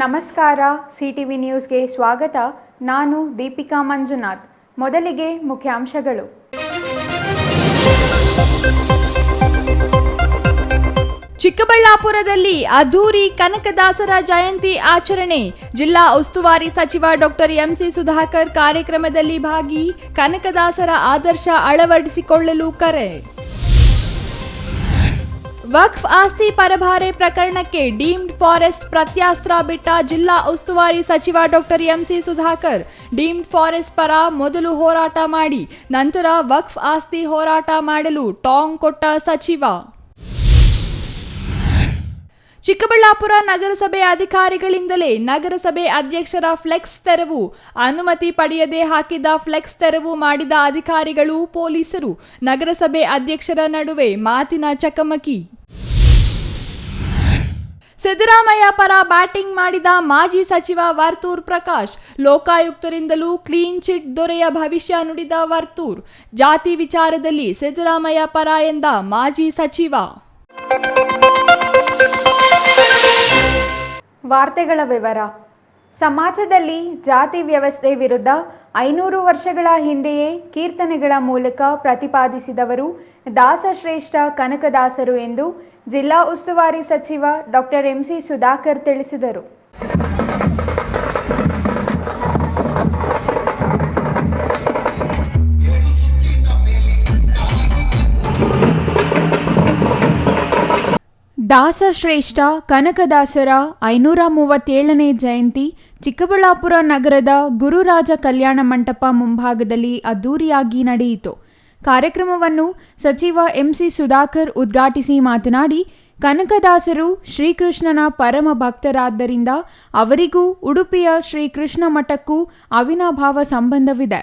ನಮಸ್ಕಾರ. ಸಿಟಿವಿ ನ್ಯೂಸ್ಗೆ ಸ್ವಾಗತ. ನಾನು ದೀಪಿಕಾ ಮಂಜುನಾಥ್. ಮೊದಲಿಗೆ ಮುಖ್ಯಾಂಶಗಳು. ಚಿಕ್ಕಬಳ್ಳಾಪುರದಲ್ಲಿ ಅದ್ದೂರಿ ಕನಕದಾಸರ ಜಯಂತಿ ಆಚರಣೆ. ಜಿಲ್ಲಾ ಉಸ್ತುವಾರಿ ಸಚಿವ ಡಾಕ್ಟರ್ ಎಂಸಿ ಸುಧಾಕರ್ ಕಾರ್ಯಕ್ರಮದಲ್ಲಿ ಭಾಗಿ. ಕನಕದಾಸರ ಆದರ್ಶ ಅಳವಡಿಸಿಕೊಳ್ಳಲು ಕರೆ. ವಕ್ಫ್ ಆಸ್ತಿ ಪರಭಾರೆ ಪ್ರಕರಣಕ್ಕೆ ಡೀಮ್ಡ್ ಫಾರೆಸ್ಟ್ ಪ್ರತ್ಯಾಸ್ತ್ರ ಬಿಟ್ಟ ಜಿಲ್ಲಾ ಉಸ್ತುವಾರಿ ಸಚಿವ doctor MC Sudhakar. Deemed forest ಪರ ಮೊದಲು ಹೋರಾಟ ಮಾಡಿ ನಂತರ ವಕ್ಫ್ ಆಸ್ತಿ ಹೋರಾಟ ಮಾಡಲು ಟಾಂಗ್ ಕೊಟ್ಟ ಸಚಿವ. ಚಿಕ್ಕಬಳ್ಳಾಪುರ ನಗರಸಭೆ ಅಧಿಕಾರಿಗಳಿಂದಲೇ ನಗರಸಭೆ ಅಧ್ಯಕ್ಷರ ಫ್ಲೆಕ್ಸ್ ತೆರವು. ಅನುಮತಿ ಪಡೆಯದೆ ಹಾಕಿದ್ದ ಫ್ಲೆಕ್ಸ್ ತೆರವು ಮಾಡಿದ ಅಧಿಕಾರಿಗಳು, ಪೊಲೀಸರು, ನಗರಸಭೆ ಅಧ್ಯಕ್ಷರ ನಡುವೆ ಮಾತಿನ ಚಕಮಕಿ. ಸಿದ್ದರಾಮಯ್ಯ ಪರ ಬ್ಯಾಟಿಂಗ್ ಮಾಡಿದ ಮಾಜಿ ಸಚಿವ ವರ್ತೂರ್ ಪ್ರಕಾಶ್. ಲೋಕಾಯುಕ್ತರಿಂದಲೂ ಕ್ಲೀನ್ ಚಿಟ್ ದೊರೆಯ ಭವಿಷ್ಯ ನುಡಿದ ವರ್ತೂರ್. ಜಾತಿ ವಿಚಾರದಲ್ಲಿ ಸಿದ್ದರಾಮಯ್ಯ ಪರ ಎಂದ ಮಾಜಿ ಸಚಿವ. ವಾರ್ತೆಗಳ ವಿವರ. ಸಮಾಜದಲ್ಲಿ ಜಾತಿ ವ್ಯವಸ್ಥೆ ವಿರುದ್ಧ 500 ವರ್ಷಗಳ ಹಿಂದೆಯೇ ಕೀರ್ತನೆಗಳ ಮೂಲಕ ಪ್ರತಿಪಾದಿಸಿದವರು ದಾಸಶ್ರೇಷ್ಠ ಕನಕದಾಸರು ಎಂದು ಜಿಲ್ಲಾ ಉಸ್ತುವಾರಿ ಸಚಿವ ಡಾಕ್ಟರ್ ಎಂಸಿ ಸುಧಾಕರ್ ತಿಳಿಸಿದರು. ದಾಸಶ್ರೇಷ್ಠ ಕನಕದಾಸರ 537ನೇ ಜಯಂತಿ ಚಿಕ್ಕಬಳ್ಳಾಪುರ ನಗರದ ಗುರುರಾಜ ಕಲ್ಯಾಣ ಮಂಟಪ ಮುಂಭಾಗದಲ್ಲಿ ಅದ್ದೂರಿಯಾಗಿ ನಡೆಯಿತು. ಕಾರ್ಯಕ್ರಮವನ್ನು ಸಚಿವ ಎಂಸಿ ಸುಧಾಕರ್ ಉದ್ಘಾಟಿಸಿ ಮಾತನಾಡಿ, ಕನಕದಾಸರು ಶ್ರೀಕೃಷ್ಣನ ಪರಮ ಭಕ್ತರಾದ್ದರಿಂದ ಅವರಿಗೂ ಉಡುಪಿಯ ಶ್ರೀಕೃಷ್ಣ ಮಠಕ್ಕೂ ಅವಿನಾಭಾವ ಸಂಬಂಧವಿದೆ.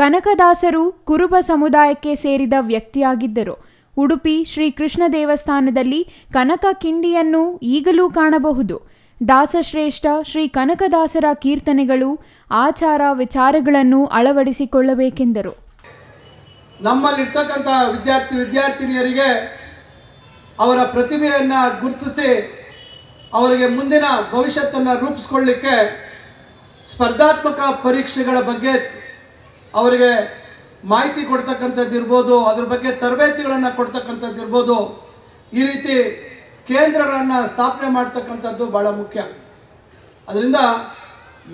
ಕನಕದಾಸರು ಕುರುಬ ಸಮುದಾಯಕ್ಕೆ ಸೇರಿದ ವ್ಯಕ್ತಿಯಾಗಿದ್ದರು. ಉಡುಪಿ ಶ್ರೀಕೃಷ್ಣ ದೇವಸ್ಥಾನದಲ್ಲಿ ಕನಕ ಕಿಂಡಿಯನ್ನು ಈಗಲೂ ಕಾಣಬಹುದು. ದಾಸಶ್ರೇಷ್ಠ ಶ್ರೀ ಕನಕದಾಸರ ಕೀರ್ತನೆಗಳು, ಆಚಾರ ವಿಚಾರಗಳನ್ನು ಅಳವಡಿಸಿಕೊಳ್ಳಬೇಕೆಂದರು. ನಮ್ಮಲ್ಲಿರ್ತಕ್ಕಂಥ ವಿದ್ಯಾರ್ಥಿನಿಯರಿಗೆ ಅವರ ಪ್ರತಿಭೆಯನ್ನು ಗುರುತಿಸಿ ಅವರಿಗೆ ಮುಂದಿನ ಭವಿಷ್ಯತ್ತನ್ನು ರೂಪಿಸ್ಕೊಳ್ಳಿಕ್ಕೆ ಸ್ಪರ್ಧಾತ್ಮಕ ಪರೀಕ್ಷೆಗಳ ಬಗ್ಗೆ ಅವರಿಗೆ ಮಾಹಿತಿ ಕೊಡ್ತಕ್ಕಂಥದ್ದು ಇರ್ಬೋದು, ಅದ್ರ ಬಗ್ಗೆ ತರಬೇತಿಗಳನ್ನು ಕೊಡ್ತಕ್ಕಂಥದ್ದು ಇರ್ಬೋದು. ಈ ರೀತಿ ಕೇಂದ್ರಗಳನ್ನು ಸ್ಥಾಪನೆ ಮಾಡ್ತಕ್ಕಂಥದ್ದು ಭಾಳ ಮುಖ್ಯ. ಅದರಿಂದ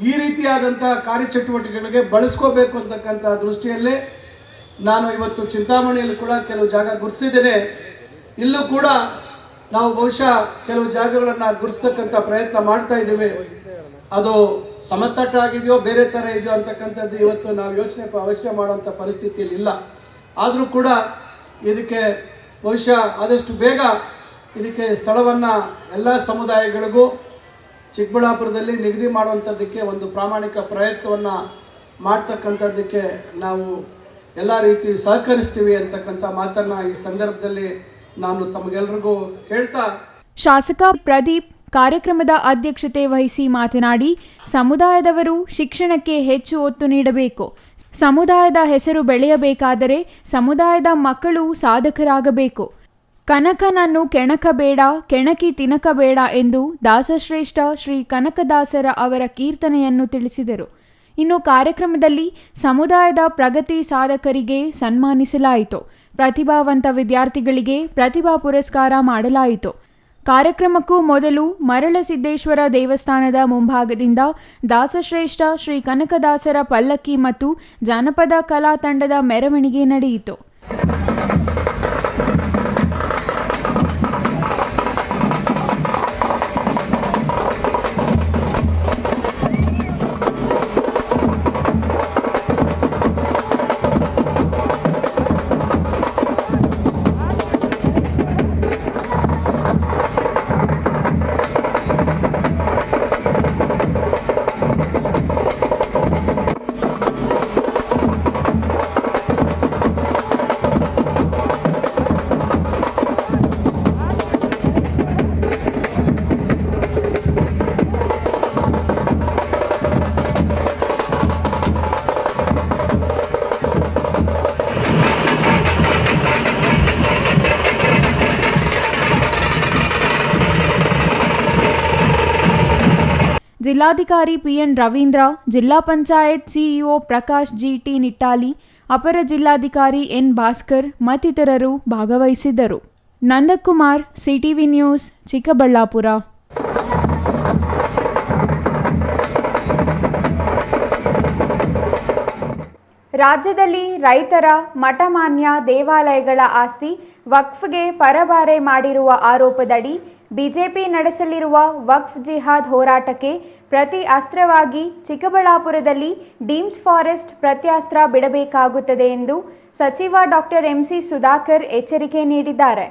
ಈ ರೀತಿಯಾದಂಥ ಕಾರ್ಯಚಟುವಟಿಕೆಗಳಿಗೆ ಬಳಸ್ಕೋಬೇಕು ಅಂತಕ್ಕಂಥ ದೃಷ್ಟಿಯಲ್ಲಿ ನಾನು ಇವತ್ತು ಚಿಂತಾಮಣಿಯಲ್ಲಿ ಕೂಡ ಕೆಲವು ಜಾಗ ಗುರುತಿಸಿದ್ದೇನೆ. ಇಲ್ಲೂ ಕೂಡ ನಾವು ಬಹುಶಃ ಕೆಲವು ಜಾಗಗಳನ್ನು ಗುರುತಿಸ್ತಕ್ಕಂಥ ಪ್ರಯತ್ನ ಮಾಡ್ತಾ ಇದ್ದೀವಿ. ಅದು ಸಮತಟ್ಟಾಗಿದೆಯೋ ಬೇರೆ ಥರ ಇದೆಯೋ ಅಂತಕ್ಕಂಥದ್ದು ಇವತ್ತು ನಾವು ಯೋಚನೆ ಮಾಡುವಂಥ ಪರಿಸ್ಥಿತಿಯಲ್ಲಿ ಇಲ್ಲ. ಆದರೂ ಕೂಡ ಇದಕ್ಕೆ ಬಹುಶಃ ಆದಷ್ಟು ಬೇಗ ಇದಕ್ಕೆ ಸ್ಥಳವನ್ನು ಎಲ್ಲ ಸಮುದಾಯಗಳಿಗೂ ಚಿಕ್ಕಬಳ್ಳಾಪುರದಲ್ಲಿ ನಿಗದಿ ಮಾಡುವಂಥದ್ದಕ್ಕೆ ಒಂದು ಪ್ರಾಮಾಣಿಕ ಪ್ರಯತ್ನವನ್ನು ಮಾಡ್ತಕ್ಕಂಥದ್ದಕ್ಕೆ ನಾವು ಎಲ್ಲ ರೀತಿ ಸಹಕರಿಸ್ತೀವಿ ಅಂತಕ್ಕಂಥ ಮಾತನ್ನು ಈ ಸಂದರ್ಭದಲ್ಲಿ ನಾನು ತಮಗೆಲ್ಲರಿಗೂ ಹೇಳ್ತಾ. ಶಾಸಕ ಪ್ರದೀಪ್ ಕಾರ್ಯಕ್ರಮದ ಅಧ್ಯಕ್ಷತೆ ವಹಿಸಿ ಮಾತನಾಡಿ, ಸಮುದಾಯದವರು ಶಿಕ್ಷಣಕ್ಕೆ ಹೆಚ್ಚು ಒತ್ತು ನೀಡಬೇಕು. ಸಮುದಾಯದ ಹೆಸರು ಬೆಳೆಯಬೇಕಾದರೆ ಸಮುದಾಯದ ಮಕ್ಕಳು ಸಾಧಕರಾಗಬೇಕು. ಕನಕನನ್ನು ಕೆಣಕಬೇಡ, ಕೆಣಕಿ ತಿನಕಬೇಡ ಎಂದು ದಾಸಶ್ರೇಷ್ಠ ಶ್ರೀ ಕನಕದಾಸರ ಅವರ ಕೀರ್ತನೆಯನ್ನು ತಿಳಿಸಿದರು. ಇನ್ನು ಕಾರ್ಯಕ್ರಮದಲ್ಲಿ ಸಮುದಾಯದ ಪ್ರಗತಿ ಸಾಧಕರಿಗೆ ಸನ್ಮಾನಿಸಲಾಯಿತು. ಪ್ರತಿಭಾವಂತ ವಿದ್ಯಾರ್ಥಿಗಳಿಗೆ ಪ್ರತಿಭಾ ಪುರಸ್ಕಾರ ಮಾಡಲಾಯಿತು. ಕಾರ್ಯಕ್ರಮಕ್ಕೂ ಮೊದಲು ಮರಳಸಿದ್ದೇಶ್ವರ ದೇವಸ್ಥಾನದ ಮುಂಭಾಗದಿಂದ ದಾಸಶ್ರೇಷ್ಠ ಶ್ರೀ ಕನಕದಾಸರ ಪಲ್ಲಕ್ಕಿ ಮತ್ತು ಜಾನಪದ ಕಲಾ ತಂಡದ ಮೆರವಣಿಗೆ ನಡೆಯಿತು. ಜಿಲ್ಲಾಧಿಕಾರಿ ಪಿಎನ್ ರವೀಂದ್ರ, ಜಿಲ್ಲಾ ಪಂಚಾಯತ್ ಸಿಇಒ ಪ್ರಕಾಶ್ ಜಿಟಿ ನಿಟ್ಟಾಲಿ, ಅಪರ ಜಿಲ್ಲಾಧಿಕಾರಿ ಎನ್ ಭಾಸ್ಕರ್ ಮತ್ತಿತರರು ಭಾಗವಹಿಸಿದ್ದರು. Nandakumar, CTV news, Chikkaballapur. ರಾಜ್ಯದಲ್ಲಿ ರೈತರ ಮಠಮಾನ್ಯ ದೇವಾಲಯಗಳ ಆಸ್ತಿ ವಕ್ಫ್ಗೆ ಪರಭಾರೆ ಮಾಡಿರುವ ಆರೋಪದಡಿ ಬಿಜೆಪಿ ನಡೆಸಲಿರುವ ವಕ್ಫ್ ಜಿಹಾದ್ ಹೋರಾಟಕ್ಕೆ ಪ್ರತಿ ಅಸ್ತ್ರವಾಗಿ ಚಿಕ್ಕಬಳ್ಳಾಪುರದಲ್ಲಿ ಡೀಮ್ಸ್ ಫಾರೆಸ್ಟ್ ಪ್ರತ್ಯಾಸ್ತ್ರ ಬಿಡಬೇಕಾಗುತ್ತದೆ ಎಂದು ಸಚಿವ ಡಾಕ್ಟರ್ ಎಂಸಿ ಸುಧಾಕರ್ ಎಚ್ಚರಿಕೆ ನೀಡಿದ್ದಾರೆ.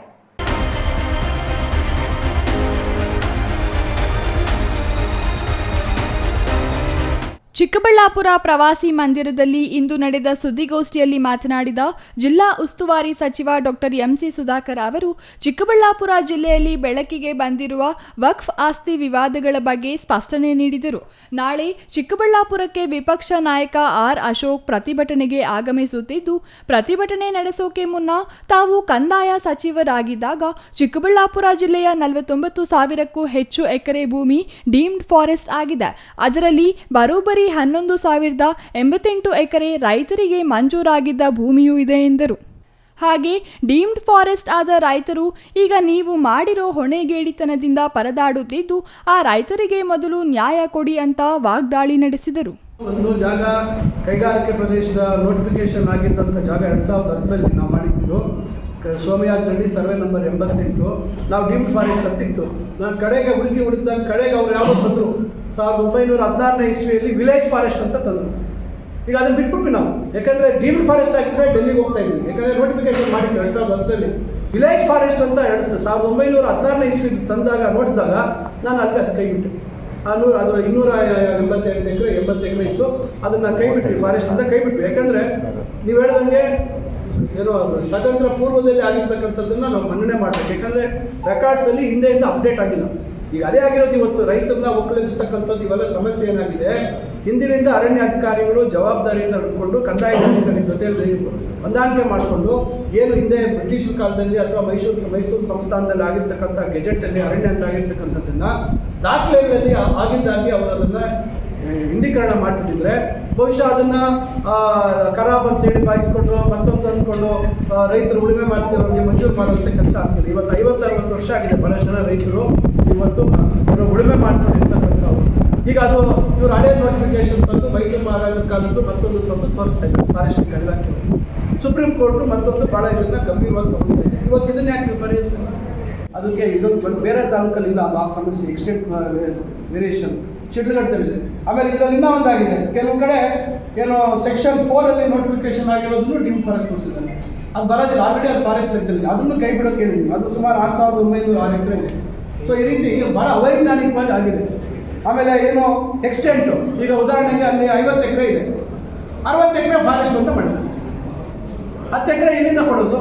ಚಿಕ್ಕಬಳ್ಳಾಪುರ ಪ್ರವಾಸಿ ಮಂದಿರದಲ್ಲಿ ಇಂದು ನಡೆದ ಸುದ್ದಿಗೋಷ್ಠಿಯಲ್ಲಿ ಮಾತನಾಡಿದ ಜಿಲ್ಲಾ ಉಸ್ತುವಾರಿ ಸಚಿವ ಡಾಕ್ಟರ್ ಎಂಸಿ ಸುಧಾಕರ್ ಅವರು ಚಿಕ್ಕಬಳ್ಳಾಪುರ ಜಿಲ್ಲೆಯಲ್ಲಿ ಬೆಳಕಿಗೆ ಬಂದಿರುವ ವಕ್ಫ್ ಆಸ್ತಿ ವಿವಾದಗಳ ಬಗ್ಗೆ ಸ್ಪಷ್ಟನೆ ನೀಡಿದರು. ನಾಳೆ ಚಿಕ್ಕಬಳ್ಳಾಪುರಕ್ಕೆ ವಿಪಕ್ಷ ನಾಯಕ ಆರ್ ಅಶೋಕ್ ಪ್ರತಿಭಟನೆಗೆ ಆಗಮಿಸುತ್ತಿದ್ದು, ಪ್ರತಿಭಟನೆ ನಡೆಸೋಕೆ ಮುನ್ನ ತಾವು ಕಂದಾಯ ಸಚಿವರಾಗಿದ್ದಾಗ ಚಿಕ್ಕಬಳ್ಳಾಪುರ ಜಿಲ್ಲೆಯ 49,000ಕ್ಕೂ ಹೆಚ್ಚು ಎಕರೆ ಭೂಮಿ ಡೀಮ್ಡ್ ಫಾರೆಸ್ಟ್ ಆಗಿದೆ. ಅದರಲ್ಲಿ ಬರೋಬ್ಬರಿ 11,088 ಎಕರೆ ರೈತರಿಗೆ ಮಂಜೂರಾಗಿದ್ದ ಭೂಮಿಯೂ ಇದೆ ಎಂದರು. ಹಾಗೆ ಡೀಮ್ಡ್ ಫಾರೆಸ್ಟ್ ಆದ ರೈತರು ಈಗ ನೀವು ಮಾಡಿರೋ ಹೊಣೆಗೇಡಿತನದಿಂದ ಪರದಾಡುತ್ತಿದ್ದು, ಆ ರೈತರಿಗೆ ಮೊದಲು ನ್ಯಾಯ ಕೊಡಿ ಅಂತ ವಾಗ್ದಾಳಿ ನಡೆಸಿದರು. ಒಂದು ಜಾಗ ಕೈಗಾರಿಕೆ ಪ್ರದೇಶದ ನೋಟಿಫಿಕೇಶನ್ ಆಗಿದ್ದಂಥ ಜಾಗ 2010ರಲ್ಲಿ ನಾವು ಮಾಡಿದ್ದು ಸೋಮಯಾಜನಹಳ್ಳಿ ಸರ್ವೆ ನಂಬರ್ 88 ನಾವು ಡೀಮ್ಡ್ ಫಾರೆಸ್ಟ್ ಅಂತಿತ್ತು. ನಾನು ಕಡೆಗೆ ಹುಡುಕಿದಾಗ ಕಡೆಗೆ ಅವ್ರು ಯಾವಾಗ ತಂದರು 1916ನೇ ಇಸ್ವಿಯಲ್ಲಿ ವಿಲೇಜ್ ಫಾರೆಸ್ಟ್ ಅಂತ ತಂದರು. ಈಗ ಅದನ್ನು ಬಿಟ್ಬಿಟ್ವಿ ನಾವು, ಯಾಕಂದರೆ ಡೀಮ್ಡ್ ಫಾರೆಸ್ಟ್ ಆಗಿದ್ದರೆ ಡೆಲ್ಲಿಗೆ ಹೋಗ್ತಾ ಇದ್ವಿ, ಯಾಕಂದರೆ ನೋಟಿಫಿಕೇಶನ್ ಮಾಡಿದ್ದು 2010ರಲ್ಲಿ. ವಿಲೇಜ್ ಫಾರೆಸ್ಟ್ ಅಂತ 1916ನೇ ಇಸ್ವಿ ತಂದಾಗ ನೋಡಿಸಿದಾಗ ನಾನು ಅಲ್ಲಿ ಅದು ಕೈ ಬಿಟ್ಟೆ. ಅದು 288 ಎಕರೆ 80 ಎಕರೆ ಇತ್ತು, ಅದನ್ನು ಕೈ ಬಿಟ್ವಿ, ಫಾರೆಸ್ಟ್ ಅಂತ ಕೈ ಬಿಟ್ವಿ. ಯಾಕಂದರೆ ನೀವು ಹೇಳ್ದಂಗೆ ಏನೋ ಸ್ವತಂತ್ರ ಪೂರ್ವದಲ್ಲಿ ಆಗಿರ್ತಕ್ಕಂಥದ್ದನ್ನು ನಾವು ಮನ್ನಣೆ ಮಾಡಬೇಕು. ಯಾಕಂದರೆ ರೆಕಾರ್ಡ್ಸಲ್ಲಿ ಹಿಂದೆಯಿಂದ ಅಪ್ಡೇಟ್ ಆಗಿಲ್ಲ. ಈಗ ಅದೇ ಆಗಿರೋದು ಇವತ್ತು ರೈತರನ್ನ ಒಕ್ಕಲಿಸ್ತಕ್ಕಂಥದ್ದು ಇವೆಲ್ಲ ಸಮಸ್ಯೆ ಏನಾಗಿದೆ. ಹಿಂದಿನಿಂದ ಅರಣ್ಯಾಧಿಕಾರಿಗಳು ಜವಾಬ್ದಾರಿಯಿಂದ ಹಿಡ್ಕೊಂಡು ಕಂದಾಯ ಅಧಿಕಾರಿ ಜೊತೆಯಲ್ಲಿ ಹೊಂದಾಣಿಕೆ ಮಾಡಿಕೊಂಡು ಏನು ಹಿಂದೆ ಬ್ರಿಟಿಷ್ ಕಾಲದಲ್ಲಿ ಅಥವಾ ಮೈಸೂರು ಸಂಸ್ಥಾನದಲ್ಲಿ ಆಗಿರ್ತಕ್ಕಂಥ ಗೆಜೆಟಲ್ಲಿ ಅರಣ್ಯ ಅಂತ ಆಗಿರ್ತಕ್ಕಂಥದ್ದನ್ನು ದಾಖಲೆಗಳಲ್ಲಿ ಆಗಿದ್ದಾಗಿ ಅವರು ಅದನ್ನು ಇಂಡೀಕರಣ ಮಾಡಿಬಿಟ್ಟಿದ್ರೆ ಬಹುಶಃ ಅದನ್ನು ಖರಾಬ್ ಅಂತೇಳಿ ಬಾಯಿಸ್ಕೊಂಡು ಮತ್ತೊಂದು ಅಂದ್ಕೊಂಡು ರೈತರು ಉಳುಮೆ ಮಾಡ್ತಿರೋರಿಗೆ ಮಂಜೂರು ಮಾಡುವಂಥ ಕೆಲಸ ಆಗ್ತಿದೆ. ಇವತ್ತು 50-60 ವರ್ಷ ಆಗಿದೆ. ಭಾಳಷ್ಟು ಜನ ರೈತರು ಇವತ್ತು ಉಳುಮೆ ಮಾಡ್ಕೊಂಡಿರ್ತಕ್ಕಂಥವ್ರು. ಈಗ ಅದು ಇವರು ಹಳೆ ನೋಟಿಫಿಕೇಶನ್ ತಂದು ಮೈಸೂರು ಮಹಾರಾಜರ ಕಾಲದ್ದು ಮತ್ತೊಂದು ತಂದು ತೋರಿಸ್ತಾ ಇದ್ದಾರೆ ಫಾರೆಸ್ಟ್ ಇಲಾಖೆ. ಸುಪ್ರೀಂ ಕೋರ್ಟು ಮತ್ತೊಂದು ಭಾಳ ಇದನ್ನು ಗಂಭೀರವಾಗಿ ತಗೊಂಡಿದೆ. ಇವತ್ತು ಇದನ್ನ ಯಾಕೆ ನೀವು ಪರಿಹರಿಸ್ತಿಲ್ಲ? ಅದಕ್ಕೆ ಇದೊಂದು ಬೇರೆ ತಾಲೂಕಲ್ಲಿ ಇಲ್ಲ ಅದು ಆ ಸಮಸ್ಯೆ, ಎಕ್ಸ್ಟೆಂಟ್ ವೇರಿಯೇಷನ್ ಶಿಡ್ಲಘಟ್ಟದಲ್ಲಿದೆ. ಆಮೇಲೆ ಇದರಲ್ಲಿ ಇನ್ನೂ ಒಂದಾಗಿದೆ, ಕೆಲವು ಕಡೆ ಏನೋ ಸೆಕ್ಷನ್ 4ಅಲ್ಲಿ ನೋಟಿಫಿಕೇಶನ್ ಆಗಿರೋದನ್ನು ಡೀಮ್ಡ್ ಫಾರೆಸ್ಟ್ ತೋರಿಸಿದ್ದಾರೆ. ಅದು ಬರೋದಿಲ್ಲ, ಆಲ್ರೆಡಿ ಅದು ಫಾರೆಸ್ಟ್ ಲೆಕ್ಕದಲ್ಲಿ ಅದನ್ನು ಕೈ ಬಿಡೋಕೆ ಹೇಳಿದ್ದೀವಿ. ಅದು ಸುಮಾರು 6,906 ಎಕರೆ ಇದೆ. ಸೊ ಈ ರೀತಿ ಭಾಳ ಅವೈಜ್ಞಾನಿಕವಾಗಿ ಆಗಿದೆ. ಆಮೇಲೆ ಏನು ಎಕ್ಸ್ಟೆಂಟು, ಈಗ ಉದಾಹರಣೆಗೆ ಅಲ್ಲಿ 50 ಎಕರೆ ಇದೆ, 60 ಎಕರೆ ಫಾರೆಸ್ಟ್ ಅಂತ ಮಾಡಿದ್ದಾರೆ. 10 ಎಕರೆ ಎಲ್ಲಿಂದ ಕೊಡೋದು?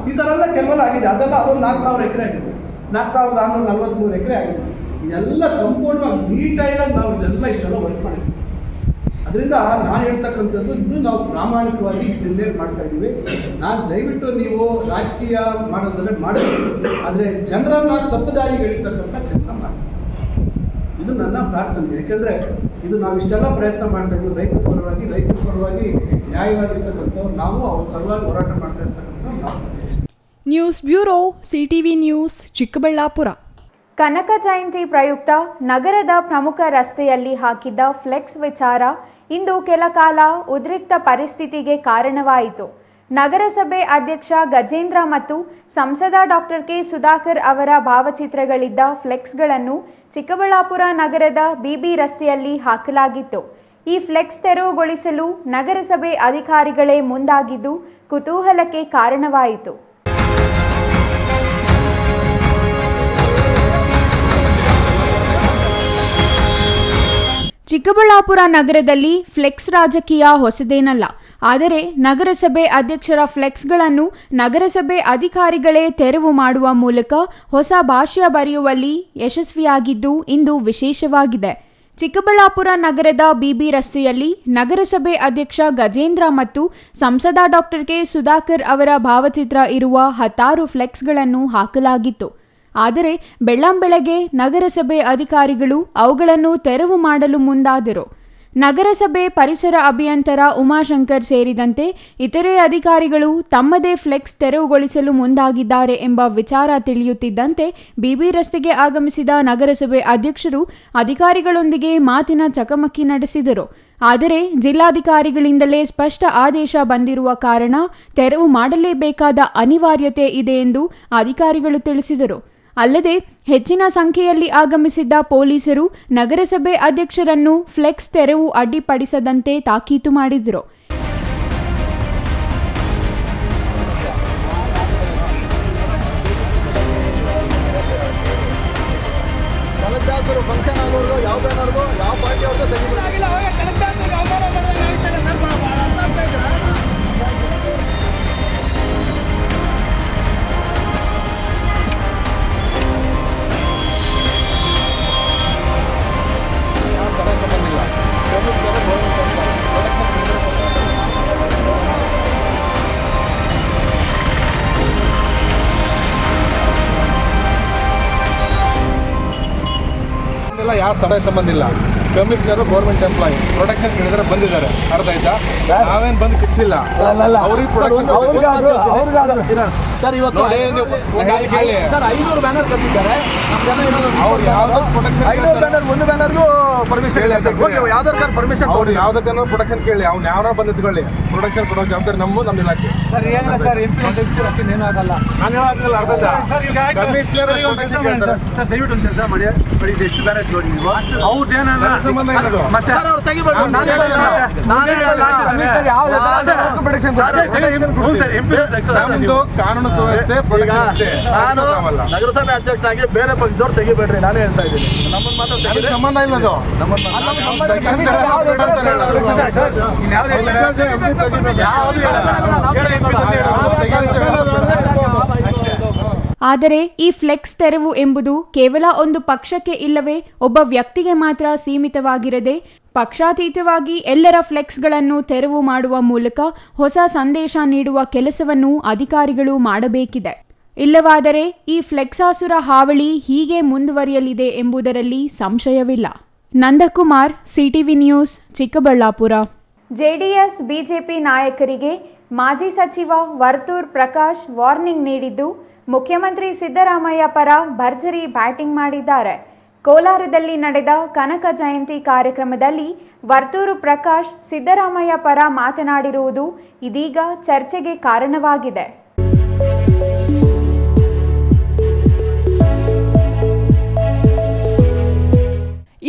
ಈ ಥರ ಎಲ್ಲ ಕೆಲವೆಲ್ಲ ಆಗಿದೆ. ಅದೆಲ್ಲ ಅದೊಂದು 4,000 ಎಕರೆ ಆಗಿದೆ, 4,643 ಎಕರೆ ಆಗಿದೆ. ಇದೆಲ್ಲ ಸಂಪೂರ್ಣವಾಗಿ ನೀಟಾಗಿ ನಾವು ಇದೆಲ್ಲ ಇಷ್ಟೆಲ್ಲ ವರ್ಕ್ ಮಾಡಿದ್ವಿ. ಅದರಿಂದ ನಾನು ಹೇಳ್ತಕ್ಕಂಥದ್ದು ಇದು ನಾವು ಪ್ರಾಮಾಣಿಕವಾಗಿ ಜಿಲ್ಲೆ ಮಾಡ್ತಾ ಇದ್ದೀವಿ. ನಾನು ದಯವಿಟ್ಟು ನೀವು ರಾಜಕೀಯ ಮಾಡೋದ್ರೆ ಮಾಡಬೇಕು, ಆದರೆ ಜನರನ್ನು ತಪ್ಪುದಾರಿಗೆ ಎಳಿತಕ್ಕಂಥ ಕೆಲಸ ಮಾಡಿ, ಇದು ನನ್ನ ಪ್ರಾರ್ಥನೆ. ಯಾಕೆಂದರೆ ಇದು ನಾವು ಇಷ್ಟೆಲ್ಲ ಪ್ರಯತ್ನ ಮಾಡ್ತಾ ಇದ್ದೀವಿ ರೈತರ ಪರವಾಗಿ ನ್ಯಾಯವಾಗಿರ್ತಕ್ಕಂಥವ್ರು ನಾವು, ಅವ್ರ ಪರವಾಗಿ ಹೋರಾಟ ಮಾಡ್ತಾ ಇರ್ತಕ್ಕಂಥವ್ರು ನಾವು. News bureau, CTV news, Chikkaballapur. Kanaka Jayanti ಪ್ರಯುಕ್ತ ನಗರದ ಪ್ರಮುಖ ರಸ್ತೆಯಲ್ಲಿ ಹಾಕಿದ್ದ ಫ್ಲೆಕ್ಸ್ ವಿಚಾರ ಇಂದು ಕೆಲ ಕಾಲ ಉದ್ರಿಕ್ತ ಪರಿಸ್ಥಿತಿಗೆ ಕಾರಣವಾಯಿತು. ನಗರಸಭೆ ಅಧ್ಯಕ್ಷ ಗಜೇಂದ್ರ ಮತ್ತು ಸಂಸದ ಡಾಕ್ಟರ್ ಕೆ ಸುಧಾಕರ್ ಅವರ ಭಾವಚಿತ್ರಗಳಿದ್ದ ಫ್ಲೆಕ್ಸ್ಗಳನ್ನು ಚಿಕ್ಕಬಳ್ಳಾಪುರ ನಗರದ ಬಿಬಿ ರಸ್ತೆಯಲ್ಲಿ ಹಾಕಲಾಗಿತ್ತು. ಈ ಫ್ಲೆಕ್ಸ್ ತೆರವುಗೊಳಿಸಲು ನಗರಸಭೆ ಅಧಿಕಾರಿಗಳೇ ಮುಂದಾಗಿದ್ದು ಕುತೂಹಲಕ್ಕೆ ಕಾರಣವಾಯಿತು. ಚಿಕ್ಕಬಳ್ಳಾಪುರ ನಗರದಲ್ಲಿ ಫ್ಲೆಕ್ಸ್ ರಾಜಕೀಯ ಹೊಸದೇನಲ್ಲ. ಆದರೆ ನಗರಸಭೆ ಅಧ್ಯಕ್ಷರ ಫ್ಲೆಕ್ಸ್ಗಳನ್ನು ನಗರಸಭೆ ಅಧಿಕಾರಿಗಳೇ ತೆರವು ಮಾಡುವ ಮೂಲಕ ಹೊಸ ಭಾಷ್ಯ ಬರೆಯುವಲ್ಲಿ ಯಶಸ್ವಿಯಾಗಿದ್ದು ಇಂದು ವಿಶೇಷವಾಗಿದೆ. ಚಿಕ್ಕಬಳ್ಳಾಪುರ ನಗರದ ಬಿಬಿ ರಸ್ತೆಯಲ್ಲಿ ನಗರಸಭೆ ಅಧ್ಯಕ್ಷ ಗಜೇಂದ್ರ ಮತ್ತು ಸಂಸದ ಡಾಕ್ಟರ್ ಕೆ ಸುಧಾಕರ್ ಅವರ ಭಾವಚಿತ್ರ ಇರುವ 10 ಫ್ಲೆಕ್ಸ್ಗಳನ್ನು ಹಾಕಲಾಗಿತ್ತು. ಆದರೆ ಬೆಳ್ಳಂಬೆಳಗ್ಗೆ ನಗರಸಭೆ ಅಧಿಕಾರಿಗಳು ಅವುಗಳನ್ನು ತೆರವು ಮಾಡಲು ಮುಂದಾದರು. ನಗರಸಭೆ ಪರಿಸರ ಅಭಿಯಂತರ ಉಮಾಶಂಕರ್ ಸೇರಿದಂತೆ ಇತರೆ ಅಧಿಕಾರಿಗಳು ತಮ್ಮದೇ ಫ್ಲೆಕ್ಸ್ ತೆರವುಗೊಳಿಸಲು ಮುಂದಾಗಿದ್ದಾರೆ ಎಂಬ ವಿಚಾರ ತಿಳಿಯುತ್ತಿದ್ದಂತೆ ಬಿಬಿ ರಸ್ತೆಗೆ ಆಗಮಿಸಿದ ನಗರಸಭೆ ಅಧ್ಯಕ್ಷರು ಅಧಿಕಾರಿಗಳೊಂದಿಗೆ ಮಾತಿನ ಚಕಮಕಿ ನಡೆಸಿದರು. ಆದರೆ ಜಿಲ್ಲಾಧಿಕಾರಿಗಳಿಂದಲೇ ಸ್ಪಷ್ಟ ಆದೇಶ ಬಂದಿರುವ ಕಾರಣ ತೆರವು ಮಾಡಲೇಬೇಕಾದ ಅನಿವಾರ್ಯತೆ ಇದೆ ಎಂದು ಅಧಿಕಾರಿಗಳು ತಿಳಿಸಿದರು. ಅಲ್ಲದೆ ಹೆಚ್ಚಿನ ಸಂಖ್ಯೆಯಲ್ಲಿ ಆಗಮಿಸಿದ್ದ ಪೊಲೀಸರು ನಗರಸಭೆ ಅಧ್ಯಕ್ಷರನ್ನು ಫ್ಲೆಕ್ಸ್ ತೆರವು ಅಡ್ಡಿಪಡಿಸದಂತೆ ತಾಕೀತು ಮಾಡಿದರು. ಫಂಕ್ಷನ್ ಆಗೋರ್ಗು ಯಾವ ಬ್ಯಾನರ್ಗು ಯಾವ ಪಾರ್ಟಿ ಅವ್ರಿಗೂ ತೆಗಿಬಿಡಿ. ಯಾವ ಸಡೆ ಸಂಬಂಧ ಇಲ್ಲ. ಕಮಿಷನರ್ ಗೌರ್ಮೆಂಟ್ ಎಂಪ್ಲಾಯಿ ಪ್ರೊಟೆಕ್ಷನ್ ಕೇಳಿದ್ರೆ ಬಂದಿದ್ದಾರೆ, ಅರ್ಥ ಆಯ್ತಾ? ನಾವೇನು ಬಂದು ಕಿಚ್ಚಿಲ್ಲ, ಅವ್ರಿಗೆ ಪ್ರೊಟೆಕ್ಷನ್. ಸರ್ ಇವತ್ತು ನೋಡಿ ನೀವು ಹೇಳಿ ಸರ್ 500 ಬ್ಯಾನರ್ ಕಟ್ಟಿದ್ದಾರೆ. ಅವ್ರು ಯಾವ್ದು ಪ್ರೊಟೆಕ್ಷನ್ 500 ಬ್ಯಾನರ್ ಒಂದು ಬ್ಯಾನರ್ಗೂ ಪರ್ಮಿಷನ್ ಇಲ್ಲ ಸರ್. ಯಾವ್ದಾರು ಪರ್ಮಿಷನ್ ಅವ್ರು ಯಾವ್ದಕ್ಕೂ ಪ್ರೊಟೆಕ್ಷನ್ ಕೇಳಿ, ಅವ್ನು ಯಾವ ಬಂದು ಇಟ್ಕೊಳ್ಳಿ. ಪ್ರೊಟೆಕ್ಷನ್ ಕೊಡೋ ಜವಾಬ್ದಾರಿ ನಮ್ಮ ಇಲಾಖೆ ಸರ್. ಏನಿಲ್ಲ ಸರ್, ಏನಾಗಲ್ಲ. ನಾನು ಹೇಳೋದಿಲ್ಲ ಅರ್ಧ ಕಮಿಷನರ್ ಸರ್ ದಯವಿಟ್ಟು ಒಂದು ಕೆಲಸ ಮಾಡಿ. ಎಷ್ಟು ಬ್ಯಾನರ್ ನೋಡಿ ನೀವು ಅವ್ರದ್ದೇನ ಸಂಬಂಧ ಇಲ್ಲ. ಮತ್ತೆ ಅವ್ರು ತೆಗಿಬೇಕು. ಕಾನೂನು ಸುವ್ಯವಸ್ಥೆ ನಗರಸಭೆ ಅಧ್ಯಕ್ಷರಾಗಿ ಬೇರೆ ಪಕ್ಷದವ್ರು ತೆಗಿಬೇಡ್ರಿ, ನಾನೇ ಹೇಳ್ತಾ ಇದ್ದೀನಿ. ನಮ್ಮನ್ನು ಮಾತ್ರ ಸಂಬಂಧ ಇಲ್ಲ. ಆದರೆ ಈ ಫ್ಲೆಕ್ಸ್ ತೆರವು ಎಂಬುದು ಕೇವಲ ಒಂದು ಪಕ್ಷಕ್ಕೆ ಇಲ್ಲವೇ ಒಬ್ಬ ವ್ಯಕ್ತಿಗೆ ಮಾತ್ರ ಸೀಮಿತವಾಗಿರದೆ ಪಕ್ಷಾತೀತವಾಗಿ ಎಲ್ಲರ ಫ್ಲೆಕ್ಸ್ಗಳನ್ನು ತೆರವು ಮಾಡುವ ಮೂಲಕ ಹೊಸ ಸಂದೇಶ ನೀಡುವ ಕೆಲಸವನ್ನು ಅಧಿಕಾರಿಗಳು ಮಾಡಬೇಕಿದೆ. ಇಲ್ಲವಾದರೆ ಈ ಫ್ಲೆಕ್ಸಾಸುರ ಹಾವಳಿ ಹೀಗೆ ಮುಂದುವರಿಯಲಿದೆ ಎಂಬುದರಲ್ಲಿ ಸಂಶಯವಿಲ್ಲ. Nandakumar, CTV news, Chikkaballapur. JDS BJP ನಾಯಕರಿಗೆ ಮಾಜಿ ಸಚಿವ ವರ್ತೂರ್ ಪ್ರಕಾಶ್ ವಾರ್ನಿಂಗ್ ನೀಡಿದ್ದು, ಮುಖ್ಯಮಂತ್ರಿ ಸಿದ್ದರಾಮಯ್ಯ ಪರ ಭರ್ಜರಿ ಬ್ಯಾಟಿಂಗ್ ಮಾಡಿದ್ದಾರೆ. ಕೋಲಾರದಲ್ಲಿ ನಡೆದ ಕನಕ ಜಯಂತಿ ಕಾರ್ಯಕ್ರಮದಲ್ಲಿ ವರ್ತೂರು ಪ್ರಕಾಶ್ ಸಿದ್ದರಾಮಯ್ಯ ಪರ ಮಾತನಾಡಿರುವುದು ಇದೀಗ ಚರ್ಚೆಗೆ ಕಾರಣವಾಗಿದೆ.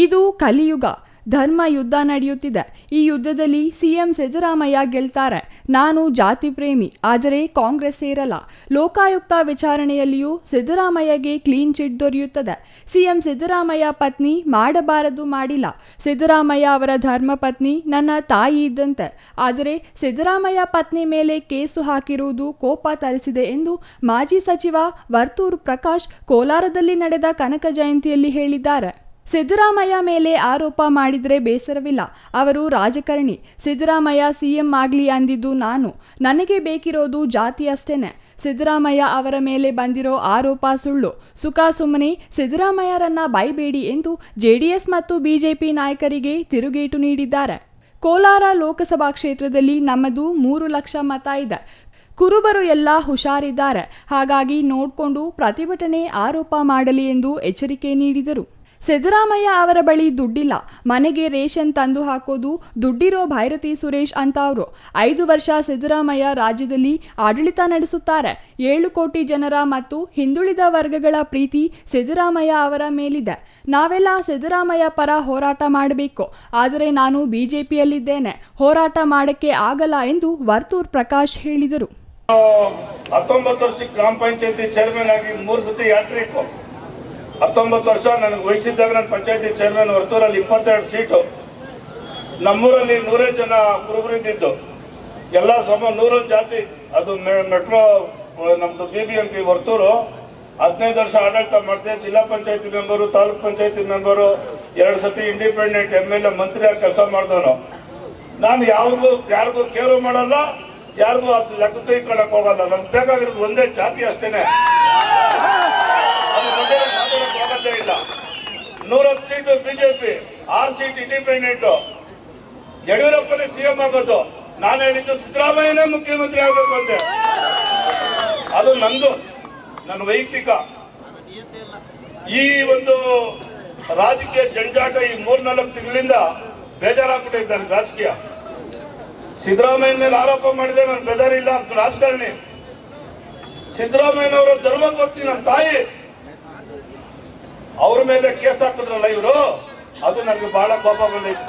ಇದು ಕಲಿಯುಗ. ಧರ್ಮ ಯುದ್ಧ ನಡೆಯುತ್ತಿದೆ. ಈ ಯುದ್ಧದಲ್ಲಿ ಸಿಎಂ ಸಿದ್ದರಾಮಯ್ಯ ಗೆಲ್ತಾರೆ. ನಾನು ಜಾತಿ ಪ್ರೇಮಿ, ಆದರೆ ಕಾಂಗ್ರೆಸ್ ಸೇರಲ್ಲ. ಲೋಕಾಯುಕ್ತ ವಿಚಾರಣೆಯಲ್ಲಿಯೂ ಸಿದ್ದರಾಮಯ್ಯಗೆ ಕ್ಲೀನ್ ಚಿಟ್ ದೊರೆಯುತ್ತದೆ. ಸಿಎಂ ಸಿದ್ದರಾಮಯ್ಯ ಪತ್ನಿ ಮಾಡಬಾರದು ಮಾಡಿಲ್ಲ. ಸಿದ್ದರಾಮಯ್ಯ ಅವರ ಧರ್ಮ ಪತ್ನಿ ನನ್ನ ತಾಯಿ ಇದ್ದಂತೆ. ಆದರೆ ಸಿದ್ದರಾಮಯ್ಯ ಪತ್ನಿ ಮೇಲೆ ಕೇಸು ಹಾಕಿರುವುದು ಕೋಪ ತರಿಸಿದೆ ಎಂದು ಮಾಜಿ ಸಚಿವ ವರ್ತೂರು ಪ್ರಕಾಶ್ ಕೋಲಾರದಲ್ಲಿ ನಡೆದ ಕನಕ ಜಯಂತಿಯಲ್ಲಿ ಹೇಳಿದ್ದಾರೆ. ಸಿದ್ದರಾಮಯ್ಯ ಮೇಲೆ ಆರೋಪ ಮಾಡಿದರೆ ಬೇಸರವಿಲ್ಲ. ಅವರು ರಾಜಕಾರಣಿ. ಸಿದ್ದರಾಮಯ್ಯ ಸಿಎಂ ಆಗಲಿ ಅಂದಿದ್ದು ನಾನು. ನನಗೆ ಬೇಕಿರೋದು ಜಾತಿ ಅಷ್ಟೇನೆ. ಸಿದ್ದರಾಮಯ್ಯ ಅವರ ಮೇಲೆ ಬಂದಿರೋ ಆರೋಪ ಸುಳ್ಳು. ಸುಖ ಸುಮ್ಮನೆ ಸಿದ್ದರಾಮಯ್ಯರನ್ನ ಬೈಬೇಡಿ ಎಂದು ಜೆಡಿಎಸ್ ಮತ್ತು ಬಿಜೆಪಿ ನಾಯಕರಿಗೆ ತಿರುಗೇಟು ನೀಡಿದ್ದಾರೆ. ಕೋಲಾರ ಲೋಕಸಭಾ ಕ್ಷೇತ್ರದಲ್ಲಿ ನಮ್ಮದು 3 ಲಕ್ಷ ಮತ ಇದೆ. ಕುರುಬರು ಎಲ್ಲ ಹುಷಾರಿದ್ದಾರೆ. ಹಾಗಾಗಿ ನೋಡಿಕೊಂಡು ಪ್ರತಿಭಟನೆ ಆರೋಪ ಮಾಡಲಿ ಎಂದು ಎಚ್ಚರಿಕೆ ನೀಡಿದರು. ಸಿದ್ದರಾಮಯ್ಯ ಅವರ ಬಳಿ ದುಡ್ಡಿಲ್ಲ. ಮನೆಗೆ ರೇಷನ್ ತಂದು ಹಾಕೋದು ದುಡ್ಡಿರೋ ಭೈರತಿ ಸುರೇಶ್ ಅಂತ ಅವರು. 5 ವರ್ಷ ಸಿದ್ದರಾಮಯ್ಯ ರಾಜ್ಯದಲ್ಲಿ ಆಡಳಿತ ನಡೆಸುತ್ತಾರೆ. 7 ಕೋಟಿ ಜನರ ಮತ್ತು ಹಿಂದುಳಿದ ವರ್ಗಗಳ ಪ್ರೀತಿ ಸಿದ್ದರಾಮಯ್ಯ ಅವರ ಮೇಲಿದೆ. ನಾವೆಲ್ಲ ಸಿದ್ದರಾಮಯ್ಯ ಪರ ಹೋರಾಟ ಮಾಡಬೇಕು. ಆದರೆ ನಾನು ಬಿಜೆಪಿಯಲ್ಲಿದ್ದೇನೆ, ಹೋರಾಟ ಮಾಡಕ್ಕೆ ಆಗಲ್ಲ ಎಂದು ವರ್ತೂರ್ ಪ್ರಕಾಶ್ ಹೇಳಿದರು. 19 ವರ್ಷಕ್ಕೆ ಗ್ರಾಮ ಪಂಚಾಯತಿ ಚೇರ್ಮನ್ ಆಗಿ 3 ಸತಿ ಯಾತ್ರಿಕು. 19 ವರ್ಷ ನನಗೆ ವಹಿಸಿದ್ದಾಗ ನಾನು ಪಂಚಾಯತಿ ಚೇರ್ಮನ್ ವರ್ತೂರಲ್ಲಿ 22 ಸೀಟು. ನಮ್ಮೂರಲ್ಲಿ 100 ಜನ ಕುರುಬರಿದ್ದು ಎಲ್ಲ 100 ಜಾತಿ. ಅದು ಮೆಟ್ರೋ ನಮ್ದು BBMP ವರ್ತೂರು 15 ವರ್ಷ ಆಡಳಿತ ಮಾಡಿದೆ. ಜಿಲ್ಲಾ ಪಂಚಾಯತಿ ಮೆಂಬರು, ತಾಲೂಕ್ ಪಂಚಾಯತಿ ಮೆಂಬರು, 2 ಸತಿ ಇಂಡಿಪೆಂಡೆಂಟ್ MLA ಮಂತ್ರಿಯಾಗಿ ಕೆಲಸ ಮಾಡಿದವನು ನಾನು. ಯಾರಿಗೂ ಕೇರು ಮಾಡಲ್ಲ, ಯಾರಿಗೂ ಅದು ಲೆಕ್ಕ ತೆಗೆದುಕೊಳ್ಳಕ್ಕೆ ಹೋಗಲ್ಲ. ನಮ್ಗೆ ಬೇಕಾಗಿರೋದು ಒಂದೇ ಜಾತಿ ಅಷ್ಟೇನೆ. ಸಾಧ್ಯ ಇಲ್ಲ. 110 ಸೀಟು ಬಿಜೆಪಿ, 6 ಸೀಟ್ ಇಂಡಿಪೆಂಡೆಂಟ್. ಯಡಿಯೂರಪ್ಪನೇ ಸಿಎಂ ಆಗೋದು. ನಾನು ಹೇಳಿದ್ದು ಸಿದ್ದರಾಮಯ್ಯನೇ ಮುಖ್ಯಮಂತ್ರಿ ಆಗಬೇಕು ಅಂತೆ. ಅದು ನಂದು, ನನ್ನ ವೈಯಕ್ತಿಕ. ಈ ಒಂದು ರಾಜಕೀಯ ಜಂಜಾಟ ಈ 3-4 ತಿಂಗಳಿಂದ ಬೇಜಾರಾಗ್ಬಿಟ್ಟಿದ್ದಾರೆ. ರಾಜಕೀಯ ಸಿದ್ದರಾಮಯ್ಯ ಮೇಲೆ ಆರೋಪ ಮಾಡಿದ್ರೆ ನಾನು ಬೇಜಾರಿಲ್ಲ ಅಂತ ರಾಜಕಾರಣಿ. ಸಿದ್ದರಾಮಯ್ಯನವರ ಧರ್ಮಪತ್ನಿ ನಮ್ಮ ತಾಯಿ, ಅವ್ರ ಮೇಲೆ ಕೇಸ್ ಹಾಕಿದ್ರಲ್ಲ ಇವರು, ಅದು ನನಗೆ ಬಹಳ ಕೋಪ ಬಂದೈತಿ.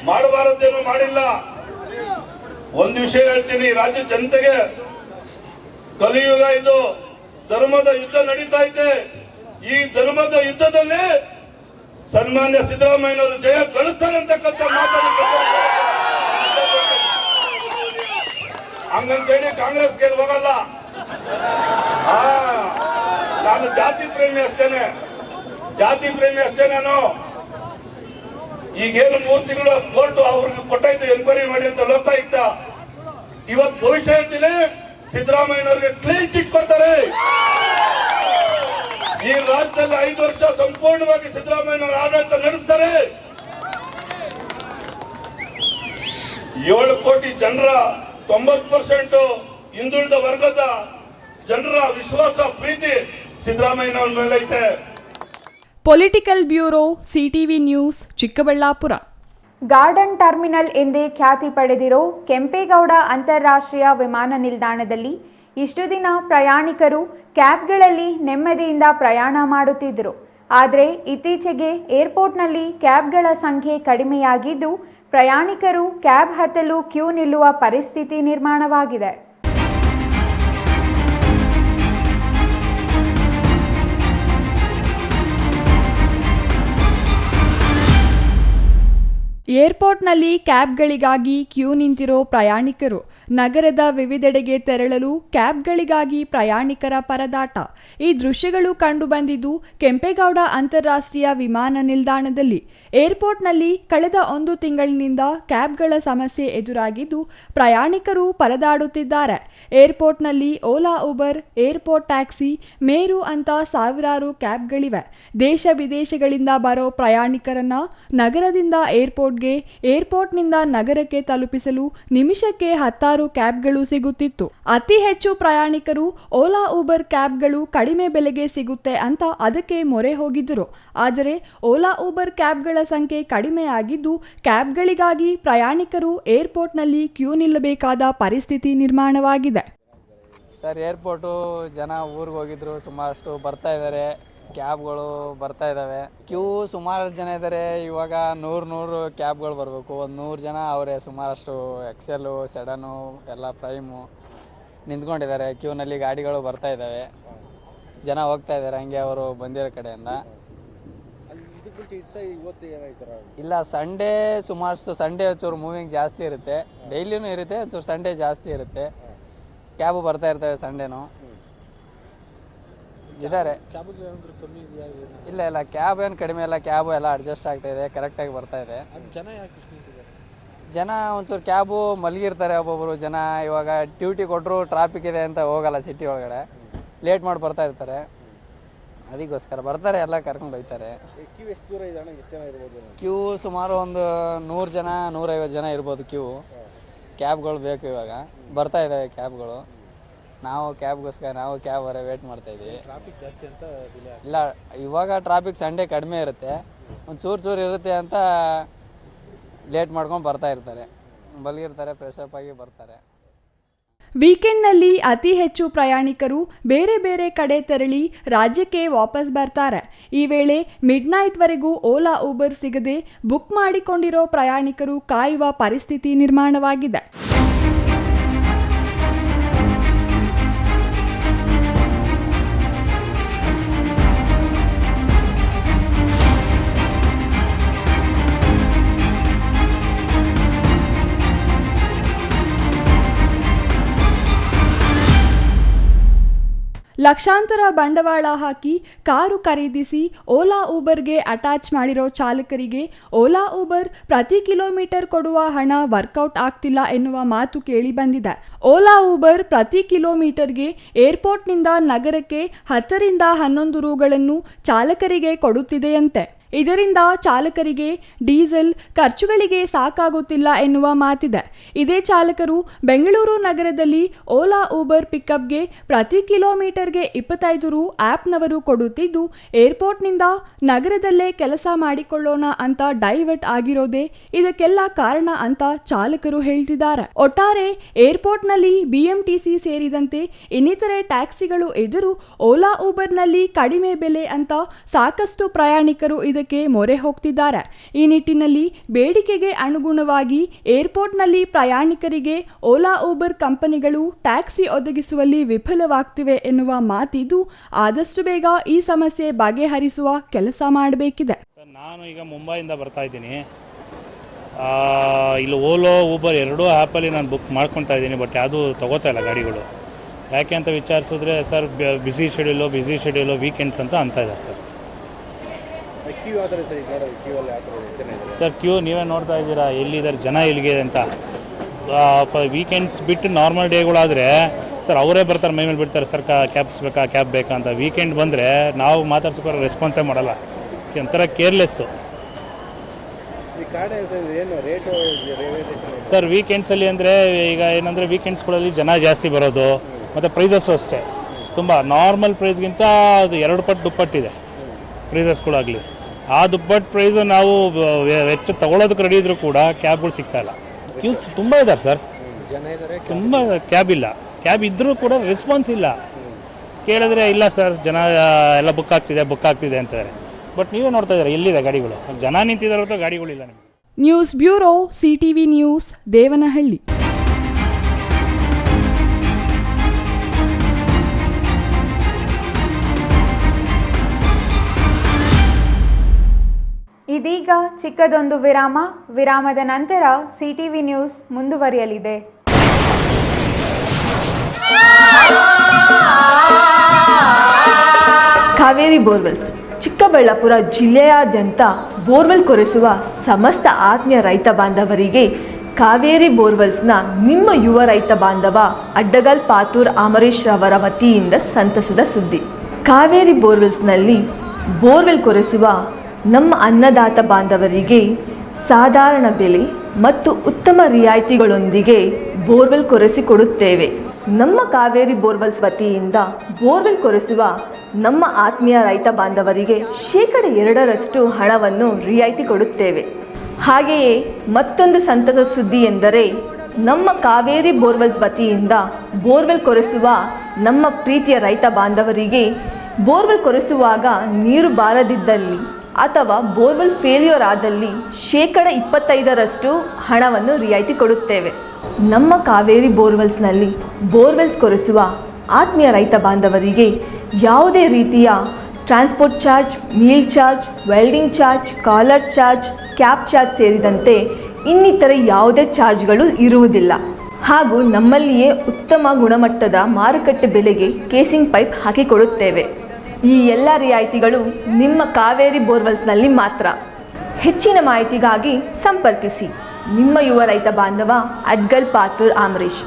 ಮಾಡಬಾರದೇನು ಮಾಡಿಲ್ಲ. ಒಂದು ವಿಷಯ ಹೇಳ್ತೀನಿ ರಾಜ್ಯ ಜನತೆಗೆ, ಕಲಿಯುಗ ಇದು, ಧರ್ಮದ ಯುದ್ಧ ನಡೀತಾ ಇದೆ. ಈ ಧರ್ಮದ ಯುದ್ಧದಲ್ಲಿ ಸನ್ಮಾನ್ಯ ಸಿದ್ದರಾಮಯ್ಯನವರು ಜಯ ಗಳಿಸ್ತಾರೆ ಅಂತಕ್ಕಂಥ ಮಾತನ್ನು ಹಂಗಂತೇಳಿ ಕಾಂಗ್ರೆಸ್ಗೆ ಹೋಗಲ್ಲ. ನಾನು ಜಾತಿ ಪ್ರೇಮಿ ಅಷ್ಟೇನೆ, ನಾನು. ಈಗೇನು 3 ತಿಂಗಳು ಕೋರ್ಟ್ ಅವ್ರಿಗೆ ಕೊಟ್ಟಾಯ್ತು ಎನ್ಕ್ವೈರಿ ಮಾಡಿ ಅಂತ ಲೋಕಾಯುಕ್ತ. ಇವತ್ತು ಭವಿಷ್ಯ ಹೇಳ್ತೀನಿ, ಸಿದ್ದರಾಮಯ್ಯನವ್ರಿಗೆ ಕ್ಲೀನ್ ಚಿಟ್ ಕೊಡ್ತಾರೆ. ಈ ರಾಜ್ಯದಲ್ಲಿ 5 ವರ್ಷ ಸಂಪೂರ್ಣವಾಗಿ ಸಿದ್ದರಾಮಯ್ಯನವರ ಆಡಳಿತ ನಡೆಸ್ತಾರೆ. 7 ಕೋಟಿ ಜನರ 90% ಹಿಂದುಳಿದ ವರ್ಗದ ಜನರ ವಿಶ್ವಾಸ, ಪ್ರೀತಿ ಸಿದ್ದರಾಮಯ್ಯನವರ ಮೇಲೆ ಐತೆ. Political bureau, CTV news, Chikkaballapur. Garden terminal ಎಂದೇ ಖ್ಯಾತಿ ಪಡೆದಿರೋ ಕೆಂಪೇಗೌಡ ಅಂತಾರಾಷ್ಟ್ರೀಯ ವಿಮಾನ ನಿಲ್ದಾಣದಲ್ಲಿ ಇಷ್ಟು ದಿನ ಪ್ರಯಾಣಿಕರು ಕ್ಯಾಬ್ಗಳಲ್ಲಿ ನೆಮ್ಮದಿಯಿಂದ ಪ್ರಯಾಣ ಮಾಡುತ್ತಿದ್ದರು. ಆದರೆ ಇತ್ತೀಚೆಗೆ ಏರ್ಪೋರ್ಟ್ನಲ್ಲಿ ಕ್ಯಾಬ್ಗಳ ಸಂಖ್ಯೆ ಕಡಿಮೆಯಾಗಿದ್ದು ಪ್ರಯಾಣಿಕರು ಕ್ಯಾಬ್ ಹತ್ತಲು ಕ್ಯೂ ನಿಲ್ಲುವ ಪರಿಸ್ಥಿತಿ ನಿರ್ಮಾಣವಾಗಿದೆ. ಏರ್ಪೋರ್ಟ್ನಲ್ಲಿ ಕ್ಯಾಬ್ಗಳಿಗಾಗಿ ಕ್ಯೂ ನಿಂತಿರೋ ಪ್ರಯಾಣಿಕರು. ನಗರದ ವಿವಿಧೆಡೆಗೆ ತೆರಳಲು ಕ್ಯಾಬ್ಗಳಿಗಾಗಿ ಪ್ರಯಾಣಿಕರ ಪರದಾಟ. ಈ ದೃಶ್ಯಗಳು ಕಂಡುಬಂದಿದ್ದು ಕೆಂಪೇಗೌಡ ಅಂತಾರಾಷ್ಟ್ರೀಯ ವಿಮಾನ ನಿಲ್ದಾಣದಲ್ಲಿ. ಏರ್ಪೋರ್ಟ್ನಲ್ಲಿ ಕಳೆದ 1 ತಿಂಗಳಿನಿಂದ ಕ್ಯಾಬ್ಗಳ ಸಮಸ್ಯೆ ಎದುರಾಗಿದ್ದು ಪ್ರಯಾಣಿಕರು ಪರದಾಡುತ್ತಿದ್ದಾರೆ. ಏರ್ಪೋರ್ಟ್ನಲ್ಲಿ ಓಲಾ, ಉಬರ್, ಏರ್ಪೋರ್ಟ್ ಟ್ಯಾಕ್ಸಿ, ಮೇರು ಅಂತ ಸಾವಿರಾರು ಕ್ಯಾಬ್ಗಳಿವೆ. ದೇಶ ವಿದೇಶಗಳಿಂದ ಬರೋ ಪ್ರಯಾಣಿಕರನ್ನ ನಗರದಿಂದ ಏರ್ಪೋರ್ಟ್ಗೆ, ಏರ್ಪೋರ್ಟ್ನಿಂದ ನಗರಕ್ಕೆ ತಲುಪಿಸಲು ನಿಮಿಷಕ್ಕೆ 10 ಕ್ಯಾಬ್ಗಳು ಸಿಗುತ್ತಿತ್ತು. ಅತಿ ಹೆಚ್ಚು ಪ್ರಯಾಣಿಕರು ಓಲಾ, ಉಬರ್ ಕ್ಯಾಬ್ಗಳು ಕಡಿಮೆ ಬೆಲೆಗೆ ಸಿಗುತ್ತೆ ಅಂತ ಅದಕ್ಕೆ ಮೊರೆ ಹೋಗಿದ್ದರು. ಆದರೆ ಓಲಾ, ಉಬರ್ ಕ್ಯಾಬ್ಗಳ ಸಂಖ್ಯೆ ಕಡಿಮೆ ಆಗಿದ್ದು ಕ್ಯಾಬ್ಗಳಿಗಾಗಿ ಪ್ರಯಾಣಿಕರು ಏರ್ಪೋರ್ಟ್ನಲ್ಲಿ ಕ್ಯೂ ನಿಲ್ಲಬೇಕಾದ ಪರಿಸ್ಥಿತಿ ನಿರ್ಮಾಣವಾಗಿದೆ. ಸರ್, ಏರ್ಪೋರ್ಟು ಜನ ಊರಿಗೆ ಹೋಗಿದ್ರು, ಸುಮಾರಷ್ಟು ಬರ್ತಾ ಇದ್ದಾರೆ, ಕ್ಯಾಬ್ಗಳು ಬರ್ತಾ ಇದ್ದಾವೆ. ಕ್ಯೂ ಸುಮಾರು ಜನ ಇದ್ದಾರೆ. ಇವಾಗ 100 ಕ್ಯಾಬ್ಗಳು ಬರಬೇಕು. ಒಂದು 100 ಜನ ಅವರೇ. ಸುಮಾರಷ್ಟು ಎಕ್ಸೆಲ್ಲು, ಸೆಡನು, ಎಲ್ಲ ಪ್ರೈಮು ನಿಂತ್ಕೊಂಡಿದ್ದಾರೆ. ಕ್ಯೂನಲ್ಲಿ ಗಾಡಿಗಳು ಬರ್ತಾ ಇದ್ದಾವೆ, ಜನ ಹೋಗ್ತಾ ಇದ್ದಾರೆ ಹಂಗೆ ಅವರು ಬಂದಿರೋ ಕಡೆಯಿಂದ. ಇಲ್ಲ, ಸಂಡೇ ಸುಮಾರು, ಸಂಡೇ ಒಂಚೂರು ಮೂವಿಂಗ್ ಜಾಸ್ತಿ ಇರುತ್ತೆ. ಡೈಲಿನೂ ಇರುತ್ತೆ, ಒಂಚೂರು ಸಂಡೇ ಜಾಸ್ತಿ ಇರುತ್ತೆ. ಕ್ಯಾಬು ಬರ್ತಾ ಇರ್ತವೆ ಸಂಡೇನು ಇದ್ದಾರೆ. ಇಲ್ಲ, ಕ್ಯಾಬ್ ಏನು ಕಡಿಮೆ ಇಲ್ಲ, ಕ್ಯಾಬು ಎಲ್ಲ ಅಡ್ಜಸ್ಟ್ ಆಗ್ತಾ ಇದೆ, ಕರೆಕ್ಟಾಗಿ ಬರ್ತಾ ಇದೆ. ಜನ ಒಂಚೂರು ಕ್ಯಾಬು ಮಲಗಿರ್ತಾರೆ. ಒಬ್ಬೊಬ್ಬರು ಜನ ಇವಾಗ ಡ್ಯೂಟಿ ಕೊಟ್ಟರು ಟ್ರಾಫಿಕ್ ಇದೆ ಅಂತ ಹೋಗಲ್ಲ, ಸಿಟಿ ಒಳಗಡೆ ಲೇಟ್ ಮಾಡಿ ಬರ್ತಾ ಇರ್ತಾರೆ. ಅದಕ್ಕೋಸ್ಕರ ಬರ್ತಾರೆ, ಎಲ್ಲ ಕರ್ಕೊಂಡು ಹೋಗ್ತಾರೆ. ಕ್ಯೂ ಸುಮಾರು ಒಂದು 100 ಜನ, 150 ಜನ ಇರ್ಬೋದು ಕ್ಯೂ. ಕ್ಯಾಬ್ಗಳು ಬೇಕು, ಇವಾಗ ಬರ್ತಾ ಇದ್ದಾವೆ ಕ್ಯಾಬ್ಗಳು. ನಾವು ಕ್ಯಾಬ್ಗೋಸ್ಕರ ನಾವು ಕ್ಯಾಬ್ ಅವರೇ ವೇಟ್ ಮಾಡ್ತಾ ಇದ್ದೀವಿ. ಇಲ್ಲ, ಇವಾಗ ಟ್ರಾಫಿಕ್ ಸಂಡೇ ಕಡಿಮೆ ಇರುತ್ತೆ, ಒಂದು ಚೂರು ಇರುತ್ತೆ ಅಂತ ಲೇಟ್ ಮಾಡ್ಕೊಂಡು ಬರ್ತಾ ಇರ್ತಾರೆ, ಮಲಗಿರ್ತಾರೆ, ಫ್ರೆಶಪ್ ಆಗಿ ಬರ್ತಾರೆ. ವೀಕೆಂಡ್ನಲ್ಲಿ ಅತಿ ಹೆಚ್ಚು ಪ್ರಯಾಣಿಕರು ಬೇರೆ ಬೇರೆ ಕಡೆ ತೆರಳಿ ರಾಜ್ಯಕ್ಕೆ ವಾಪಸ್ ಬರ್ತಾರೆ. ಈ ವೇಳೆ ಮಿಡ್ನೈಟ್ವರೆಗೂ ಓಲಾ, ಉಬರ್ ಸಿಗದೆ ಬುಕ್ ಮಾಡಿಕೊಂಡಿರೋ ಪ್ರಯಾಣಿಕರು ಕಾಯುವ ಪರಿಸ್ಥಿತಿ ನಿರ್ಮಾಣವಾಗಿದೆ. ಲಕ್ಷಾಂತರ ಬಂಡವಾಳ ಹಾಕಿ ಕಾರು ಖರೀದಿಸಿ ಓಲಾ ಊಬರ್ಗೆ ಅಟ್ಯಾಚ್ ಮಾಡಿರೋ ಚಾಲಕರಿಗೆ ಓಲಾ ಊಬರ್ ಪ್ರತಿ ಕಿಲೋಮೀಟರ್ ಕೊಡುವ ಹಣ ವರ್ಕೌಟ್ ಆಗ್ತಿಲ್ಲ ಎನ್ನುವ ಮಾತು ಕೇಳಿ ಬಂದಿದೆ. ಓಲಾ ಊಬರ್ ಪ್ರತಿ ಕಿಲೋಮೀಟರ್ಗೆ ಏರ್ಪೋರ್ಟ್ನಿಂದ ನಗರಕ್ಕೆ 10 ರಿಂದ 11 ರೂಗಳನ್ನು ಚಾಲಕರಿಗೆ ಕೊಡುತ್ತಿದೆಯಂತೆ. ಇದರಿಂದ ಚಾಲಕರಿಗೆ ಡೀಸೆಲ್ ಖರ್ಚುಗಳಿಗೆ ಸಾಕಾಗುತ್ತಿಲ್ಲ ಎನ್ನುವ ಮಾತಿದೆ. ಇದೇ ಚಾಲಕರು ಬೆಂಗಳೂರು ನಗರದಲ್ಲಿ ಓಲಾ ಊಬರ್ ಪಿಕಪ್ಗೆ ಪ್ರತಿ ಕಿಲೋಮೀಟರ್ಗೆ 25 ರು ಆ್ಯಪ್ನವರು ಕೊಡುತ್ತಿದ್ದು, ಏರ್ಪೋರ್ಟ್ನಿಂದ ನಗರದಲ್ಲೇ ಕೆಲಸ ಮಾಡಿಕೊಳ್ಳೋಣ ಅಂತ ಡೈವರ್ಟ್ ಆಗಿರೋದೇ ಇದಕ್ಕೆಲ್ಲ ಕಾರಣ ಅಂತ ಚಾಲಕರು ಹೇಳ್ತಿದ್ದಾರೆ. ಒಟ್ಟಾರೆ ಏರ್ಪೋರ್ಟ್ನಲ್ಲಿ ಬಿಎಂಟಿಸಿ ಸೇರಿದಂತೆ ಇನ್ನಿತರೆ ಟ್ಯಾಕ್ಸಿಗಳು ಎದುರು ಓಲಾ ಊಬರ್ನಲ್ಲಿ ಕಡಿಮೆ ಬೆಲೆ ಅಂತ ಸಾಕಷ್ಟು ಪ್ರಯಾಣಿಕರು ಇದಕ್ಕೆ ಮೊರೆ ಹೋಗ್ತಿದ್ದಾರೆ. ಈ ನಿಟ್ಟಿನಲ್ಲಿ ಬೇಡಿಕೆಗೆ ಅನುಗುಣವಾಗಿ ಏರ್ಪೋರ್ಟ್ನಲ್ಲಿ ಪ್ರಯಾಣಿಕರಿಗೆ ಓಲಾ ಊಬರ್ ಕಂಪನಿಗಳು ಟ್ಯಾಕ್ಸಿ ಒದಗಿಸುವಲ್ಲಿ ವಿಫಲವಾಗ್ತಿವೆ ಎನ್ನುವ ಮಾತಿದ್ದು, ಆದಷ್ಟು ಬೇಗ ಈ ಸಮಸ್ಯೆ ಬಗೆಹರಿಸುವ ಕೆಲಸ ಮಾಡಬೇಕಿದೆ. ನಾನು ಈಗ ಮುಂಬೈಯಿಂದ ಬರ್ತಾ ಇದ್ದೀನಿ. ಇಲ್ಲಿ ಓಲೋ ಊಬರ್ ಎರಡೂ ಆ್ಯಪಲ್ಲಿ ನಾನು ಬುಕ್ ಮಾಡ್ಕೊತಾ ಇದ್ದೀನಿ. ಬಟ್ ಯಾವುದು ತೊಗೋತಾ ಇಲ್ಲ ಗಾಡಿಗಳು. ಯಾಕೆ ಅಂತ ವಿಚಾರಿಸಿದ್ರೆ ಸರ್ ಬಿಸಿ ಶೆಡ್ಯೂಲು ವೀಕೆಂಡ್ಸ್ ಅಂತ ಇದ್ದಾರೆ ಸರ್. ಸರ್ ಕ್ಯೂ ನೀವೇ ನೋಡ್ತಾ ಇದ್ದೀರಾ, ಎಲ್ಲಿದ್ದಾರೆ ಜನ ಎಲ್ಲಿಗೆ ಅಂತ. ವೀಕೆಂಡ್ಸ್ ಬಿಟ್ಟು ನಾರ್ಮಲ್ ಡೇಗಳಾದರೆ ಸರ್ ಅವರೇ ಬರ್ತಾರೆ, ಮೈ ಮೇಲೆ ಬಿಡ್ತಾರೆ, ಸರ್ ಕ್ಯಾಬ್ ಬೇಕಾ ಅಂತ. ವೀಕೆಂಡ್ ಬಂದರೆ ನಾವು ಮಾತಾಡ್ಸೋಕೆ ರೆಸ್ಪಾನ್ಸೇ ಮಾಡಲ್ಲ, ಒಂಥರ ಕೇರ್ಲೆಸ್ಸು. ಸರ್ ವೀಕೆಂಡ್ಸಲ್ಲಿ ಅಂದರೆ ಈಗ ಏನಂದರೆ ವೀಕೆಂಡ್ಸ್ಗಳಲ್ಲಿ ಜನ ಜಾಸ್ತಿ ಬರೋದು, ಮತ್ತು ಪ್ರೈಸಸ್ಸು ಅಷ್ಟೇ ತುಂಬ ನಾರ್ಮಲ್ ಪ್ರೈಸ್ಗಿಂತ ಅದು 2 ಪಟ್ಟು ದುಪ್ಪಟ್ಟಿದೆ ಪ್ರೈಸಸ್ಗಳಾಗಲಿ. ಆ ದುಪ್ಪಟ್ಟು ಪ್ರೈಸು ನಾವು ವೆಚ್ಚ ತೊಗೊಳೋದಕ್ಕೆ ರೆಡಿ ಇದ್ದರೂ ಕೂಡ ಕ್ಯಾಬ್ಗಳು ಸಿಗ್ತಾಯಿಲ್ಲ. ಕ್ಯೂಸ್ ತುಂಬ ಇದ್ದಾರೆ ಸರ್, ತುಂಬ ಕ್ಯಾಬ್ ಇಲ್ಲ. ಕ್ಯಾಬ್ ಇದ್ದರೂ ಕೂಡ ರೆಸ್ಪಾನ್ಸ್ ಇಲ್ಲ. ಕೇಳಿದ್ರೆ ಇಲ್ಲ ಸರ್ ಜನ ಎಲ್ಲ ಬುಕ್ ಆಗ್ತಿದೆ ಅಂತಾರೆ. ಬಟ್ ನೀವೇ ನೋಡ್ತಾ ಇದ್ದಾರೆ ಎಲ್ಲಿದೆ ಗಾಡಿಗಳು, ಜನ ನಿಂತಿದ್ದಾರೆ ಅಥವಾ ಗಾಡಿಗಳಿಲ್ಲ. ನಿಮಗೆ news bureau, CTV news, Devanahalli. ಇದೀಗ ಚಿಕ್ಕದೊಂದು ವಿರಾಮದ ನಂತರ ಸಿಟಿವಿ ನ್ಯೂಸ್ ಮುಂದುವರಿಯಲಿದೆ. ಕಾವೇರಿ ಬೋರ್ವೆಲ್ಸ್ ಚಿಕ್ಕಬಳ್ಳಾಪುರ ಜಿಲ್ಲೆಯಾದ್ಯಂತ ಬೋರ್ವೆಲ್ ಕೊರೆಸುವ ಸಮಸ್ತ ಆತ್ಮೀಯ ರೈತ ಬಾಂಧವರಿಗೆ ಕಾವೇರಿ ಬೋರ್ವೆಲ್ಸ್ನ ನಿಮ್ಮ ಯುವ ರೈತ ಬಾಂಧವ ಅಡ್ಡಗಲ್ ಪಾತೂರ್ ಅಮರೀಶ್ ರವರ ವತಿಯಿಂದ ಸಂತಸದ ಸುದ್ದಿ. ಕಾವೇರಿ ಬೋರ್ವೆಲ್ಸ್ನಲ್ಲಿ ಬೋರ್ವೆಲ್ ಕೊರೆಸುವ ನಮ್ಮ ಅನ್ನದಾತ ಬಾಂಧವರಿಗೆ ಸಾಧಾರಣ ಬೆಲೆ ಮತ್ತು ಉತ್ತಮ ರಿಯಾಯಿತಿಗಳೊಂದಿಗೆ ಬೋರ್ವೆಲ್ ಕೊರೆಸಿಕೊಡುತ್ತೇವೆ. ನಮ್ಮ ಕಾವೇರಿ ಬೋರ್ವೆಲ್ಸ್ ವತಿಯಿಂದ ಬೋರ್ವೆಲ್ ಕೊರೆಸುವ ನಮ್ಮ ಆತ್ಮೀಯ ರೈತ ಬಾಂಧವರಿಗೆ 2% ಹಣವನ್ನು ರಿಯಾಯಿತಿ ಕೊಡುತ್ತೇವೆ. ಹಾಗೆಯೇ ಮತ್ತೊಂದು ಸಂತಸ ಸುದ್ದಿ ಎಂದರೆ, ನಮ್ಮ ಕಾವೇರಿ ಬೋರ್ವೆಲ್ಸ್ ವತಿಯಿಂದ ಬೋರ್ವೆಲ್ ಕೊರೆಸುವ ನಮ್ಮ ಪ್ರೀತಿಯ ರೈತ ಬಾಂಧವರಿಗೆ ಬೋರ್ವೆಲ್ ಕೊರೆಸುವಾಗ ನೀರು ಬಾರದಿದ್ದಲ್ಲಿ ಅಥವಾ ಬೋರ್ವೆಲ್ ಫೇಲ್ಯೂರ್ ಆದಲ್ಲಿ 25% ಹಣವನ್ನು ರಿಯಾಯಿತಿ ಕೊಡುತ್ತೇವೆ. ನಮ್ಮ ಕಾವೇರಿ ಬೋರ್ವೆಲ್ಸ್ನಲ್ಲಿ ಬೋರ್ವೆಲ್ಸ್ ಕೊರೆಸುವ ಆತ್ಮೀಯ ರೈತ ಬಾಂಧವರಿಗೆ ಯಾವುದೇ ರೀತಿಯ transport charge, meal charge, welding charge, collar charge, cab charge ಸೇರಿದಂತೆ ಇನ್ನಿತರ ಯಾವುದೇ ಚಾರ್ಜ್ಗಳು ಇರುವುದಿಲ್ಲ. ಹಾಗೂ ನಮ್ಮಲ್ಲಿಯೇ ಉತ್ತಮ ಗುಣಮಟ್ಟದ ಮಾರುಕಟ್ಟೆ ಬೆಲೆಗೆ ಕೇಸಿಂಗ್ ಪೈಪ್ ಹಾಕಿಕೊಡುತ್ತೇವೆ. ಈ ಎಲ್ಲ ರಿಯಾಯಿತಿಗಳು ನಿಮ್ಮ ಕಾವೇರಿ ಬೋರ್ವೆಲ್ಸ್ನಲ್ಲಿ ಮಾತ್ರ. ಹೆಚ್ಚಿನ ಮಾಹಿತಿಗಾಗಿ ಸಂಪರ್ಕಿಸಿ ನಿಮ್ಮ ಯುವ ರೈತ ಬಾಂಧವ Adgal Patur Amarish,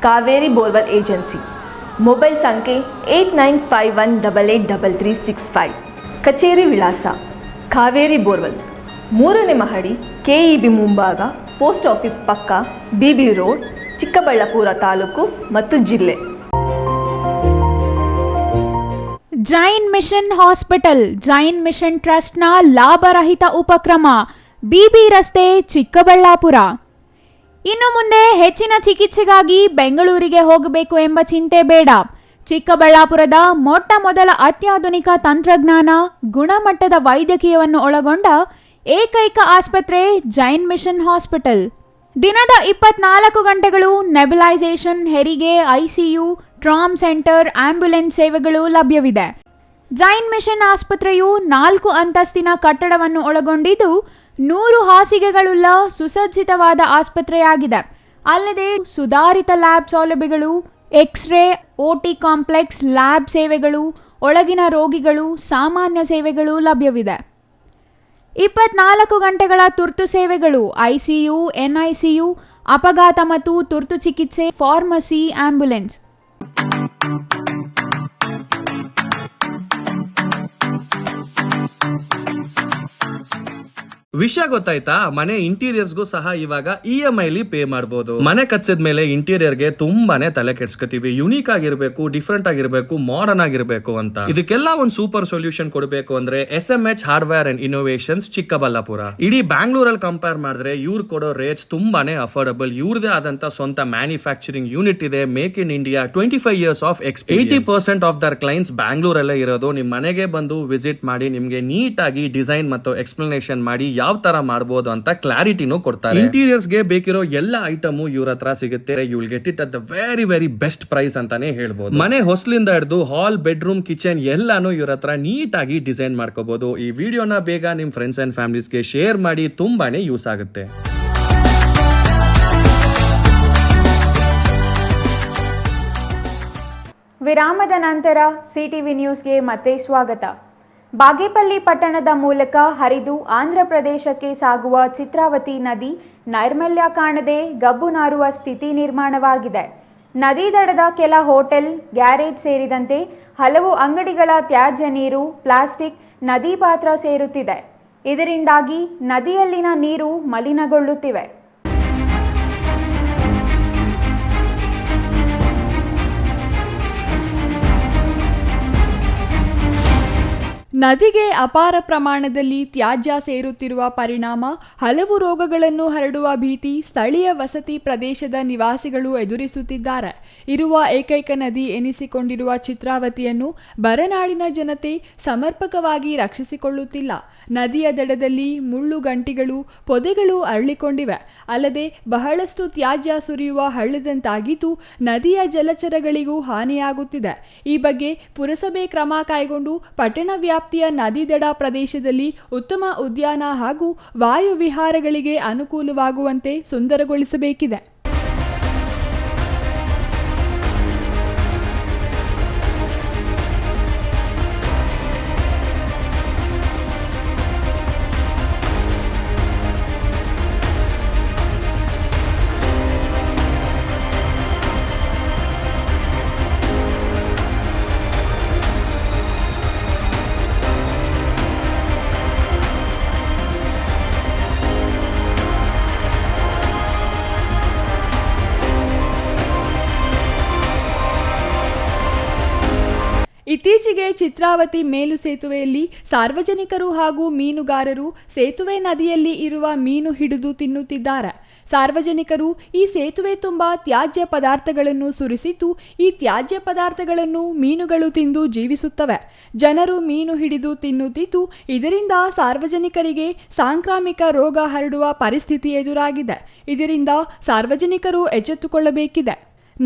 Kaveri borewell agency. Mobile ಸಂಖ್ಯೆ 8951883365. ಕಚೇರಿ ವಿಳಾಸ ಕಾವೇರಿ ಬೋರ್ವೆಲ್ಸ್, 3ನೇ ಮಹಡಿ, ಕೆಇಬಿ ಮುಂಭಾಗ, ಪೋಸ್ಟ್ ಆಫೀಸ್ ಪಕ್ಕ, ಬಿಬಿ ರೋಡ್, ಚಿಕ್ಕಬಳ್ಳಾಪುರ ತಾಲೂಕು ಮತ್ತು ಜಿಲ್ಲೆ. Jain mission hospital, Jain mission ಟ್ರಸ್ಟ್ನ ಲಾಭರಹಿತ ಉಪಕ್ರಮ, ಬಿಬಿ ರಸ್ತೆ, ಚಿಕ್ಕಬಳ್ಳಾಪುರ. ಇನ್ನು ಮುಂದೆ ಹೆಚ್ಚಿನ ಚಿಕಿತ್ಸೆಗಾಗಿ ಬೆಂಗಳೂರಿಗೆ ಹೋಗಬೇಕು ಎಂಬ ಚಿಂತೆ ಬೇಡ. ಚಿಕ್ಕಬಳ್ಳಾಪುರದ ಮೊಟ್ಟ ಮೊದಲ ಅತ್ಯಾಧುನಿಕ ತಂತ್ರಜ್ಞಾನ, ಗುಣಮಟ್ಟದ ವೈದ್ಯಕೀಯವನ್ನು ಒಳಗೊಂಡ ಏಕೈಕ ಆಸ್ಪತ್ರೆ ಜೈನ್ ಮಿಷನ್ ಹಾಸ್ಪಿಟಲ್. ದಿನದ 24 ಗಂಟೆಗಳು ನೆಬುಲೈಸೇಷನ್, ಹೆರಿಗೆ, ಐಸಿಯು, ಟ್ರಾಮ್ ಸೆಂಟರ್, ಆಂಬ್ಯುಲೆನ್ಸ್ ಸೇವೆಗಳು ಲಭ್ಯವಿದೆ. ಜೈನ್ ಮಿಷನ್ ಆಸ್ಪತ್ರೆಯು 4 ಅಂತಸ್ತಿನ ಕಟ್ಟಡವನ್ನು ಒಳಗೊಂಡಿದ್ದು 100 ಹಾಸಿಗೆಗಳುಳ್ಳ ಸುಸಜ್ಜಿತವಾದ ಆಸ್ಪತ್ರೆಯಾಗಿದೆ. ಅಲ್ಲದೆ ಸುಧಾರಿತ ಲ್ಯಾಬ್ ಸೌಲಭ್ಯಗಳು, ಎಕ್ಸ್ರೇ, OT ಕಾಂಪ್ಲೆಕ್ಸ್, ಲ್ಯಾಬ್ ಸೇವೆಗಳು, ಒಳಗಿನ ರೋಗಿಗಳು, ಸಾಮಾನ್ಯ ಸೇವೆಗಳು ಲಭ್ಯವಿದೆ. 24 ಗಂಟೆಗಳ ತುರ್ತು ಸೇವೆಗಳು, ICU, NICU, ಅಪಘಾತ ಮತ್ತು ತುರ್ತು ಚಿಕಿತ್ಸೆ, ಫಾರ್ಮಸಿ, ಆಂಬ್ಯುಲೆನ್ಸ್. ವಿಷಯ ಗೊತ್ತಾಯ್ತಾ? ಮನೆ ಇಂಟೀರಿಯರ್ಸ್ಗೂ ಸಹ ಇವಾಗ EMI ಪೇ ಮಾಡಬಹುದು. ಮನೆ ಕಚ್ಚಿದ ಮೇಲೆ ಇಂಟೀರಿಯರ್ಗೆ ತುಂಬಾನೇ ತಲೆ ಕೆಡ್ಸ್ಕೊತೀವಿ. ಯುನೀಕ್ ಆಗಿರ್ಬೇಕು, ಡಿಫ್ರೆಂಟ್ ಆಗಿರ್ಬೇಕು, ಮಾಡರ್ನ್ ಆಗಿರ್ಬೇಕು ಅಂತ. ಇದಕ್ಕೆಲ್ಲ ಒಂದು ಸೂಪರ್ ಸೊಲ್ಯೂಷನ್ ಕೊಡಬೇಕು ಅಂದ್ರೆ SMH hardware and innovations Chikkaballapur. ಇಡೀ ಬ್ಯಾಂಗ್ಳೂರಲ್ಲಿ ಕಂಪೇರ್ ಮಾಡಿದ್ರೆ ಇವ್ರು ಕೊಡೋ ರೇಟ್ಸ್ ತುಂಬಾನೇ ಅಫೋರ್ಡಬಲ್. ಇವ್ರದೇ ಆದಂತ ಸ್ವಂತ ಮ್ಯಾನುಫ್ಯಾಕ್ಚರಿಂಗ್ ಯೂನಿಟ್ ಇದೆ. Make in India, 25 years of experience. 80% of their clients ಬ್ಯಾಂಗ್ಳೂರಲ್ಲೇ ಇರೋದು. ನಿಮ್ ಮನೆಗೆ ಬಂದು ವಿಸಿಟ್ ಮಾಡಿ ನಿಮ್ಗೆ ನೀಟ್ ಆಗಿ ಡಿಸೈನ್ ಮತ್ತು ಎಕ್ಸ್ಪ್ಲನೇಷನ್ ಮಾಡಿ ಯಾವ ತರ ಮಾಡಬಹುದು ಅಂತ ಕ್ಲಾರಿಟಿನೂ ಕೊಡ್ತಾರೆ. ಇಂಟೀರಿಯರ್ಸ್ ಗೆ ಬೇಕಿರೋ ಎಲ್ಲ ಐಟಮ್ ಇವ್ರ ಹತ್ರ ಸಿಗುತ್ತೆ. You will get it at the very very best price ಅಂತಾನೆ ಹೇಳ್ಬೋದು. ಮನೆ ಹೊಸ್ಲಿಂದ ಹಿಡಿದು ಹಾಲ್, ಬೆಡ್ರೂಮ್, ಕಿಚನ್ ಎಲ್ಲಾನು ಇವ್ರ ಹತ್ರ ನೀಟ್ ಆಗಿ ಡಿಸೈನ್ ಮಾಡ್ಕೋಬಹುದು. ಈ ವಿಡಿಯೋನ ಬೇಗ ನಿಮ್ ಫ್ರೆಂಡ್ಸ್ ಅಂಡ್ ಫ್ಯಾಮಿಲೀಸ್ಗೆ ಶೇರ್ ಮಾಡಿ, ತುಂಬಾನೇ ಯೂಸ್ ಆಗುತ್ತೆ. ವಿರಾಮದ ನಂತರ CTV ನ್ಯೂಸ್ಗೆ ಮತ್ತೆ ಸ್ವಾಗತ. ಬಾಗೇಪಲ್ಲಿ ಪಟ್ಟಣದ ಮೂಲಕ ಹರಿದು ಆಂಧ್ರ ಪ್ರದೇಶಕ್ಕೆ ಸಾಗುವ ಚಿತ್ರಾವತಿ ನದಿ ನೈರ್ಮಲ್ಯ ಕಾಣದೆ ಗಬ್ಬು ನಾರುವ ಸ್ಥಿತಿ ನಿರ್ಮಾಣವಾಗಿದೆ. ನದಿ ದಡದ ಕೆಲ ಹೋಟೆಲ್, ಗ್ಯಾರೇಜ್ ಸೇರಿದಂತೆ ಹಲವು ಅಂಗಡಿಗಳ ತ್ಯಾಜ್ಯ ನೀರು, ಪ್ಲಾಸ್ಟಿಕ್ ನದಿ ಪಾತ್ರ ಸೇರುತ್ತಿದೆ. ಇದರಿಂದಾಗಿ ನದಿಯಲ್ಲಿನ ನೀರು ಮಲಿನಗೊಳ್ಳುತ್ತಿವೆ. ನದಿಗೆ ಅಪಾರ ಪ್ರಮಾಣದಲ್ಲಿ ತ್ಯಾಜ್ಯ ಸೇರುತ್ತಿರುವ ಪರಿಣಾಮ ಹಲವು ರೋಗಗಳನ್ನು ಹರಡುವ ಭೀತಿ ಸ್ಥಳೀಯ ವಸತಿ ಪ್ರದೇಶದ ನಿವಾಸಿಗಳು ಎದುರಿಸುತ್ತಿದ್ದಾರೆ. ಇರುವ ಏಕೈಕ ನದಿ ಎನಿಸಿಕೊಂಡಿರುವ ಚಿತ್ರಾವತಿಯನ್ನು ಬರನಾಡಿನ ಜನತೆ ಸಮರ್ಪಕವಾಗಿ ರಕ್ಷಿಸಿಕೊಳ್ಳುತ್ತಿಲ್ಲ. ನದಿಯ ದಡದಲ್ಲಿ ಮುಳ್ಳು ಗಂಟಿಗಳು, ಪೊದೆಗಳು ಅರಳಿಕೊಂಡಿವೆ. ಅಲ್ಲದೆ ಬಹಳಷ್ಟು ತ್ಯಾಜ್ಯ ಸುರಿಯುವ ಹಳ್ಳದಂತಾಗಿದ್ದು ನದಿಯ ಜಲಚರಗಳಿಗೂ ಹಾನಿಯಾಗುತ್ತಿದೆ. ಈ ಬಗ್ಗೆ ಪುರಸಭೆ ಕ್ರಮ ಕೈಗೊಂಡು ಪಟ್ಟಣ ವ್ಯಾಪ್ತಿಯ ನದಿ ದಡ ಪ್ರದೇಶದಲ್ಲಿ ಉತ್ತಮ ಉದ್ಯಾನ ಹಾಗೂ ವಾಯು ವಿಹಾರಗಳಿಗೆ ಅನುಕೂಲವಾಗುವಂತೆ ಸುಂದರಗೊಳಿಸಬೇಕಿದೆ. ಇತ್ತೀಚೆಗೆ ಚಿತ್ರಾವತಿ ಮೇಲು ಸೇತುವೆಯಲ್ಲಿ ಸಾರ್ವಜನಿಕರು ಹಾಗೂ ಮೀನುಗಾರರು ಸೇತುವೆ ನದಿಯಲ್ಲಿ ಇರುವ ಮೀನು ಹಿಡಿದು ತಿನ್ನುತ್ತಿದ್ದಾರೆ. ಸಾರ್ವಜನಿಕರು ಈ ಸೇತುವೆ ತುಂಬ ತ್ಯಾಜ್ಯ ಪದಾರ್ಥಗಳನ್ನು ಸುರಿಸಿದ್ದು ಈ ತ್ಯಾಜ್ಯ ಪದಾರ್ಥಗಳನ್ನು ಮೀನುಗಳು ತಿಂದು ಜೀವಿಸುತ್ತವೆ. ಜನರು ಮೀನು ಹಿಡಿದು ತಿನ್ನುತ್ತಿದ್ದು ಇದರಿಂದ ಸಾರ್ವಜನಿಕರಿಗೆ ಸಾಂಕ್ರಾಮಿಕ ರೋಗ ಹರಡುವ ಪರಿಸ್ಥಿತಿ ಎದುರಾಗಿದೆ. ಇದರಿಂದ ಸಾರ್ವಜನಿಕರು ಎಚ್ಚೆತ್ತುಕೊಳ್ಳಬೇಕಿದೆ.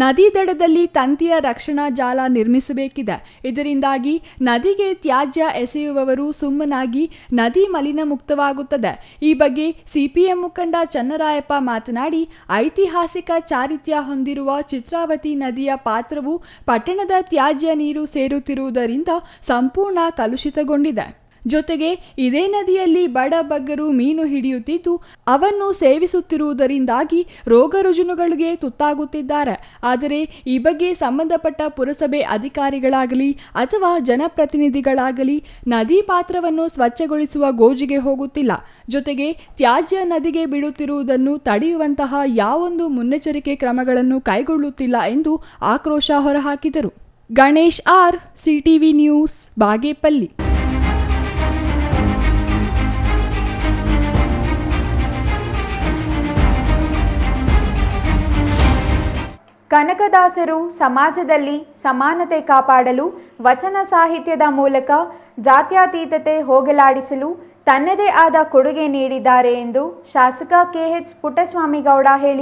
ನದಿ ದಡದಲ್ಲಿ ತಂತಿಯ ರಕ್ಷಣಾ ಜಾಲ ನಿರ್ಮಿಸಬೇಕಿದೆ. ಇದರಿಂದಾಗಿ ನದಿಗೆ ತ್ಯಾಜ್ಯ ಎಸೆಯುವವರು ಸುಮ್ಮನಾಗಿ ನದಿ ಮಲಿನ ಮುಕ್ತವಾಗುತ್ತದೆ. ಈ ಬಗ್ಗೆ CPM ಮುಖಂಡ ಚನ್ನರಾಯಪ್ಪ ಮಾತನಾಡಿ, ಐತಿಹಾಸಿಕ ಚಾರಿತ್ರ್ಯ ಹೊಂದಿರುವ ಚಿತ್ರಾವತಿ ನದಿಯ ಪಾತ್ರವು ಪಟ್ಟಣದ ತ್ಯಾಜ್ಯ ನೀರು ಸೇರುತ್ತಿರುವುದರಿಂದ ಸಂಪೂರ್ಣ ಕಲುಷಿತಗೊಂಡಿದೆ. ಜೊತೆಗೆ ಇದೇ ನದಿಯಲ್ಲಿ ಬಡ ಬಗ್ಗರು ಮೀನು ಹಿಡಿಯುತ್ತಿದ್ದು ಅವನ್ನು ಸೇವಿಸುತ್ತಿರುವುದರಿಂದಾಗಿ ರೋಗ ರುಜಿನಗಳಿಗೆ ತುತ್ತಾಗುತ್ತಿದ್ದಾರೆ. ಆದರೆ ಈ ಬಗ್ಗೆ ಸಂಬಂಧಪಟ್ಟ ಪುರಸಭೆ ಅಧಿಕಾರಿಗಳಾಗಲಿ ಅಥವಾ ಜನಪ್ರತಿನಿಧಿಗಳಾಗಲಿ ನದಿ ಪಾತ್ರವನ್ನು ಸ್ವಚ್ಛಗೊಳಿಸುವ ಗೋಜಿಗೆ ಹೋಗುತ್ತಿಲ್ಲ. ಜೊತೆಗೆ ತ್ಯಾಜ್ಯ ನದಿಗೆ ಬಿಡುತ್ತಿರುವುದನ್ನು ತಡೆಯುವಂತಹ ಯಾವೊಂದು ಮುನ್ನೆಚ್ಚರಿಕೆ ಕ್ರಮಗಳನ್ನು ಕೈಗೊಳ್ಳುತ್ತಿಲ್ಲ ಎಂದು ಆಕ್ರೋಶ ಹೊರಹಾಕಿದರು. Ganesh R, CTV news, Bagepalli. ಕನಕದಾಸರು ಸಮಾಜದಲ್ಲಿ ಸಮಾನತೆ ಕಾಪಾಡಲು ವಚನ ಸಾಹಿತ್ಯದ ಮೂಲಕ ಜಾತ್ಯತೀತತೆ ಹೋಗಲಾಡಿಸಲು ತನ್ನದೇ ಆದ ಕೊಡುಗೆ ನೀಡಿದ್ದಾರೆ ಎಂದು ಶಾಸಕ KH ಪುಟ್ಟಸ್ವಾಮಿಗೌಡ ಹೇಳಿದರು.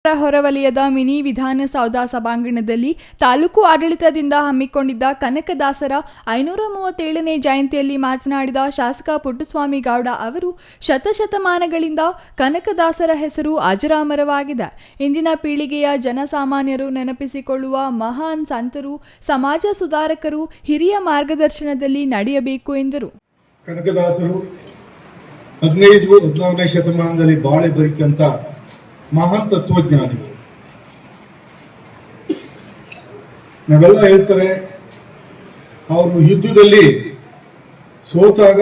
ಹೊರವಲಯದ ಮಿನಿ ವಿಧಾನಸೌಧ ಸಭಾಂಗಣದಲ್ಲಿ ತಾಲೂಕು ಆಡಳಿತದಿಂದ ಹಮ್ಮಿಕೊಂಡಿದ್ದ ಕನಕದಾಸರ 537ನೇ ಜಯಂತಿಯಲ್ಲಿ ಮಾತನಾಡಿದ ಶಾಸಕ ಪುಟ್ಟಸ್ವಾಮಿ ಗೌಡ ಅವರು ಶತಶತಮಾನಗಳಿಂದ ಕನಕದಾಸರ ಹೆಸರು ಅಜರಾಮರವಾಗಿದೆ. ಇಂದಿನ ಪೀಳಿಗೆಯ ಜನಸಾಮಾನ್ಯರು ನೆನಪಿಸಿಕೊಳ್ಳುವ ಮಹಾನ್ ಸಂತರು, ಸಮಾಜ ಸುಧಾರಕರು, ಹಿರಿಯ ಮಾರ್ಗದರ್ಶನದಲ್ಲಿ ನಡೆಯಬೇಕು ಎಂದರು. ಕನಕದಾಸರು 15-14ನೇ ಶತಮಾನದಲ್ಲಿ ಬಾಳೆ ಬರಿತಂತ ಮಹಾನ್ ತತ್ವಜ್ಞಾನಿಗಳು. ನಾವೆಲ್ಲ ಹೇಳ್ತಾರೆ ಅವರು ಯುದ್ಧದಲ್ಲಿ ಸೋತಾಗ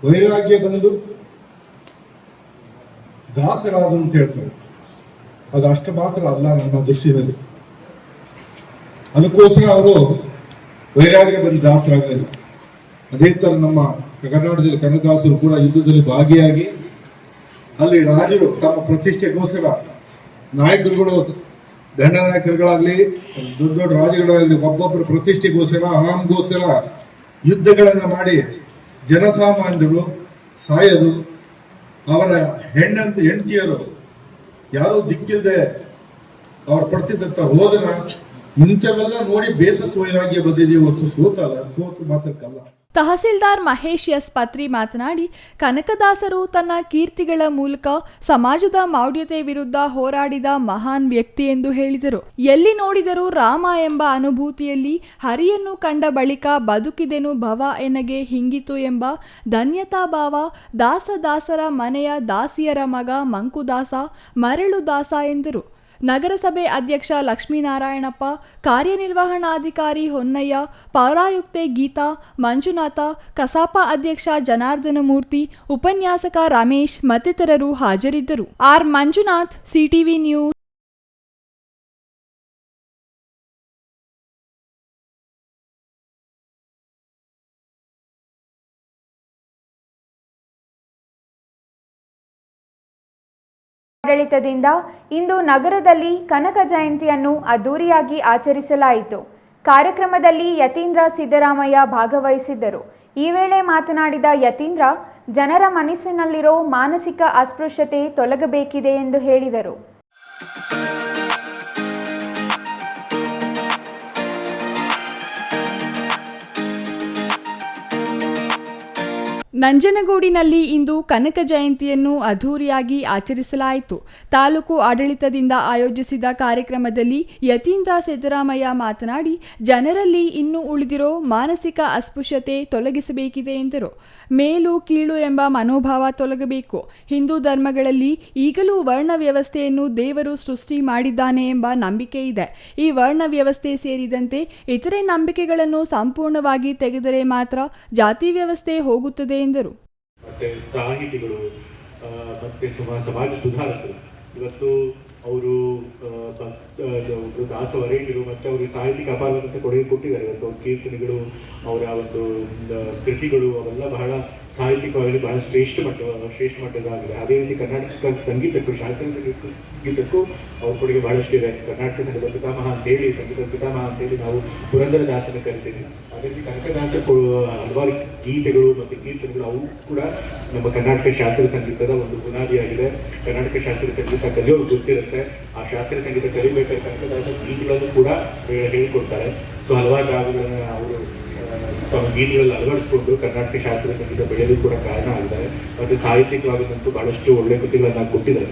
ವೈರಾಗ್ಯ ಬಂದು ದಾಸರಾದರು ಅಂತ ಹೇಳ್ತಾರೆ. ಅದು ಅಷ್ಟು ಮಾತ್ರ ಅಲ್ಲ ನನ್ನ ದೃಷ್ಟಿಯಲ್ಲಿ. ಅದಕ್ಕೋಸ್ಕರ ಅವರು ವೈರಾಗ್ಯ ಬಂದು ದಾಸರಾಗಲಿಲ್ಲ. ಅದೇ ತರ ನಮ್ಮ ಕರ್ನಾಟಕದಲ್ಲಿ ಕನಕದಾಸರು ಕೂಡ ಯುದ್ಧದಲ್ಲಿ ಭಾಗಿಯಾಗಿ ಅಲ್ಲಿ ರಾಜರು ತಮ್ಮ ಪ್ರತಿಷ್ಠೆಗೋಸ್ಕರ ನಾಯಕರುಗಳು, ದಂಡನಾಯಕರುಗಳಾಗ್ಲಿ, ದೊಡ್ಡ ದೊಡ್ಡ ರಾಜರುಗಳಾಗಲಿ ಒಬ್ಬೊಬ್ಬರ ಪ್ರತಿಷ್ಠೆಗೋಸ್ಕರ, ಅಹಂಗೋಸ್ಕರ ಯುದ್ಧಗಳನ್ನು ಮಾಡಿ ಜನಸಾಮಾನ್ಯರು ಸಾಯೋದು, ಅವರ ಹೆಂಡತಿಯರು ಯಾರೋ ದಿಕ್ಕಿಲ್ಲದೆ ಅವ್ರು ಪಡ್ತಿದ್ದಂಥ ರೋದನ, ಇಂಥವೆಲ್ಲ ನೋಡಿ ಬೇಸತ್ತು ವೈರಾಗ್ಯ ಬಂದಿದೆ ಹೊರತು ಸೋತು ಮಾತ್ರಕ್ಕಲ್ಲ. ತಹಸೀಲ್ದಾರ್ ಮಹೇಶ್ ಎಸ್ ಪತ್ರಿ ಮಾತನಾಡಿ, ಕನಕದಾಸರು ತನ್ನ ಕೀರ್ತಿಗಳ ಮೂಲಕ ಸಮಾಜದ ಮೌಢ್ಯತೆ ವಿರುದ್ಧ ಹೋರಾಡಿದ ಮಹಾನ್ ವ್ಯಕ್ತಿ ಎಂದು ಹೇಳಿದರು. ಎಲ್ಲಿ ನೋಡಿದರೂ ರಾಮ ಎಂಬ ಅನುಭೂತಿಯಲ್ಲಿ ಹರಿಯನ್ನು ಕಂಡ ಬಳಿಕ ಬದುಕಿದೆನು ಭವ ಎನಗೆ ಹಿಂಗಿತು ಎಂಬ ಧನ್ಯತಾ ಭಾವ, ದಾಸರ ಮನೆಯ ದಾಸಿಯರ ಮಗ ಮಂಕುದಾಸ, ಮರಳು ದಾಸ ಎಂದರು. ನಗರಸಭೆ ಅಧ್ಯಕ್ಷ ಲಕ್ಷ್ಮೀನಾರಾಯಣಪ್ಪ, ಕಾರ್ಯನಿರ್ವಹಣಾಧಿಕಾರಿ ಹೊನ್ನಯ್ಯ, ಪೌರಾಯುಕ್ತೆ ಗೀತಾ, ಮಂಜುನಾಥ, ಕಸಾಪ ಅಧ್ಯಕ್ಷ ಜನಾರ್ದನಮೂರ್ತಿ, ಉಪನ್ಯಾಸಕ ರಮೇಶ್ ಮತ್ತಿತರರು ಹಾಜರಿದ್ದರು. R Manjunath, CTV news. ಆಡಳಿತದಿಂದ ಇಂದು ನಗರದಲ್ಲಿ ಕನಕ ಜಯಂತಿಯನ್ನು ಅದ್ದೂರಿಯಾಗಿ ಆಚರಿಸಲಾಯಿತು. ಕಾರ್ಯಕ್ರಮದಲ್ಲಿ ಯತೀಂದ್ರ ಸಿದ್ದರಾಮಯ್ಯ ಭಾಗವಹಿಸಿದ್ದರು. ಈ ವೇಳೆ ಮಾತನಾಡಿದ ಯತೀಂದ್ರ, ಜನರ ಮನಸ್ಸಿನಲ್ಲಿರೋ ಮಾನಸಿಕ ಅಸ್ಪೃಶ್ಯತೆ ತೊಲಗಬೇಕಿದೆ ಎಂದು ಹೇಳಿದರು. ನಂಜನಗೂಡಿನಲ್ಲಿ ಇಂದು ಕನಕ ಜಯಂತಿಯನ್ನು ಅದ್ಧೂರಿಯಾಗಿ ಆಚರಿಸಲಾಯಿತು. ತಾಲೂಕು ಆಡಳಿತದಿಂದ ಆಯೋಜಿಸಿದ ಕಾರ್ಯಕ್ರಮದಲ್ಲಿ ಯತೀಂದ್ರ ಸಿದ್ದರಾಮಯ್ಯ ಮಾತನಾಡಿ, ಜನರಲ್ಲಿ ಇನ್ನೂ ಉಳಿದಿರೋ ಮಾನಸಿಕ ಅಸ್ಪೃಶ್ಯತೆ ತೊಲಗಿಸಬೇಕಿದೆ ಎಂದರು. ಮೇಲು ಕೀಳು ಎಂಬ ಮನೋಭಾವ ತೊಲಗಬೇಕು. ಹಿಂದೂ ಧರ್ಮಗಳಲ್ಲಿ ಈಗಲೂ ವರ್ಣ ವ್ಯವಸ್ಥೆಯನ್ನು ದೇವರು ಸೃಷ್ಟಿ ಮಾಡಿದ್ದಾನೆ ಎಂಬ ನಂಬಿಕೆ ಇದೆ. ಈ ವರ್ಣ ವ್ಯವಸ್ಥೆ ಸೇರಿದಂತೆ ಇತರೆ ನಂಬಿಕೆಗಳನ್ನು ಸಂಪೂರ್ಣವಾಗಿ ತೆಗೆದರೆ ಮಾತ್ರ ಜಾತಿ ವ್ಯವಸ್ಥೆ ಹೋಗುತ್ತದೆ ಎಂದರು. ಮತ್ತೆ ಸಾಹಿತಿಗಳು ಮತ್ತೆ ಸಮಾಜ ಸುಧಾರಕರು ಇವತ್ತು ಅವರು ದಾಸ ವರೇಣ್ಯರು ಮತ್ತೆ ಅವರು ಸಾಹಿತ್ಯಿಕ ಅಪಾರವಾದಂಥ ಕೊಡುಗೆ ಕೊಟ್ಟಿದ್ದಾರೆ. ಇವತ್ತು ಅವ್ರ ಕೀರ್ತನೆಗಳು, ಅವರ ಒಂದು ಕೃತಿಗಳು ಅವೆಲ್ಲ ಬಹಳ ಸಾಹಿತ್ಯಿಕವಾಗಿ ಬಹಳ ಶ್ರೇಷ್ಠ ಮಟ್ಟದಾಗಿದೆ. ಅದೇ ರೀತಿ ಕರ್ನಾಟಕ ಸಂಗೀತಕ್ಕೂ, ಶಾಸ್ತ್ರೀಯ ಸಂಗೀತಕ್ಕೂ ಅವ್ರ ಕೊಡುಗೆ ಬಹಳಷ್ಟು ಇದೆ. ಕರ್ನಾಟಕ ಸಂಗೀತ ಪಿತಾಮಹ ಅಂತೇಳಿ, ಸಂಗೀತ ಪಿತಾಮಹ ಅಂತೇಳಿ ನಾವು ಪುರಂದರದಾಸನ ಕರಿತೀವಿ. ಅದೇ ರೀತಿ ಕನಕದಾಸರ ಹಲವಾರು ಗೀತೆಗಳು ಮತ್ತು ಕೀರ್ತನೆಗಳು ಅವು ಕೂಡ ನಮ್ಮ ಕರ್ನಾಟಕ ಶಾಸ್ತ್ರೀಯ ಸಂಗೀತದ ಒಂದು ಬುನಾದಿಯಾಗಿದೆ. ಕರ್ನಾಟಕ ಶಾಸ್ತ್ರೀಯ ಸಂಗೀತ ಕಲಿಯೋರು ಗೊತ್ತಿರುತ್ತೆ. ಆ ಶಾಸ್ತ್ರೀಯ ಸಂಗೀತ ಕಲಿಬೇಕಾದ್ರೆ ಕನಕದಾಸರ ಗೀತೆಗಳನ್ನು ಕೂಡ ಹೇಳಿಕೊಡ್ತಾರೆ. ಸೊ ಹಲವಾರು ರಾಗಗಳನ್ನು ಅವರು ತಮ್ಮ ಗೀತೆಗಳಲ್ಲಿ ಅಳವಡಿಸಿಕೊಂಡು ಕರ್ನಾಟಕ ಶಾಸ್ತ್ರೀಯ ಸಂಗೀತ ಬೆಳೆಯಲು ಕೂಡ ಕಾರಣ ಆಗಿದ್ದಾರೆ. ಮತ್ತು ಸಾಹಿತ್ಯಿಕವಾದಂತೂ ಬಹಳಷ್ಟು ಒಳ್ಳೆಯ ಕೃತಿಗಳನ್ನು ಕೊಟ್ಟಿದ್ದಾರೆ.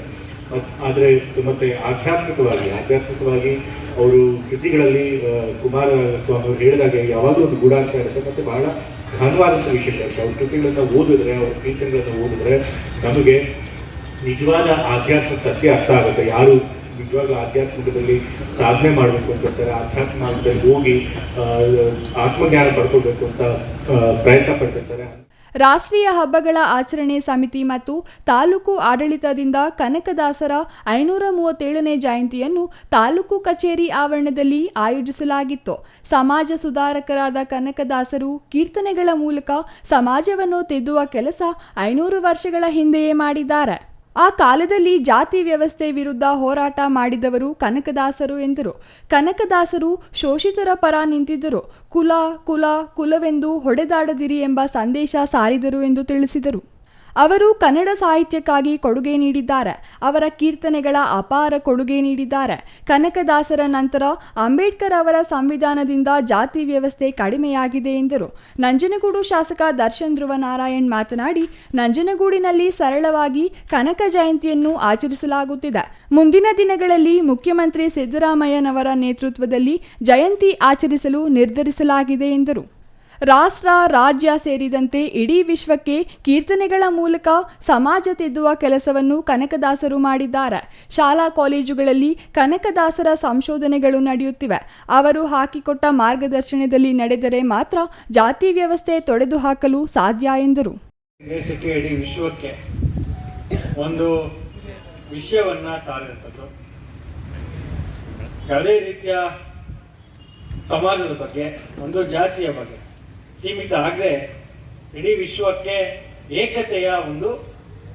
ಆದರೆ ಮತ್ತೆ ಆಧ್ಯಾತ್ಮಿಕವಾಗಿ ಅವರು ಕೃತಿಗಳಲ್ಲಿ ಕುಮಾರಸ್ವಾಮಿ ಅವರು ಹೇಳಿದಾಗ ಯಾವಾಗಲೂ ಒಂದು ಗೂಢಾರ್ಥ ಇರುತ್ತೆ ಮತ್ತು ಬಹಳ ಘನವಾದಂಥ ವಿಷಯಗಳಿರುತ್ತೆ. ಅವ್ರ ಕೃತಿಗಳನ್ನು ಓದಿದ್ರೆ, ಅವ್ರ ಕೀರ್ತನೆಗಳನ್ನು ಓದಿದ್ರೆ ನಮಗೆ ನಿಜವಾದ ಆಧ್ಯಾತ್ಮ ಸತ್ಯ ಅರ್ಥ ಆಗುತ್ತೆ. ಯಾರು ನಿಜವಾಗ ಆಧ್ಯಾತ್ಮಿಕದಲ್ಲಿ ಸಾಧನೆ ಮಾಡಬೇಕು ಅಂತಾರೆ, ಆಧ್ಯಾತ್ಮ ಮಾರ್ಗದಲ್ಲಿ ಹೋಗಿ ಆತ್ಮಜ್ಞಾನ ಪಡ್ಕೊಳ್ಬೇಕು ಅಂತ ಪ್ರಯತ್ನ ಪಡ್ತಿರ್ತಾರೆ. ರಾಷ್ಟ್ರೀಯ ಹಬ್ಬಗಳ ಆಚರಣೆ ಸಮಿತಿ ಮತ್ತು ತಾಲೂಕು ಆಡಳಿತದಿಂದ ಕನಕದಾಸರ 537ನೇ ಜಯಂತಿಯನ್ನು ತಾಲೂಕು ಕಚೇರಿ ಆವರಣದಲ್ಲಿ ಆಯೋಜಿಸಲಾಗಿತ್ತು. ಸಮಾಜ ಸುಧಾರಕರಾದ ಕನಕದಾಸರು ಕೀರ್ತನೆಗಳ ಮೂಲಕ ಸಮಾಜವನ್ನು ತಿದ್ದುವ ಕೆಲಸ 500 ವರ್ಷಗಳ ಹಿಂದೆಯೇ ಮಾಡಿದ್ದಾರೆ. ಆ ಕಾಲದಲ್ಲಿ ಜಾತಿ ವ್ಯವಸ್ಥೆ ವಿರುದ್ಧ ಹೋರಾಟ ಮಾಡಿದವರು ಕನಕದಾಸರು ಎಂದರು. ಕನಕದಾಸರು ಶೋಷಿತರ ಪರ ನಿಂತಿದ್ದರು. ಕುಲವೆಂದು ಹೊಡೆದಾಡದಿರಿ ಎಂಬ ಸಂದೇಶ ಸಾರಿದರು ಎಂದು ತಿಳಿಸಿದರು. ಅವರು ಕನ್ನಡ ಸಾಹಿತ್ಯಕ್ಕಾಗಿ ಕೊಡುಗೆ ನೀಡಿದ್ದಾರೆ. ಅವರ ಕೀರ್ತನೆಗಳ ಅಪಾರ ಕೊಡುಗೆ ನೀಡಿದ್ದಾರೆ. ಕನಕದಾಸರ ನಂತರ ಅಂಬೇಡ್ಕರ್ ಅವರ ಸಂವಿಧಾನದಿಂದ ಜಾತಿ ವ್ಯವಸ್ಥೆ ಕಡಿಮೆಯಾಗಿದೆ ಎಂದರು. ನಂಜನಗೂಡು ಶಾಸಕ ದರ್ಶನ್ ಧ್ರುವನಾರಾಯಣ್ ಮಾತನಾಡಿ, ನಂಜನಗೂಡಿನಲ್ಲಿ ಸರಳವಾಗಿ ಕನಕ ಜಯಂತಿಯನ್ನು ಆಚರಿಸಲಾಗುತ್ತಿದೆ. ಮುಂದಿನ ದಿನಗಳಲ್ಲಿ ಮುಖ್ಯಮಂತ್ರಿ ಸಿದ್ದರಾಮಯ್ಯನವರ ನೇತೃತ್ವದಲ್ಲಿ ಜಯಂತಿ ಆಚರಿಸಲು ನಿರ್ಧರಿಸಲಾಗಿದೆ ಎಂದರು. ರಾಷ್ಟ್ರ, ರಾಜ್ಯ ಸೇರಿದಂತೆ ಇಡೀ ವಿಶ್ವಕ್ಕೆ ಕೀರ್ತನೆಗಳ ಮೂಲಕ ಸಮಾಜ ತಿದ್ದುವ ಕೆಲಸವನ್ನು ಕನಕದಾಸರು ಮಾಡಿದ್ದಾರೆ. ಶಾಲಾ ಕಾಲೇಜುಗಳಲ್ಲಿ ಕನಕದಾಸರ ಸಂಶೋಧನೆಗಳು ನಡೆಯುತ್ತಿವೆ. ಅವರು ಹಾಕಿಕೊಟ್ಟ ಮಾರ್ಗದರ್ಶನದಲ್ಲಿ ನಡೆದರೆ ಮಾತ್ರ ಜಾತಿ ವ್ಯವಸ್ಥೆ ತೊಡೆದು ಹಾಕಲು ಸಾಧ್ಯ ಎಂದರು. ಇಡೀ ವಿಶ್ವಕ್ಕೆ ಒಂದು ವಿಷಯವನ್ನ ಸಾರಿದಂಥದ್ದು, ಯಾವುದೇ ರೀತಿಯ ಸಮಾಜದ ಬಗ್ಗೆ, ಒಂದು ಜಾತಿಯ ಬಗ್ಗೆ ಸೀಮಿತ ಆಗದೆ ಇಡೀ ವಿಶ್ವಕ್ಕೆ ಏಕತೆಯ ಒಂದು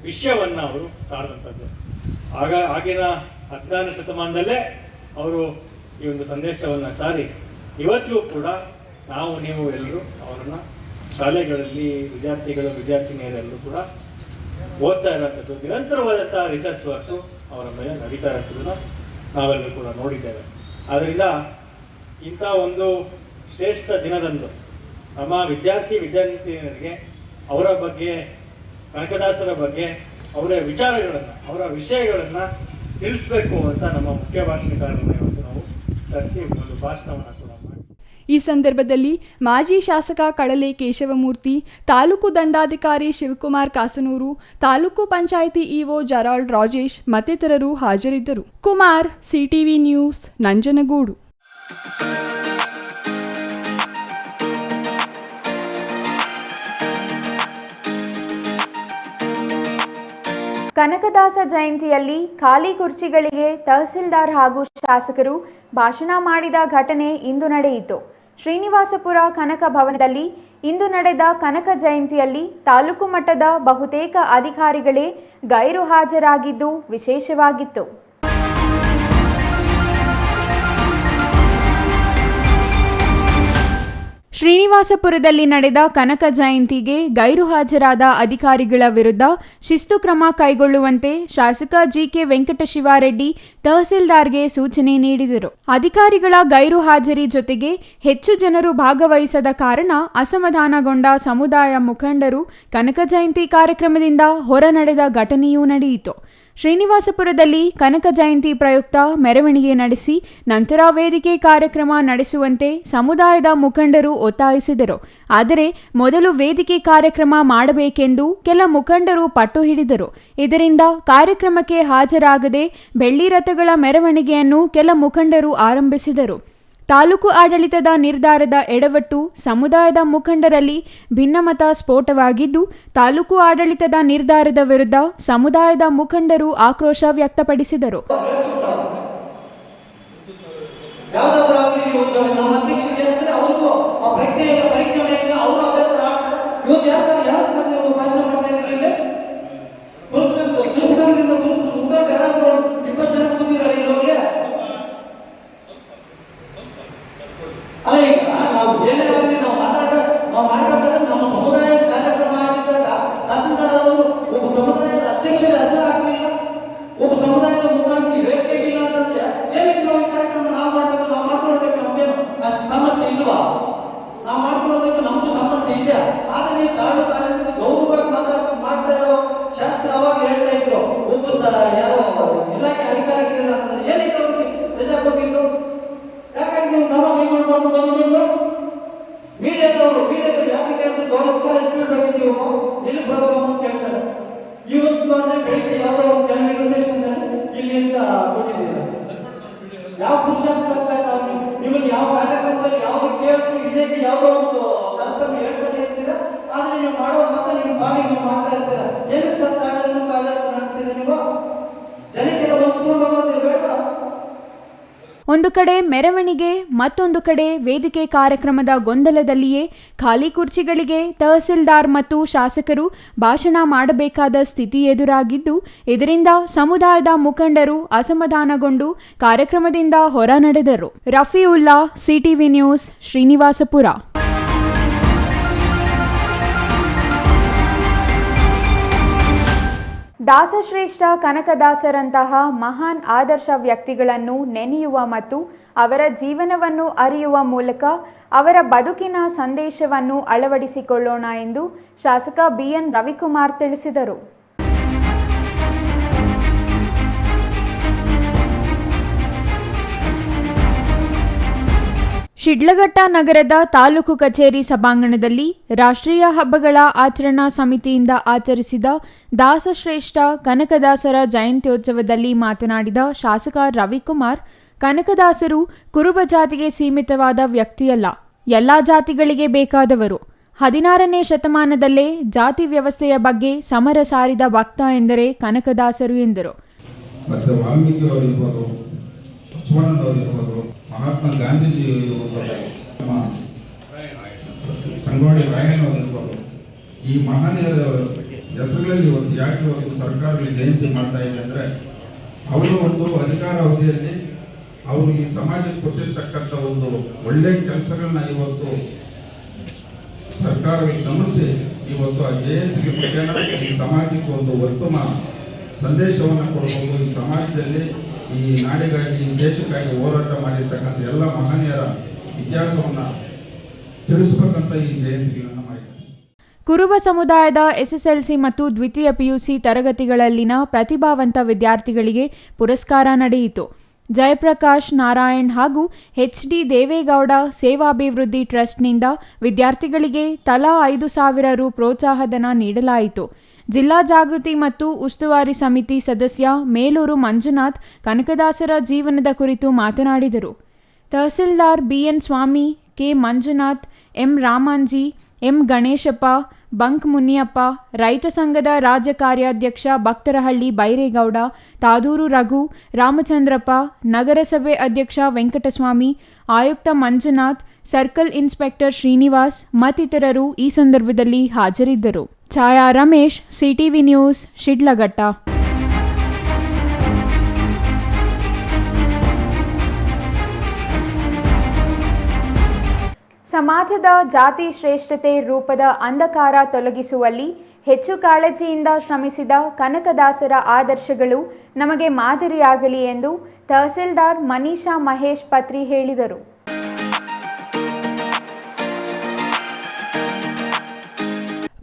ವಿಷಯವನ್ನು ಅವರು ಸಾರಿದಂಥದ್ದು. ಆಗಿನ 14ನೇ ಶತಮಾನದಲ್ಲೇ ಅವರು ಈ ಒಂದು ಸಂದೇಶವನ್ನು ಸಾರಿ ಇವತ್ತಿಗೂ ಕೂಡ ನೀವು ಎಲ್ಲರೂ ಅವರನ್ನು ಶಾಲೆಗಳಲ್ಲಿ ವಿದ್ಯಾರ್ಥಿನಿಯರೆಲ್ಲರೂ ಕೂಡ ಓದ್ತಾ ಇರೋಂಥದ್ದು, ನಿರಂತರವಾದಂಥ ರಿಸರ್ಚ್ ವರ್ಕು ಅವರ ಮೇಲೆ ನಡೀತಾ ಇರೋಂಥದ್ದನ್ನು ನಾವೆಲ್ಲರೂ ಕೂಡ ನೋಡಿದ್ದೇವೆ. ಆದ್ದರಿಂದ ಇಂಥ ಒಂದು ಶ್ರೇಷ್ಠ ದಿನದಂದು ನಮ್ಮ ವಿದ್ಯಾರ್ಥಿನಿಯರಿಗೆ ಅವರ ಬಗ್ಗೆ, ಕನಕದಾಸರ ಬಗ್ಗೆ, ಅವರ ವಿಚಾರಗಳನ್ನು, ಅವರ ವಿಷಯಗಳನ್ನು ತಿಳಿಸ್ಬೇಕು ಅಂತ ನಮ್ಮ ಮುಖ್ಯ ಭಾಷಣಕಾರರನ್ನು ಇವತ್ತು ನಾವು ಕರೆಸಿ ಒಂದು ಭಾಷಣವನ್ನು ಕೂಡ ಮಾಡಿ. ಈ ಸಂದರ್ಭದಲ್ಲಿ ಮಾಜಿ ಶಾಸಕ ಕಳಲೆ ಕೇಶವಮೂರ್ತಿ, ತಾಲೂಕು ದಂಡಾಧಿಕಾರಿ ಶಿವಕುಮಾರ್ ಕಾಸನೂರು, ತಾಲೂಕು ಪಂಚಾಯಿತಿ ಇಒ ಜರಾಲ್ಡ್ ರಾಜೇಶ್ ಮತ್ತಿತರರು ಹಾಜರಿದ್ದರು. Kumar, CTV news, Nanjangud. ಕನಕದಾಸ ಜಯಂತಿಯಲ್ಲಿ ಖಾಲಿ ಕುರ್ಚಿಗಳಿಗೆ ತಹಸೀಲ್ದಾರ್ ಹಾಗೂ ಶಾಸಕರು ಭಾಷಣ ಮಾಡಿದ ಘಟನೆ ಇಂದು ನಡೆಯಿತು. ಶ್ರೀನಿವಾಸಪುರ ಕನಕ ಭವನದಲ್ಲಿ ಇಂದು ನಡೆದ ಕನಕ ಜಯಂತಿಯಲ್ಲಿ ತಾಲೂಕು ಮಟ್ಟದ ಬಹುತೇಕ ಅಧಿಕಾರಿಗಳೇ ಗೈರು ಹಾಜರಾಗಿದ್ದು ವಿಶೇಷವಾಗಿತ್ತು. ಶ್ರೀನಿವಾಸಪುರದಲ್ಲಿ ನಡೆದ ಕನಕ ಜಯಂತಿಗೆ ಗೈರು ಹಾಜರಾದ ಅಧಿಕಾರಿಗಳ ವಿರುದ್ಧ ಶಿಸ್ತು ಕ್ರಮ ಕೈಗೊಳ್ಳುವಂತೆ ಶಾಸಕ ಜಿಕೆ ವೆಂಕಟಶಿವಾರೆಡ್ಡಿ ತಹಸೀಲ್ದಾರ್ಗೆ ಸೂಚನೆ ನೀಡಿದರು. ಅಧಿಕಾರಿಗಳ ಗೈರು ಹಾಜರಿ ಜೊತೆಗೆ ಹೆಚ್ಚು ಜನರು ಭಾಗವಹಿಸದ ಕಾರಣ ಅಸಮಾಧಾನಗೊಂಡ ಸಮುದಾಯ ಮುಖಂಡರು ಕನಕ ಜಯಂತಿ ಕಾರ್ಯಕ್ರಮದಿಂದ ಹೊರ ನಡೆದ ಘಟನೆಯೂ ನಡೆಯಿತು. ಶ್ರೀನಿವಾಸಪುರದಲ್ಲಿ ಕನಕ ಜಯಂತಿ ಪ್ರಯುಕ್ತ ಮೆರವಣಿಗೆ ನಡೆಸಿ ನಂತರ ವೇದಿಕೆ ಕಾರ್ಯಕ್ರಮ ನಡೆಸುವಂತೆ ಸಮುದಾಯದ ಮುಖಂಡರು ಒತ್ತಾಯಿಸಿದರು. ಆದರೆ ಮೊದಲು ವೇದಿಕೆ ಕಾರ್ಯಕ್ರಮ ಮಾಡಬೇಕೆಂದು ಕೆಲ ಮುಖಂಡರು ಪಟ್ಟು ಹಿಡಿದರು. ಇದರಿಂದ ಕಾರ್ಯಕ್ರಮಕ್ಕೆ ಹಾಜರಾಗದೆ ಬೆಳ್ಳಿ ರಥಗಳ ಮೆರವಣಿಗೆಯನ್ನು ಕೆಲ ಮುಖಂಡರು ಆರಂಭಿಸಿದರು. ತಾಲೂಕು ಆಡಳಿತದ ನಿರ್ಧಾರದ ಎಡವಟ್ಟು ಸಮುದಾಯದ ಮುಖಂಡರಲ್ಲಿ ಭಿನ್ನಮತ ಸ್ಫೋಟವಾಗಿದ್ದು, ತಾಲೂಕು ಆಡಳಿತದ ನಿರ್ಧಾರದ ವಿರುದ್ಧ ಸಮುದಾಯದ ಮುಖಂಡರು ಆಕ್ರೋಶ ವ್ಯಕ್ತಪಡಿಸಿದರು. ಒಂದು ಕಡೆ ಮೆರವಣಿಗೆ, ಮತ್ತೊಂದು ಕಡೆ ವೇದಿಕೆ ಕಾರ್ಯಕ್ರಮದ ಗೊಂದಲದಲ್ಲಿಯೇ ಖಾಲಿ ಕುರ್ಚಿಗಳಿಗೆ ತಹಸೀಲ್ದಾರ್ ಮತ್ತು ಶಾಸಕರು ಭಾಷಣ ಮಾಡಬೇಕಾದ ಸ್ಥಿತಿ ಎದುರಾಗಿದ್ದು, ಇದರಿಂದ ಸಮುದಾಯದ ಮುಖಂಡರು ಅಸಮಾಧಾನಗೊಂಡು ಕಾರ್ಯಕ್ರಮದಿಂದ ಹೊರ ನಡೆದರು. ರಫೀವುಲ್ಲಾ, ಸಿಟಿವಿ ನ್ಯೂಸ್, ಶ್ರೀನಿವಾಸಪುರ. ದಾಸಶ್ರೇಷ್ಠ ಕನಕದಾಸರಂತಹ ಮಹಾನ್ ಆದರ್ಶ ವ್ಯಕ್ತಿಗಳನ್ನು ನೆನೆಯುವ ಮತ್ತು ಅವರ ಜೀವನವನ್ನು ಅರಿಯುವ ಮೂಲಕ ಅವರ ಬದುಕಿನ ಸಂದೇಶವನ್ನು ಅಳವಡಿಸಿಕೊಳ್ಳೋಣ ಎಂದು ಶಾಸಕ ಬಿಎನ್ ರವಿಕುಮಾರ್ ತಿಳಿಸಿದರು. ಶಿಡ್ಲಘಟ್ಟ ನಗರದ ತಾಲೂಕು ಕಚೇರಿ ಸಭಾಂಗಣದಲ್ಲಿ ರಾಷ್ಟ್ರೀಯ ಹಬ್ಬಗಳ ಆಚರಣಾ ಸಮಿತಿಯಿಂದ ಆಚರಿಸಿದ ದಾಸಶ್ರೇಷ್ಠ ಕನಕದಾಸರ ಜಯಂತ್ಯೋತ್ಸವದಲ್ಲಿ ಮಾತನಾಡಿದ ಶಾಸಕ ರವಿಕುಮಾರ್, ಕನಕದಾಸರು ಕುರುಬ ಜಾತಿಗೆ ಸೀಮಿತವಾದ ವ್ಯಕ್ತಿಯಲ್ಲ, ಎಲ್ಲ ಜಾತಿಗಳಿಗೆ ಬೇಕಾದವರು. 16ನೇ ಶತಮಾನದಲ್ಲೇ ಜಾತಿ ವ್ಯವಸ್ಥೆಯ ಬಗ್ಗೆ ಸಮರ ಸಾರಿದ ಭಕ್ತ ಎಂದರೆ ಕನಕದಾಸರು ಎಂದರು. ಮತ್ತು ವಾಲ್ಮೀಕಿ ಅವರಿರ್ಬೋದು, ಬಸವಣ್ಣನವರಿರ್ಬೋದು, ಮಹಾತ್ಮ ಗಾಂಧೀಜಿ ಇರ್ಬೋದು, ನಮ್ಮ ಸಂಗೊಳ್ಳಿ ರಾಯಣ್ಣನವರಿರ್ಬೋದು, ಈ ಮಹನೀಯರ ಹೆಸರುಗಳಲ್ಲಿ ಇವತ್ತು ಯಾಕೆ ಇವತ್ತು ಸರ್ಕಾರದಲ್ಲಿ ಜಯಂತಿ ಮಾಡ್ತಾ ಇದೆ ಅಂದರೆ ಅವರು ಒಂದು ಅಧಿಕಾರ ಅವಧಿಯಲ್ಲಿ ಅವರು ಈ ಸಮಾಜಕ್ಕೆ ಕೊಟ್ಟಿರ್ತಕ್ಕಂಥ ಒಂದು ಒಳ್ಳೆಯ ಕೆಲಸಗಳನ್ನ ಇವತ್ತು ಸರ್ಕಾರಕ್ಕೆ ಗಮನಿಸಿ ಇವತ್ತು ಆ ಜಯಂತಿಗೆ ಮುಖೇನ ಈ ಸಮಾಜಕ್ಕೆ ಒಂದು ಉತ್ತಮ ಸಂದೇಶವನ್ನು ಕೊಡಬಹುದು. ಈ ಸಮಾಜದಲ್ಲಿ ಈ ನಾಡಿಗಾಗಿ ಈ ದೇಶಕ್ಕಾಗಿ ಹೋರಾಟ ಮಾಡಿರ್ತಕ್ಕಂಥ ಎಲ್ಲ ಮಹನೀಯರ ಇತಿಹಾಸವನ್ನು ತಿಳಿಸಬೇಕಂತ ಈ ಜಯಂತಿಗಳನ್ನು ಮಾಡಿದ್ದಾರೆ. ಕುರುಬ ಸಮುದಾಯದ ಎಸ್ಎಸ್ಎಲ್ಸಿ ಮತ್ತು ದ್ವಿತೀಯ ಪಿಯುಸಿ ತರಗತಿಗಳಲ್ಲಿನ ಪ್ರತಿಭಾವಂತ ವಿದ್ಯಾರ್ಥಿಗಳಿಗೆ ಪುರಸ್ಕಾರ ನಡೆಯಿತು. ಜಯಪ್ರಕಾಶ್ ನಾರಾಯಣ್ ಹಾಗೂ HD ದೇವೇಗೌಡ ಸೇವಾಭಿವೃದ್ಧಿ ಟ್ರಸ್ಟ್ನಿಂದ ವಿದ್ಯಾರ್ಥಿಗಳಿಗೆ ತಲಾ 5,000 ರು ಪ್ರೋತ್ಸಾಹಧನ ನೀಡಲಾಯಿತು. ಜಿಲ್ಲಾ ಜಾಗೃತಿ ಮತ್ತು ಉಸ್ತುವಾರಿ ಸಮಿತಿ ಸದಸ್ಯ ಮೇಲೂರು ಮಂಜುನಾಥ್ ಕನಕದಾಸರ ಜೀವನದ ಕುರಿತು ಮಾತನಾಡಿದರು. Tahsildar BN Swamy, K Manjunath, M Ramanji, M Ganeshappa, Bunk Muniyappa, ರೈತ ಸಂಘದ ರಾಜ್ಯ ಕಾರ್ಯಾಧ್ಯಕ್ಷ ಭಕ್ತರಹಳ್ಳಿ ಬೈರೇಗೌಡ, ತಾದೂರು ರಘು, ರಾಮಚಂದ್ರಪ್ಪ, ನಗರಸಭೆ ಅಧ್ಯಕ್ಷ ವೆಂಕಟಸ್ವಾಮಿ, ಆಯುಕ್ತ ಮಂಜುನಾಥ್, ಸರ್ಕಲ್ ಇನ್ಸ್ಪೆಕ್ಟರ್ ಶ್ರೀನಿವಾಸ್ ಮತ್ತಿತರರು ಈ ಸಂದರ್ಭದಲ್ಲಿ ಹಾಜರಿದ್ದರು. ಛಾಯಾ ರಮೇಶ್, CTV ನ್ಯೂಸ್, ಶಿಡ್ಲಘಟ್ಟ. ಸಮಾಜದ ಜಾತಿ ಶ್ರೇಷ್ಠತೆ ರೂಪದ ಅಂಧಕಾರ ತೊಲಗಿಸುವಲ್ಲಿ ಹೆಚ್ಚು ಕಾಳಜಿಯಿಂದ ಶ್ರಮಿಸಿದ ಕನಕದಾಸರ ಆದರ್ಶಗಳು ನಮಗೆ ಮಾದರಿಯಾಗಲಿ ಎಂದು ತಹಸೀಲ್ದಾರ್ ಮನೀಷಾ ಮಹೇಶ್ ಪತ್ರಿ ಹೇಳಿದರು.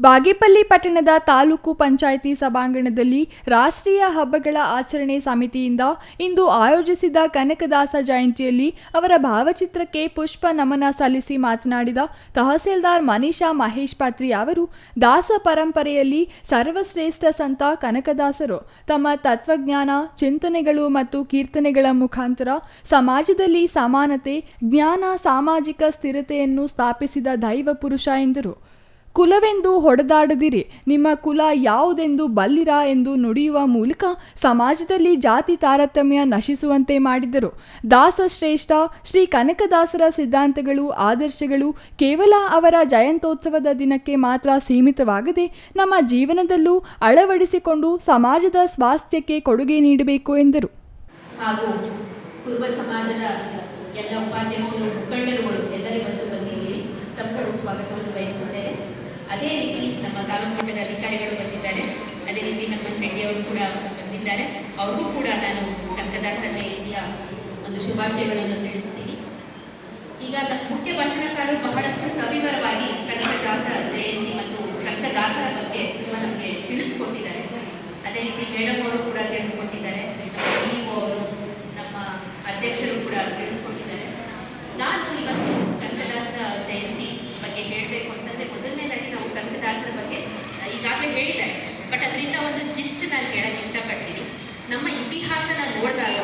ಬಾಗೇಪಲ್ಲಿ ಪಟ್ಟಣದ ತಾಲೂಕು ಪಂಚಾಯಿತಿ ಸಭಾಂಗಣದಲ್ಲಿ ರಾಷ್ಟ್ರೀಯ ಹಬ್ಬಗಳ ಆಚರಣೆ ಸಮಿತಿಯಿಂದ ಇಂದು ಆಯೋಜಿಸಿದ ಕನಕದಾಸ ಜಯಂತಿಯಲ್ಲಿ ಅವರ ಭಾವಚಿತ್ರಕ್ಕೆ ಪುಷ್ಪ ನಮನ ಸಲ್ಲಿಸಿ ಮಾತನಾಡಿದ ತಹಸೀಲ್ದಾರ್ ಮನೀಷಾ ಮಹೇಶ್ ಪತ್ರಿ ಅವರು, ದಾಸ ಪರಂಪರೆಯಲ್ಲಿ ಸರ್ವಶ್ರೇಷ್ಠ ಸಂತ ಕನಕದಾಸರು ತಮ್ಮ ತತ್ವಜ್ಞಾನ, ಚಿಂತನೆಗಳು ಮತ್ತು ಕೀರ್ತನೆಗಳ ಮುಖಾಂತರ ಸಮಾಜದಲ್ಲಿ ಸಮಾನತೆ, ಜ್ಞಾನ, ಸಾಮಾಜಿಕ ಸ್ಥಿರತೆಯನ್ನು ಸ್ಥಾಪಿಸಿದ ದೈವ ಪುರುಷ ಎಂದರು. ಕುಲವೆಂದು ಹೊಡೆದಾಡದಿರಿ, ನಿಮ್ಮ ಕುಲ ಯಾವುದೆಂದು ಬಲ್ಲಿರ ಎಂದು ನುಡಿಯುವ ಮೂಲಕ ಸಮಾಜದಲ್ಲಿ ಜಾತಿ ತಾರತಮ್ಯ ನಶಿಸುವಂತೆ ಮಾಡಿದರು. ದಾಸಶ್ರೇಷ್ಠ ಶ್ರೀ ಕನಕದಾಸರ ಸಿದ್ಧಾಂತಗಳು, ಆದರ್ಶಗಳು ಕೇವಲ ಅವರ ಜಯಂತ್ಯೋತ್ಸವದ ದಿನಕ್ಕೆ ಮಾತ್ರ ಸೀಮಿತವಾಗದೆ ನಮ್ಮ ಜೀವನದಲ್ಲೂ ಅಳವಡಿಸಿಕೊಂಡು ಸಮಾಜದ ಸ್ವಾಸ್ಥ್ಯಕ್ಕೆ ಕೊಡುಗೆ ನೀಡಬೇಕು ಎಂದರು. ಹಾಗೂ ಕುರುಬ ಸಮಾಜದ ಎಲ್ಲ ಉಪಾಧ್ಯಕ್ಷರು, ಮುಖಂಡರುಗಳು ಎಲ್ಲರಿಗೂ ಬಂದಿದ್ದೀರಿ. ತಪ್ಪು ಸ್ವಾಗತವನ್ನು ಬಯಸುತ್ತೇನೆ. ಅದೇ ರೀತಿ ನಮ್ಮ ತಾಲೂಕು ಮಟ್ಟದ ಅಧಿಕಾರಿಗಳು ಬಂದಿದ್ದಾರೆ. ಅದೇ ರೀತಿ ಹನುಮಂತ ರೆಡ್ಡಿ ಅವರು ಕೂಡ ಬಂದಿದ್ದಾರೆ. ಅವ್ರಿಗೂ ಕೂಡ ನಾನು ಕನಕದಾಸ ಜಯಂತಿಯ ಒಂದು ಶುಭಾಶಯಗಳನ್ನು ತಿಳಿಸ್ತೀನಿ. ಈಗ ಮುಖ್ಯ ಭಾಷಣಕಾರರು ಬಹಳಷ್ಟು ಸವಿವರವಾಗಿ ಕನಕದಾಸ ಜಯಂತಿ ಮತ್ತು ಕನಕದಾಸರ ಬಗ್ಗೆ ನಮಗೆ ತಿಳಿಸ್ಕೊಟ್ಟಿದ್ದಾರೆ. ಅದೇ ರೀತಿ ಮೇಡಮ್ ಅವರು ಕೂಡ ತಿಳಿಸ್ಕೊಟ್ಟಿದ್ದಾರೆ. EO ಅವರು, ನಮ್ಮ ಅಧ್ಯಕ್ಷರು ಕೂಡ ತಿಳಿಸ್ಕೊಟ್ಟಿದ್ದಾರೆ. ನಾನು ಇವತ್ತು ಕನಕದಾಸರ ಜಯಂತಿ ಬಗ್ಗೆ ಹೇಳಬೇಕು ಅಂತಂದರೆ, ಮೊದಲನೇದಾಗಿ ನಾವು ಕನಕದಾಸರ ಬಗ್ಗೆ ಈಗಾಗಲೇ ಹೇಳಿದ್ದಾರೆ, ಬಟ್ ಅದರಿಂದ ಒಂದು ಜಿಸ್ಟ್ ನಾನು ಹೇಳಕ್ಕೆ ಇಷ್ಟಪಡ್ತೀನಿ. ನಮ್ಮ ಇತಿಹಾಸನ ನೋಡಿದಾಗ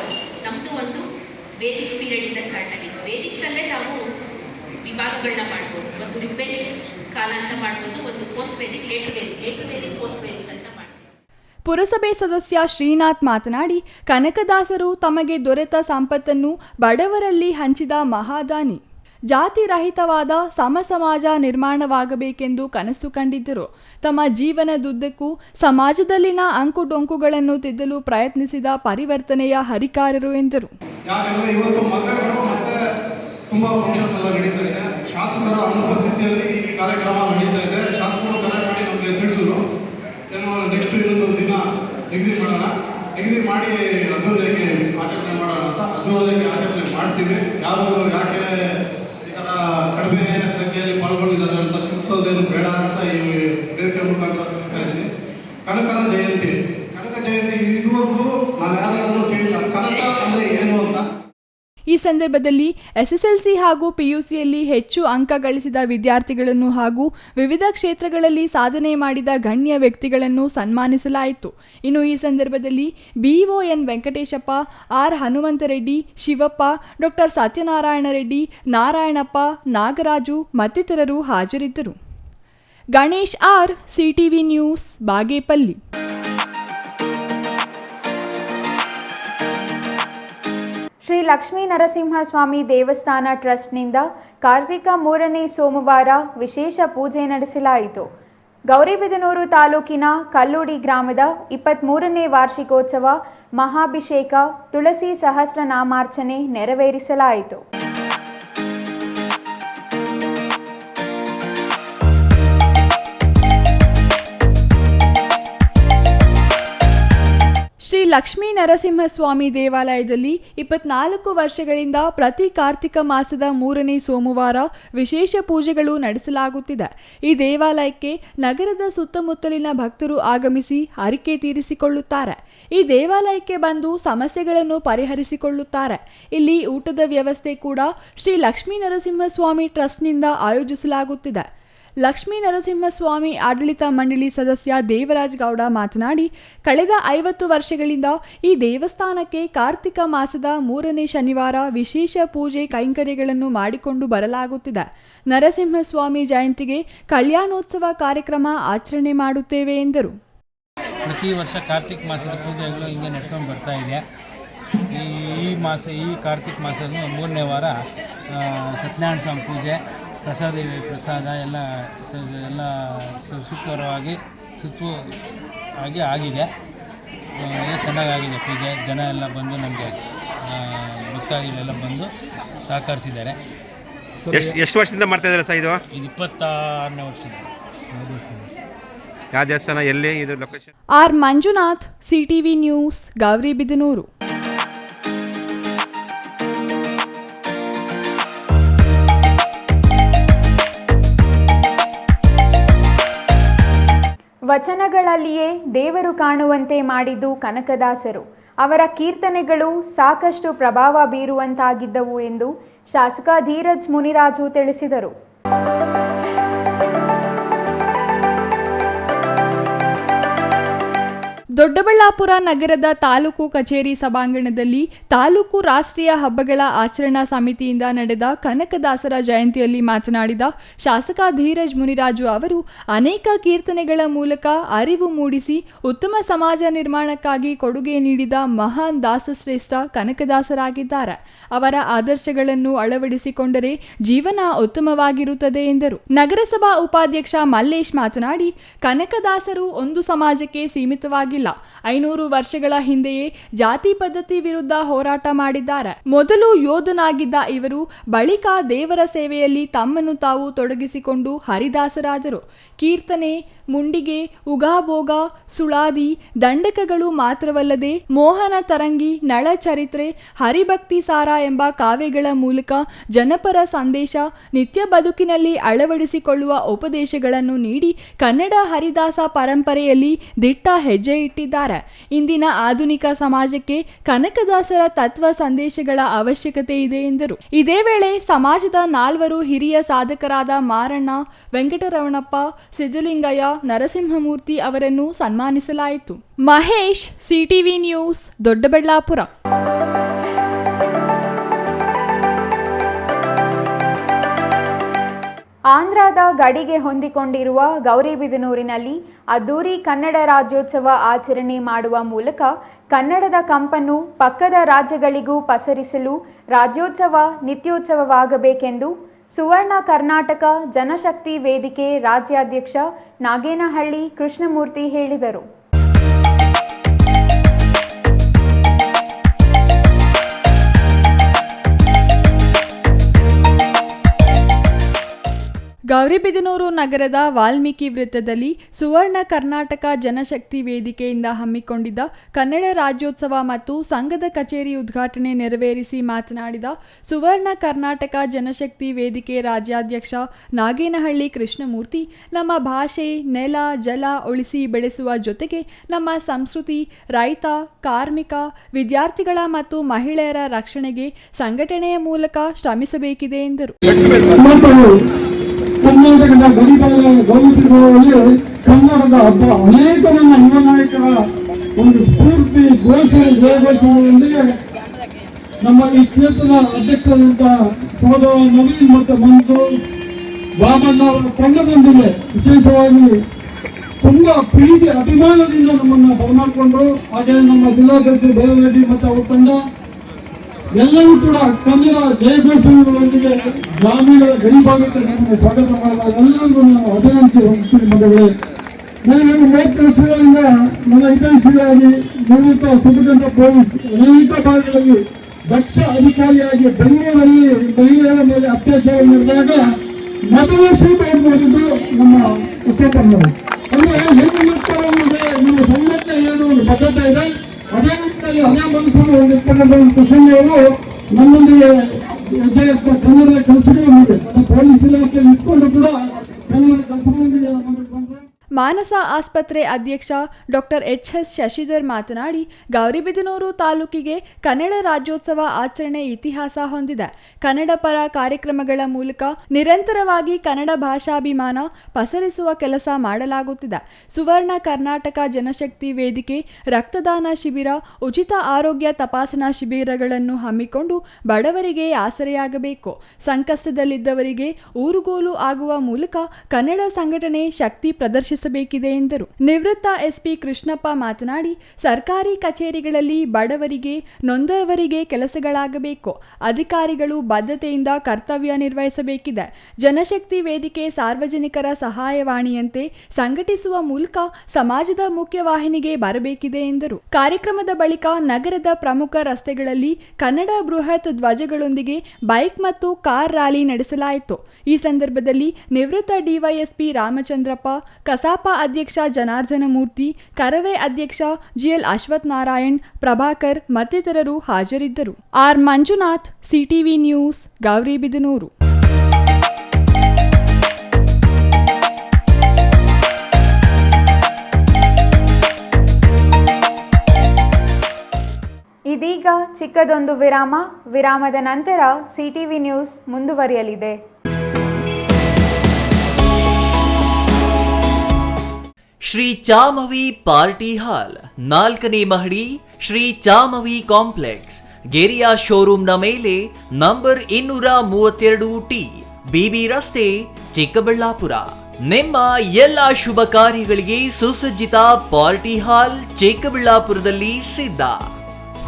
ನಮ್ಮದು ಒಂದು ವೇದಿಕ್ ಪೀರಿಯಡಿಂದ ಸ್ಟಾರ್ಟ್ ಆಗಿತ್ತು. ವೇದಿಕಲ್ಲೇ ನಾವು ವಿಭಾಗಗಳನ್ನ ಮಾಡ್ಬೋದು. ಒಂದು ರಿಗ್ವೇದಿಕ್ ಕಾಲ ಅಂತ ಮಾಡ್ಬೋದು, ಒಂದು post Vedic, later Vedic, post Vedic ಅಂತ ಮಾಡ್ಬೋದು. ಪುರಸಭೆ ಸದಸ್ಯ ಶ್ರೀನಾಥ್ ಮಾತನಾಡಿ, ಕನಕದಾಸರು ತಮಗೆ ದೊರೆತ ಸಂಪತ್ತನ್ನು ಬಡವರಲ್ಲಿ ಹಂಚಿದ ಮಹಾದಾನಿ. ಜಾತಿರಹಿತವಾದ ಸಮ ಸಮಾಜ ನಿರ್ಮಾಣವಾಗಬೇಕೆಂದು ಕನಸು ಕಂಡಿದ್ದರು. ತಮ್ಮ ಜೀವನದುದ್ದಕ್ಕೂ ಸಮಾಜದಲ್ಲಿನ ಅಂಕುಡೊಂಕುಗಳನ್ನು ತಿದ್ದಲು ಪ್ರಯತ್ನಿಸಿದ ಪರಿವರ್ತನೆಯ ಹರಿಕಾರರು ಎಂದರು. ಯಾಕಂದರೆ ಇವತ್ತು ಮದುವೆಗಳು ಮತ್ತೆ ತುಂಬ ಫಂಕ್ಷನ್ಸ್ ಎಲ್ಲ ನಡೀತಾ ಇದೆ. ಶಾಸಕರ ಅನುಪಸ್ಥಿತಿಯಲ್ಲಿ ಈ ಕಾರ್ಯಕ್ರಮ ನಡೀತಾ ಇದೆ. ಶಾಸಕರು ಕರೆ ಮಾಡಿ ನಮಗೆ ತಿಳಿಸಿದ್ರು, ಏನೋ ನೆಕ್ಸ್ಟ್ ಇನ್ನೊಂದು ದಿನ ನಿಗದಿ ಮಾಡೋಣ. ನಿಗದಿ ಮಾಡಿ ಅದ್ದೂರಿಯಾಗಿ ಆಚರಣೆ ಮಾಡೋಣ ಅಂತ ಅದ್ದೂರಿಯಾಗಿ ಆಚರಣೆ ಮಾಡ್ತೀವಿ. ಯಾವುದು ಯಾಕೆ ಈ ಥರ ಕಡಿಮೆ ಸಂಖ್ಯೆಯಲ್ಲಿ ಪಾಲ್ಗೊಂಡಿದ್ದಾರೆ ಅಂತ ಚಿಂತಿಸೋದೇನು ಬೇಡ ಅಂತ ಈ ವೇದಿಕೆ ಮುಖಾಂತರ ತಿಳಿಸ್ತಾ ಇದ್ದೀನಿ. ಕನಕನ ಜಯಂತಿ ಇದುವರೆಗೂ ನಾನು ಯಾರನ್ನು ಕೇಳಿಲ್ಲ ಕನಕ ಅಂದರೆ ಏನು ಅಂತ. ಈ ಸಂದರ್ಭದಲ್ಲಿ ಎಸ್ಎಸ್ಎಲ್ಸಿ ಹಾಗೂ ಪಿಯುಸಿಯಲ್ಲಿ ಹೆಚ್ಚು ಅಂಕ ಗಳಿಸಿದ ವಿದ್ಯಾರ್ಥಿಗಳನ್ನು ಹಾಗೂ ವಿವಿಧ ಕ್ಷೇತ್ರಗಳಲ್ಲಿ ಸಾಧನೆ ಮಾಡಿದ ಗಣ್ಯ ವ್ಯಕ್ತಿಗಳನ್ನು ಸನ್ಮಾನಿಸಲಾಯಿತು. ಇನ್ನು ಈ ಸಂದರ್ಭದಲ್ಲಿ BEO N Venkateshappa, R Hanumanthareddy, Shivappa, doctor Satyanarayana Reddy, Narayanappa, Nagaraju ಮತ್ತಿತರರು ಹಾಜರಿದ್ದರು. Ganesh R, CTV news, Bagepalli. Shri Lakshmi Narasimhaswamy ದೇವಸ್ಥಾನ ಟ್ರಸ್ಟ್ನಿಂದ ಕಾರ್ತಿಕ 3ನೇ ಸೋಮವಾರ ವಿಶೇಷ ಪೂಜೆ ನಡೆಸಲಾಯಿತು. ಗೌರಿಬಿದನೂರು ತಾಲೂಕಿನ ಕಲ್ಲುಡಿ ಗ್ರಾಮದ 23ನೇ ವಾರ್ಷಿಕೋತ್ಸವ ಮಹಾಭಿಷೇಕ ತುಳಸಿ ಸಹಸ್ರನಾಮಾರ್ಚನೆ ನೆರವೇರಿಸಲಾಯಿತು. ಶ್ರೀ ಲಕ್ಷ್ಮೀ ನರಸಿಂಹಸ್ವಾಮಿ ದೇವಾಲಯದಲ್ಲಿ 24 ವರ್ಷಗಳಿಂದ ಪ್ರತಿ ಕಾರ್ತಿಕ ಮಾಸದ 3ನೇ ಸೋಮವಾರ ವಿಶೇಷ ಪೂಜೆಗಳು ನಡೆಸಲಾಗುತ್ತಿದೆ. ಈ ದೇವಾಲಯಕ್ಕೆ ನಗರದ ಸುತ್ತಮುತ್ತಲಿನ ಭಕ್ತರು ಆಗಮಿಸಿ ಹರಕೆ ತೀರಿಸಿಕೊಳ್ಳುತ್ತಾರೆ. ಈ ದೇವಾಲಯಕ್ಕೆ ಬಂದು ಸಮಸ್ಯೆಗಳನ್ನು ಪರಿಹರಿಸಿಕೊಳ್ಳುತ್ತಾರೆ. ಇಲ್ಲಿ ಊಟದ ವ್ಯವಸ್ಥೆ ಕೂಡ ಶ್ರೀ ಲಕ್ಷ್ಮೀ ನರಸಿಂಹಸ್ವಾಮಿ ಟ್ರಸ್ಟ್ನಿಂದ ಆಯೋಜಿಸಲಾಗುತ್ತಿದೆ. ಲಕ್ಷ್ಮೀ ನರಸಿಂಹಸ್ವಾಮಿ ಆಡಳಿತ ಮಂಡಳಿ ಸದಸ್ಯ ದೇವರಾಜ್ ಗೌಡ ಮಾತನಾಡಿ, ಕಳೆದ 50 ವರ್ಷಗಳಿಂದ ಈ ದೇವಸ್ಥಾನಕ್ಕೆ ಕಾರ್ತಿಕ ಮಾಸದ 3ನೇ ಶನಿವಾರ ವಿಶೇಷ ಪೂಜೆ ಕೈಂಕರ್ಯಗಳನ್ನು ಮಾಡಿಕೊಂಡು ಬರಲಾಗುತ್ತಿದೆ. ನರಸಿಂಹಸ್ವಾಮಿ ಜಯಂತಿಗೆ ಕಲ್ಯಾಣೋತ್ಸವ ಕಾರ್ಯಕ್ರಮ ಆಚರಣೆ ಮಾಡುತ್ತೇವೆ ಎಂದರು. ಪ್ರತಿ ವರ್ಷ ಕಾರ್ತಿಕ ಮಾಸದ ಪೂಜೆಗಳು ಹಿಂಗೆ ನಡ್ಕೊಂಡು ಬರ್ತಾ ಇದೆ. ಈ ಕಾರ್ತಿಕ ಮಾಸದ 3ನೇ ವಾರ ಸತ್ಯನಾರಾಯಣ ಸ್ವಾಮಿ ಪೂಜೆ, ಪ್ರಸಾದ ಎಲ್ಲ ಸುಖಕರವಾಗಿ ಆಗಿದೆ. ಎಲ್ಲ ಚೆನ್ನಾಗಾಗಿದೆ ಪೂಜೆ. ಜನ ಎಲ್ಲ ಬಂದು ನಮಗೆ ಭಕ್ತಾದಿಗಳೆಲ್ಲ ಬಂದು ಸಹಕರಿಸಿದ್ದಾರೆ. ಎಷ್ಟು ವರ್ಷದಿಂದ ಮಾಡ್ತಾ ಇದ್ದಾರೆ ಸರ್ ಇದು? 26ನೇ ವರ್ಷದಿಂದ. ಯಾವ ದೇವಸ್ಥಾನ, ಎಲ್ಲಿ ಇದು location? R Manjunath, CTV news, Gauribidanur. ವಚನಗಳಲ್ಲಿಯೇ ದೇವರು ಕಾಣುವಂತೆ ಮಾಡಿದ್ದು ಕನಕದಾಸರು. ಅವರ ಕೀರ್ತನೆಗಳು ಸಾಕಷ್ಟು ಪ್ರಭಾವ ಬೀರುವಂತಾಗಿದ್ದವು ಎಂದು ಶಾಸಕ ಧೀರಜ್ ಮುನಿರಾಜು ತಿಳಿಸಿದರು. ದೊಡ್ಡಬಳ್ಳಾಪುರ ನಗರದ ತಾಲೂಕು ಕಚೇರಿ ಸಭಾಂಗಣದಲ್ಲಿ ತಾಲೂಕು ರಾಷ್ಟ್ರೀಯ ಹಬ್ಬಗಳ ಆಚರಣಾ ಸಮಿತಿಯಿಂದ ನಡೆದ ಕನಕದಾಸರ ಜಯಂತಿಯಲ್ಲಿ ಮಾತನಾಡಿದ ಶಾಸಕ ಧೀರಜ್ ಮುನಿರಾಜು ಅವರು ಅನೇಕ ಕೀರ್ತನೆಗಳ ಮೂಲಕ ಅರಿವು ಮೂಡಿಸಿ ಉತ್ತಮ ಸಮಾಜ ನಿರ್ಮಾಣಕ್ಕಾಗಿ ಕೊಡುಗೆ ನೀಡಿದ ಮಹಾನ್ ದಾಸಶ್ರೇಷ್ಠ ಕನಕದಾಸರಾಗಿದ್ದಾರೆ. ಅವರ ಆದರ್ಶಗಳನ್ನು ಅಳವಡಿಸಿಕೊಂಡರೆ ಜೀವನ ಉತ್ತಮವಾಗಿರುತ್ತದೆ ಎಂದರು. ನಗರಸಭಾ ಉಪಾಧ್ಯಕ್ಷ ಮಲ್ಲೇಶ್ ಮಾತನಾಡಿ, ಕನಕದಾಸರು ಒಂದು ಸಮಾಜಕ್ಕೆ ಸೀಮಿತವಾಗಿಲ್ಲ. 500 ವರ್ಷಗಳ ಹಿಂದೆಯೇ ಜಾತಿ ಪದ್ಧತಿ ವಿರುದ್ಧ ಹೋರಾಟ ಮಾಡಿದ್ದಾರೆ. ಮೊದಲು ಯೋಧನಾಗಿದ್ದ ಇವರು ಬಳಿಕ ದೇವರ ಸೇವೆಯಲ್ಲಿ ತಮ್ಮನ್ನು ತಾವು ತೊಡಗಿಸಿಕೊಂಡು ಹರಿದಾಸರಾದರು. ಕೀರ್ತನೆ, ಮುಂಡಿಗೆ, ಉಗಾಭೋಗ, ಸುಳಾದಿ, ದಂಡಕಗಳು ಮಾತ್ರವಲ್ಲದೆ ಮೋಹನ ತರಂಗಿ, ನಳಚರಿತ್ರೆ, ಹರಿಭಕ್ತಿ ಸಾರ ಎಂಬ ಕಾವ್ಯಗಳ ಮೂಲಕ ಜನಪರ ಸಂದೇಶ, ನಿತ್ಯ ಬದುಕಿನಲ್ಲಿ ಅಳವಡಿಸಿಕೊಳ್ಳುವ ಉಪದೇಶಗಳನ್ನು ನೀಡಿ ಕನ್ನಡ ಹರಿದಾಸ ಪರಂಪರೆಯಲ್ಲಿ ದಿಟ್ಟ ಹೆಜ್ಜೆ ಇಟ್ಟಿದ್ದಾರೆ. ಇಂದಿನ ಆಧುನಿಕ ಸಮಾಜಕ್ಕೆ ಕನಕದಾಸರ ತತ್ವ ಸಂದೇಶಗಳ ಅವಶ್ಯಕತೆ ಇದೆ ಎಂದರು. ಇದೇ ವೇಳೆ ಸಮಾಜದ 4 ಹಿರಿಯ ಸಾಧಕರಾದ ಮಾರಣ್ಣ, ವೆಂಕಟರಮಣಪ್ಪ, ಸಿದ್ದಲಿಂಗಯ್ಯ, ನರಸಿಂಹಮೂರ್ತಿ ಅವರನ್ನು ಸನ್ಮಾನಿಸಲಾಯಿತು. Mahesh, CTV news, Doddaballapur. ಆಂಧ್ರದ ಗಡಿಗೆ ಹೊಂದಿಕೊಂಡಿರುವ ಗೌರಿಬಿದನೂರಿನಲ್ಲಿ ಅದ್ದೂರಿ ಕನ್ನಡ ರಾಜ್ಯೋತ್ಸವ ಆಚರಣೆ ಮಾಡುವ ಮೂಲಕ ಕನ್ನಡದ ಕಂಪನ್ನು ಪಕ್ಕದ ರಾಜ್ಯಗಳಿಗೂ ಪಸರಿಸಲು ರಾಜ್ಯೋತ್ಸವ ನಿತ್ಯೋತ್ಸವವಾಗಬೇಕೆಂದು ಸುವರ್ಣ ಕರ್ನಾಟಕ ಜನಶಕ್ತಿ ವೇದಿಕೆ ರಾಜ್ಯಾಧ್ಯಕ್ಷ ನಾಗೇನಹಳ್ಳಿ ಕೃಷ್ಣಮೂರ್ತಿ ಹೇಳಿದರು. ಗೌರಿಬಿದನೂರು ನಗರದ ವಾಲ್ಮೀಕಿ ವೃತ್ತದಲ್ಲಿ ಸುವರ್ಣ ಕರ್ನಾಟಕ ಜನಶಕ್ತಿ ವೇದಿಕೆಯಿಂದ ಹಮ್ಮಿಕೊಂಡಿದ್ದ ಕನ್ನಡ ರಾಜ್ಯೋತ್ಸವ ಮತ್ತು ಸಂಘದ ಕಚೇರಿ ಉದ್ಘಾಟನೆ ನೆರವೇರಿಸಿ ಮಾತನಾಡಿದ ಸುವರ್ಣ ಕರ್ನಾಟಕ ಜನಶಕ್ತಿ ವೇದಿಕೆ ರಾಜ್ಯಾಧ್ಯಕ್ಷ ನಾಗೇನಹಳ್ಳಿ ಕೃಷ್ಣಮೂರ್ತಿ, ನಮ್ಮ ಭಾಷೆ, ನೆಲ, ಜಲ ಉಳಿಸಿ ಬೆಳೆಸುವ ಜೊತೆಗೆ ನಮ್ಮ ಸಂಸ್ಕೃತಿ, ರೈತ, ಕಾರ್ಮಿಕ, ವಿದ್ಯಾರ್ಥಿಗಳ ಮತ್ತು ಮಹಿಳೆಯರ ರಕ್ಷಣೆಗೆ ಸಂಘಟನೆಯ ಮೂಲಕ ಶ್ರಮಿಸಬೇಕಿದೆ ಎಂದರು. ಕರ್ನಾಟಕದ ಗಡಿಪಾರ ಗೌರಿಬಿದನೂರಲ್ಲಿ ಕನ್ನಡದ ಹಬ್ಬ ಅನೇಕ ನನ್ನ ಯುವ ನಾಯಕರ ಒಂದು ಸ್ಫೂರ್ತಿ ಘೋಷಣೆ ಜಯಘೋಷಣೆಯೊಂದಿಗೆ ನಮ್ಮ ಈ ಕ್ಷೇತ್ರದ ಅಧ್ಯಕ್ಷರಾದಂಥ ಸೋದರ ನವೀನ್ ಮತ್ತು ಮಂಜು ಬಾಮಣ್ಣ ಅವರ ತಂಡದೊಂದಿಗೆ ವಿಶೇಷವಾಗಿ ತುಂಬಾ ಪ್ರೀತಿ ಅಭಿಮಾನದಿಂದ ನಮ್ಮನ್ನು ಬರಮಾಡಿಕೊಂಡ್ರು. ಹಾಗೆ ನಮ್ಮ ಜಿಲ್ಲಾಧ್ಯಕ್ಷರು ಬೇರೆರೆಡ್ಡಿ ಮತ್ತು ಅವರ ತಂಡ ಎಲ್ಲರೂ ಕೂಡ ಕನ್ನಡ ಜಯಘೋಷಣೆಗಳೊಂದಿಗೆ ಗ್ರಾಮೀಣದ ಗಡಿ ಭಾಗಕ್ಕೆ ನಮಗೆ ಸ್ವಾಗತ ಮಾಡಿದ ಎಲ್ಲರಿಗೂ ನಾವು ಅಭಿನಂದಿಸಿ ಹೊಂದಿಸ್ತೀವಿ. ಮದುವೆ ನಾನು 30 ವರ್ಷಗಳಿಂದ ನನ್ನ ಹಿತೈಷಿಯಾಗಿ ನಿವೃತ್ತ ಸೂಪರಿಂಟೆಂಡೆಂಟ್ ಆಫ್ ಪೊಲೀಸ್ ಅನೇಕ ಭಾಗಗಳಲ್ಲಿ ದಕ್ಷ ಅಧಿಕಾರಿಯಾಗಿ ಬೆಂಗಳೂರಲ್ಲಿ ಮಹಿಳೆಯರ ಮೇಲೆ ಅತ್ಯಾಚಾರ ನಡೆದಾಗ ಮೊದಲ ಸೀಟ್ ಮಾಡಿದ್ದು ನಮ್ಮ ಹೊಸಪನ್ನವರು. ಅಂದ್ರೆ ಹೆಣ್ಣು ಮಕ್ಕಳಿಗೆ ನಮ್ಮ ಸಂಘಟನೆ ಏನು ಒಂದು ಬದ್ಧತೆ ಇದೆ. ಅದೇ ರೀತಿಯಲ್ಲಿ ಅದೇ ಮನಸ್ಸನ್ನು ಹೊಂದಿರ್ತಕ್ಕಂಥ ಕೃಷ್ಣಯ್ಯವರು ನಮ್ಮೊಂದಿಗೆ ಹೆಜ್ಜೆ ಕನ್ನಡದ ಕೆಲಸಗಳು ಮಾಡಿದೆ. ಪೊಲೀಸ್ ಇಲಾಖೆಯಲ್ಲಿ ಇಟ್ಕೊಂಡು ಕೂಡ ಕನ್ನಡದ ಕೆಲಸಗಳೊಂದಿಗೆ ಬಂದರು. ಮಾನಸ ಆಸ್ಪತ್ರೆ ಅಧ್ಯಕ್ಷ ಡಾಕ್ಟರ್ ಎಚ್.ಎಸ್. ಶಶಿಧರ್ ಮಾತನಾಡಿ, ಗೌರಿಬಿದನೂರು ತಾಲೂಕಿಗೆ ಕನ್ನಡ ರಾಜ್ಯೋತ್ಸವ ಆಚರಣೆ ಇತಿಹಾಸ ಹೊಂದಿದೆ. ಕನ್ನಡ ಪರ ಕಾರ್ಯಕ್ರಮಗಳ ಮೂಲಕ ನಿರಂತರವಾಗಿ ಕನ್ನಡ ಭಾಷಾಭಿಮಾನ ಪಸರಿಸುವ ಕೆಲಸ ಮಾಡಲಾಗುತ್ತಿದೆ. ಸುವರ್ಣ ಕರ್ನಾಟಕ ಜನಶಕ್ತಿ ವೇದಿಕೆ ರಕ್ತದಾನ ಶಿಬಿರ, ಉಚಿತ ಆರೋಗ್ಯ ತಪಾಸಣಾ ಶಿಬಿರಗಳನ್ನು ಹಮ್ಮಿಕೊಂಡು ಬಡವರಿಗೆ ಆಸರೆಯಾಗಬೇಕು. ಸಂಕಷ್ಟದಲ್ಲಿದ್ದವರಿಗೆ ಊರುಗೋಲು ಆಗುವ ಮೂಲಕ ಕನ್ನಡ ಸಂಘಟನೆ ಶಕ್ತಿ ಪ್ರದರ್ಶಿಸಬೇಕಿದೆ ಎಂದರು. ನಿವೃತ್ತ ಎಸ್ಪಿ ಕೃಷ್ಣಪ್ಪ ಮಾತನಾಡಿ, ಸರ್ಕಾರಿ ಕಚೇರಿಗಳಲ್ಲಿ ಬಡವರಿಗೆ, ನೊಂದವರಿಗೆ ಕೆಲಸಗಳಾಗಬೇಕು. ಅಧಿಕಾರಿಗಳು ಬದ್ಧತೆಯಿಂದ ಕರ್ತವ್ಯ ನಿರ್ವಹಿಸಬೇಕಿದೆ. ಜನಶಕ್ತಿ ವೇದಿಕೆ ಸಾರ್ವಜನಿಕರ ಸಹಾಯವಾಣಿಯಂತೆ ಸಂಘಟಿಸುವ ಮೂಲಕ ಸಮಾಜದ ಮುಖ್ಯವಾಹಿನಿಗೆ ಬರಬೇಕಿದೆ ಎಂದರು. ಕಾರ್ಯಕ್ರಮದ ಬಳಿಕ ನಗರದ ಪ್ರಮುಖ ರಸ್ತೆಗಳಲ್ಲಿ ಕನ್ನಡ ಬೃಹತ್ ಧ್ವಜಗಳೊಂದಿಗೆ ಬೈಕ್ ಮತ್ತು ಕಾರ್ ರ್ಯಾಲಿ ನಡೆಸಲಾಯಿತು. ಈ ಸಂದರ್ಭದಲ್ಲಿ ನಿವೃತ್ತ ಡಿವೈಎಸ್ಪಿ ರಾಮಚಂದ್ರಪ್ಪ, ಕಸಾಪ ಅಧ್ಯಕ್ಷ ಜನಾರ್ದನ ಮೂರ್ತಿ, ಕರವೇ ಅಧ್ಯಕ್ಷ ಜಿಎಲ್ ಅಶ್ವಥ್ ನಾರಾಯಣ್, ಪ್ರಭಾಕರ್ ಮತ್ತಿತರರು ಹಾಜರಿದ್ದರು. R Manjunath, CTV news, Gauribidanur. ಇದೀಗ ಚಿಕ್ಕದೊಂದು ವಿರಾಮದ ನಂತರ ಸಿಟಿವಿ ನ್ಯೂಸ್ ಮುಂದುವರಿಯಲಿದೆ. ಶ್ರೀ ಚಾಮವಿ ಪಾರ್ಟಿ ಹಾಲ್, 4ನೇ ಮಹಡಿ, ಶ್ರೀ ಚಾಮವಿ ಕಾಂಪ್ಲೆಕ್ಸ್, ಗೆರಿಯಾ ಶೋರೂಮ್ನ ಮೇಲೆ, ನಂಬರ್ 232T, ಬಿಬಿ ರಸ್ತೆ, ಚಿಕ್ಕಬಳ್ಳಾಪುರ. ನಿಮ್ಮ ಎಲ್ಲ ಶುಭ ಕಾರ್ಯಗಳಿಗೆ ಸುಸಜ್ಜಿತ ಪಾರ್ಟಿ ಹಾಲ್ ಚಿಕ್ಕಬಳ್ಳಾಪುರದಲ್ಲಿ ಸಿದ್ಧ.